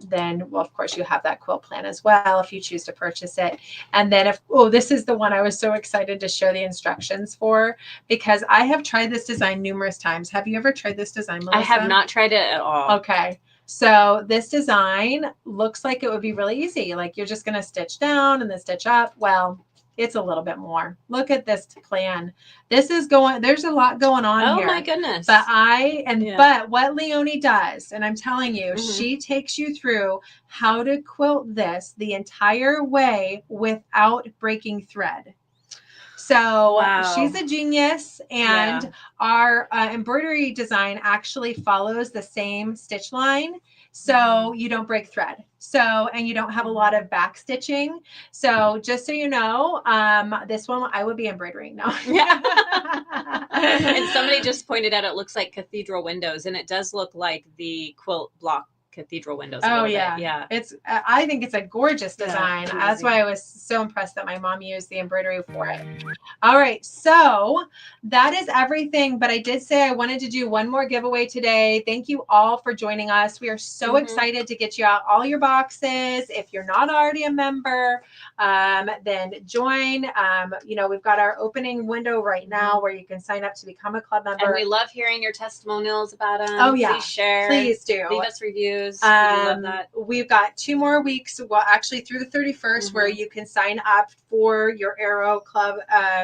B: then, well, of course, you have that quilt plan as well if you choose to purchase it. And then this is the one I was so excited to show the instructions for, because I have tried this design numerous times. Have you ever tried this design, Melissa?
C: I have not tried it at all.
B: Okay. So this design looks like it would be really easy. Like you're just going to stitch down and then stitch up. Well, it's a little bit more. Look at this plan. There's a lot going on here.
C: Oh my goodness.
B: But what Leonie does, and I'm telling you, she takes you through how to quilt this the entire way without breaking thread. So she's a genius, and our embroidery design actually follows the same stitch line. so you don't break thread. So, and you don't have a lot of back stitching. So just so you know, this one I would be embroidering now.
C: And somebody just pointed out it looks like cathedral windows, and it does look like the quilt block cathedral windows.
B: Oh
C: yeah,
B: yeah. It's I think it's a gorgeous design.
C: Yeah,
B: that's why I was so impressed that my mom used the embroidery for it. All right, so that is everything, but I did say I wanted to do one more giveaway today. Thank you all for joining us. We are so excited to get you out all your boxes. If you're not already a member, then join. You know, we've got our opening window right now where you can sign up to become a club member.
C: And we love hearing your testimonials about them.
B: Oh yeah,
C: please share.
B: Please do.
C: Leave us reviews. We love that.
B: We've got 2 more weeks, well, actually through the 31st, where you can sign up for your Arrow Club.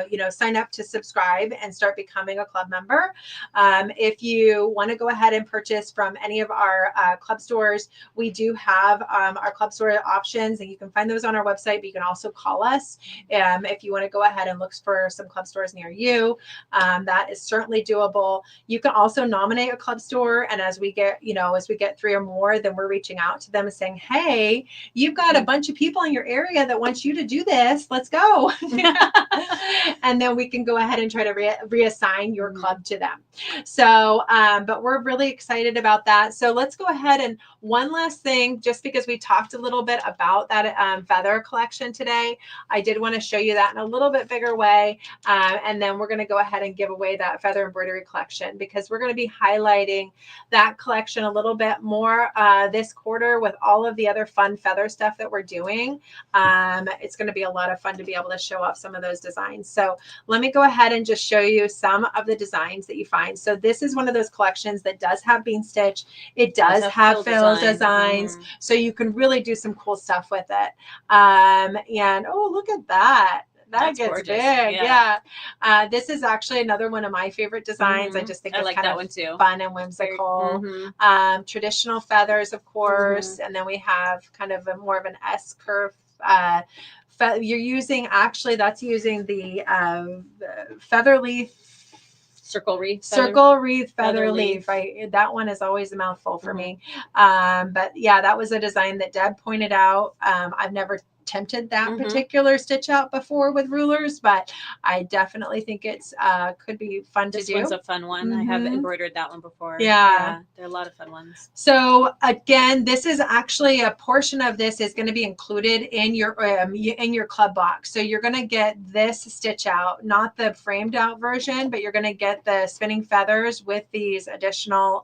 B: You know, sign up to subscribe and start becoming a club member. If you want to go ahead and purchase from any of our club stores, we do have our club store options, and you can find those on our website, but you can also call us if you want to go ahead and look for some club stores near you. That is certainly doable. You can also nominate a club store, and as we get 3 or more, then we're reaching out to them and saying, hey, you've got a bunch of people in your area that want you to do this. Let's go. And then we can go ahead and try to reassign your club to them. So, but we're really excited about that. So let's go ahead, and one last thing, just because we talked a little bit about that feather collection today, I did want to show you that in a little bit bigger way. And then we're going to go ahead and give away that feather embroidery collection, because we're going to be highlighting that collection a little bit more this quarter with all of the other fun feather stuff that we're doing. It's going to be a lot of fun to be able to show off some of those designs. So let me go ahead and just show you some of the designs that you find. So this is one of those collections that does have bean stitch. It does have fill designs. So you can really do some cool stuff with it. And oh, look at that. That gets gorgeous. Big. Yeah. This is actually another one of my favorite designs. I just think it's like kind of fun and whimsical. Traditional feathers, of course. And then we have kind of more of an S curve. You're using, actually, that's using the feather leaf. Circle wreath feather leaf. That one is always a mouthful for me. But yeah, that was a design that Deb pointed out. I've never attempted that particular stitch out before with rulers, but I definitely think it's could be fun to do.
C: This one's a fun one. I have embroidered that one before.
B: Yeah,
C: they're a lot of fun ones.
B: So again, this is actually a portion of this is going to be included in your club box. So you're going to get this stitch out, not the framed out version, but you're going to get the spinning feathers with these additional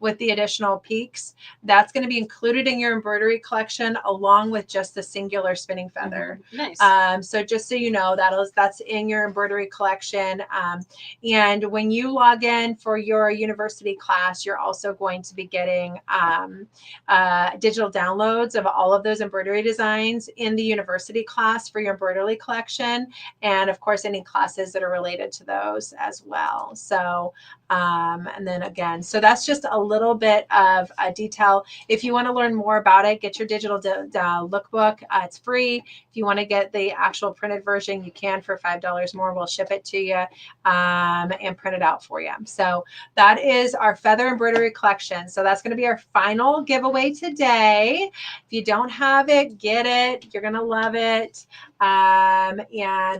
B: with the additional peaks. That's going to be included in your embroidery collection, along with just the singular spinning feather.
C: Nice.
B: So just so you know, that's in your embroidery collection. And when you log in for your university class, you're also going to be getting digital downloads of all of those embroidery designs in the university class for your embroidery collection. And of course, any classes that are related to those as well. So, and then again, so that's just a little bit of a detail. If you want to learn more about it, get your digital lookbook. It's free. If you want to get the actual printed version, you can for $5 more. We'll ship it to you and print it out for you. So that is our feather embroidery collection. So that's going to be our final giveaway today. If you don't have it, get it. You're going to love it. And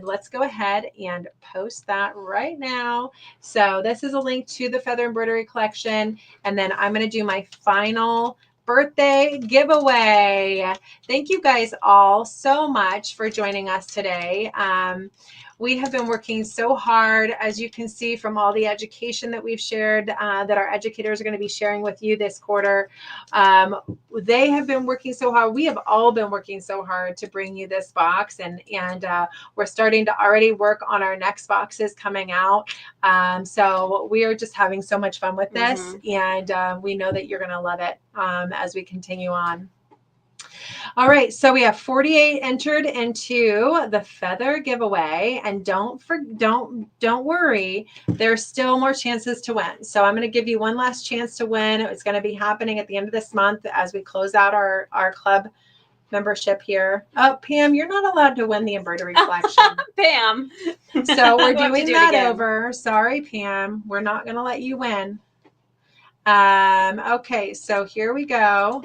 B: let's go ahead and post that right now. So this is a link to the feather embroidery collection. And then I'm going to do my final birthday giveaway. Thank you guys all so much for joining us today. We have been working so hard, as you can see from all the education that we've shared, that our educators are going to be sharing with you this quarter. They have been working so hard. We have all been working so hard to bring you this box, and we're starting to already work on our next boxes coming out. So we are just having so much fun with this, and we know that you're going to love it as we continue on. All right, so we have 48 entered into the feather giveaway, and don't worry, there's still more chances to win. So I'm going to give you one last chance to win. It's going to be happening at the end of this month as we close out our club membership here. Oh, Pam, you're not allowed to win the embroidery collection.
C: Pam.
B: So we're doing that over. Sorry, Pam, we're not going to let you win. Okay, so here we go.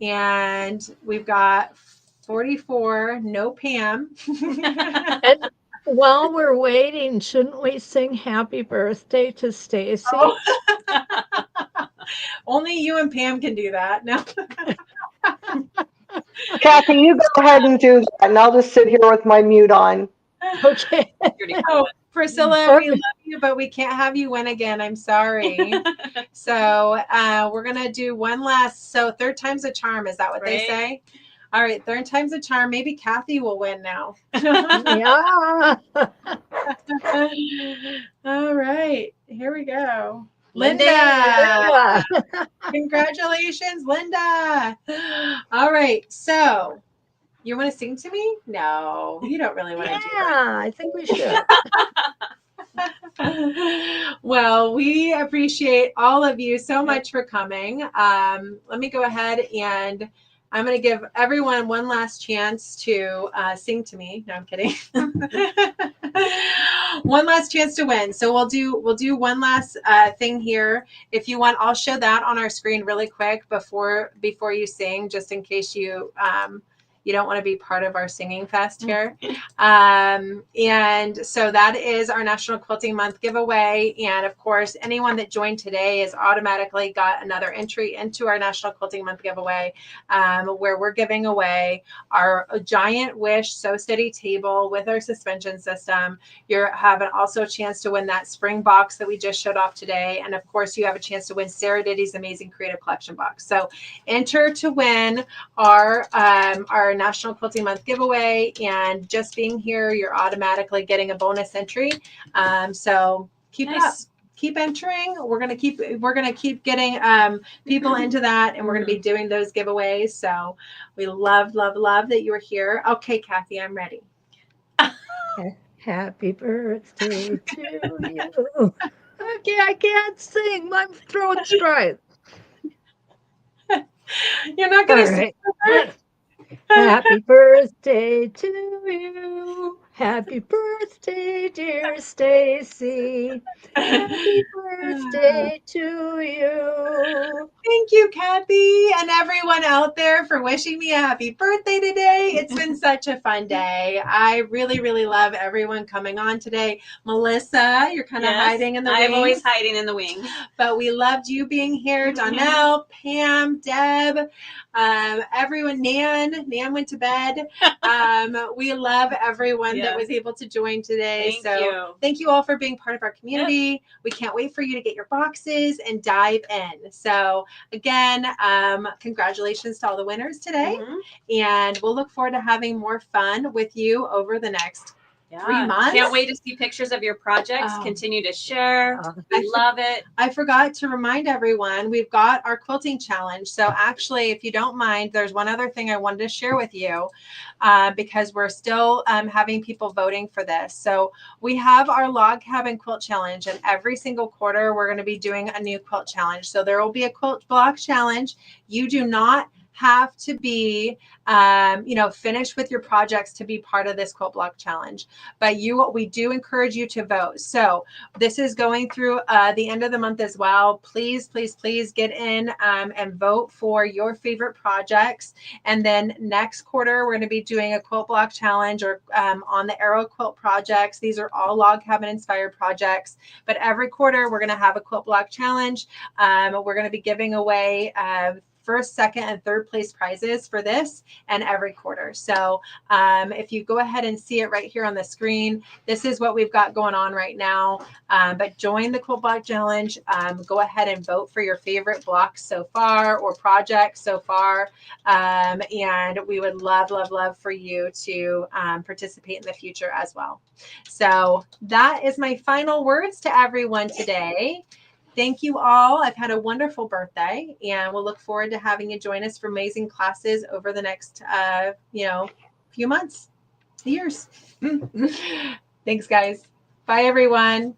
B: And we've got 44, no Pam.
F: And while we're waiting, shouldn't we sing happy birthday to Stacy?
B: Oh. Only you and Pam can do that. No.
G: Kathy, you go ahead and do that, and I'll just sit here with my mute on.
F: Okay.
B: Oh, Priscilla, we love you, but we can't have you win again. I'm sorry. So we're going to do one last. So third time's a charm. Is that what they say? All right. Third time's a charm. Maybe Kathy will win now.
F: Yeah.
B: All right. Here we go.
F: Linda.
B: Congratulations, Linda. All right. So you want to sing to me? No, you don't really want to do that.
F: Yeah, I think we should.
B: Well, we appreciate all of you so much for coming. Let me go ahead and I'm going to give everyone one last chance to sing to me. No, I'm kidding. One last chance to win. So we'll do one last thing here. If you want, I'll show that on our screen really quick before you sing, just in case you don't want to be part of our singing fest here. And so that is our National Quilting Month giveaway. And of course, anyone that joined today has automatically got another entry into our National Quilting Month giveaway, where we're giving away our giant Wish Sew Steady table with our suspension system. You're having also a chance to win that spring box that we just showed off today. And of course, you have a chance to win Sarah Diddy's Amazing Creative Collection box. So enter to win our National Quilting Month giveaway, and just being here, you're automatically getting a bonus entry. So keep it up. Keep entering. We're gonna keep getting people into that, and we're gonna be doing those giveaways. So we love that you were here. Okay, Kathy, I'm ready.
F: Happy birthday to you. Okay, I can't sing. My throat's dry.
B: You're not gonna sing.
F: Right. Happy birthday to you. Happy birthday, dear Stacy. Happy birthday to you.
B: Thank you, Kathy, and everyone out there for wishing me a happy birthday today. It's been such a fun day. I really, really love everyone coming on today. Melissa, you're kind of hiding in the wings.
C: I'm always hiding in the wings.
B: But we loved you being here. Donnell, Pam, Deb, everyone. Nan went to bed. We love everyone that was able to join today. Thank you all for being part of our community. We can't wait for you to get your boxes and dive in. So again, congratulations to all the winners today. And we'll look forward to having more fun with you over the next 3 months.
C: Can't wait to see pictures of your projects. Continue to share. I love it.
B: I forgot to remind everyone, we've got our quilting challenge. So actually, if you don't mind, there's one other thing I wanted to share with you, because we're still having people voting for this. So we have our log cabin quilt challenge, and every single quarter we're going to be doing a new quilt challenge. So there will be a quilt block challenge. You do not have to be finished with your projects to be part of this quilt block challenge, but we do encourage you to vote. So this is going through the end of the month as well. Please get in and vote for your favorite projects. And then next quarter we're going to be doing a quilt block challenge, or on the Arrow Quilt projects. These are all log cabin inspired projects, but every quarter we're going to have a quilt block challenge. We're going to be giving away first, second, and third place prizes for this and every quarter. So if you go ahead and see it right here on the screen, this is what we've got going on right now. But join the Quilt Block Challenge. Go ahead and vote for your favorite blocks so far, or projects so far. And we would love for you to participate in the future as well. So that is my final words to everyone today. Thank you all. I've had a wonderful birthday, and we'll look forward to having you join us for amazing classes over the next, few months, years. Thanks, guys. Bye, everyone.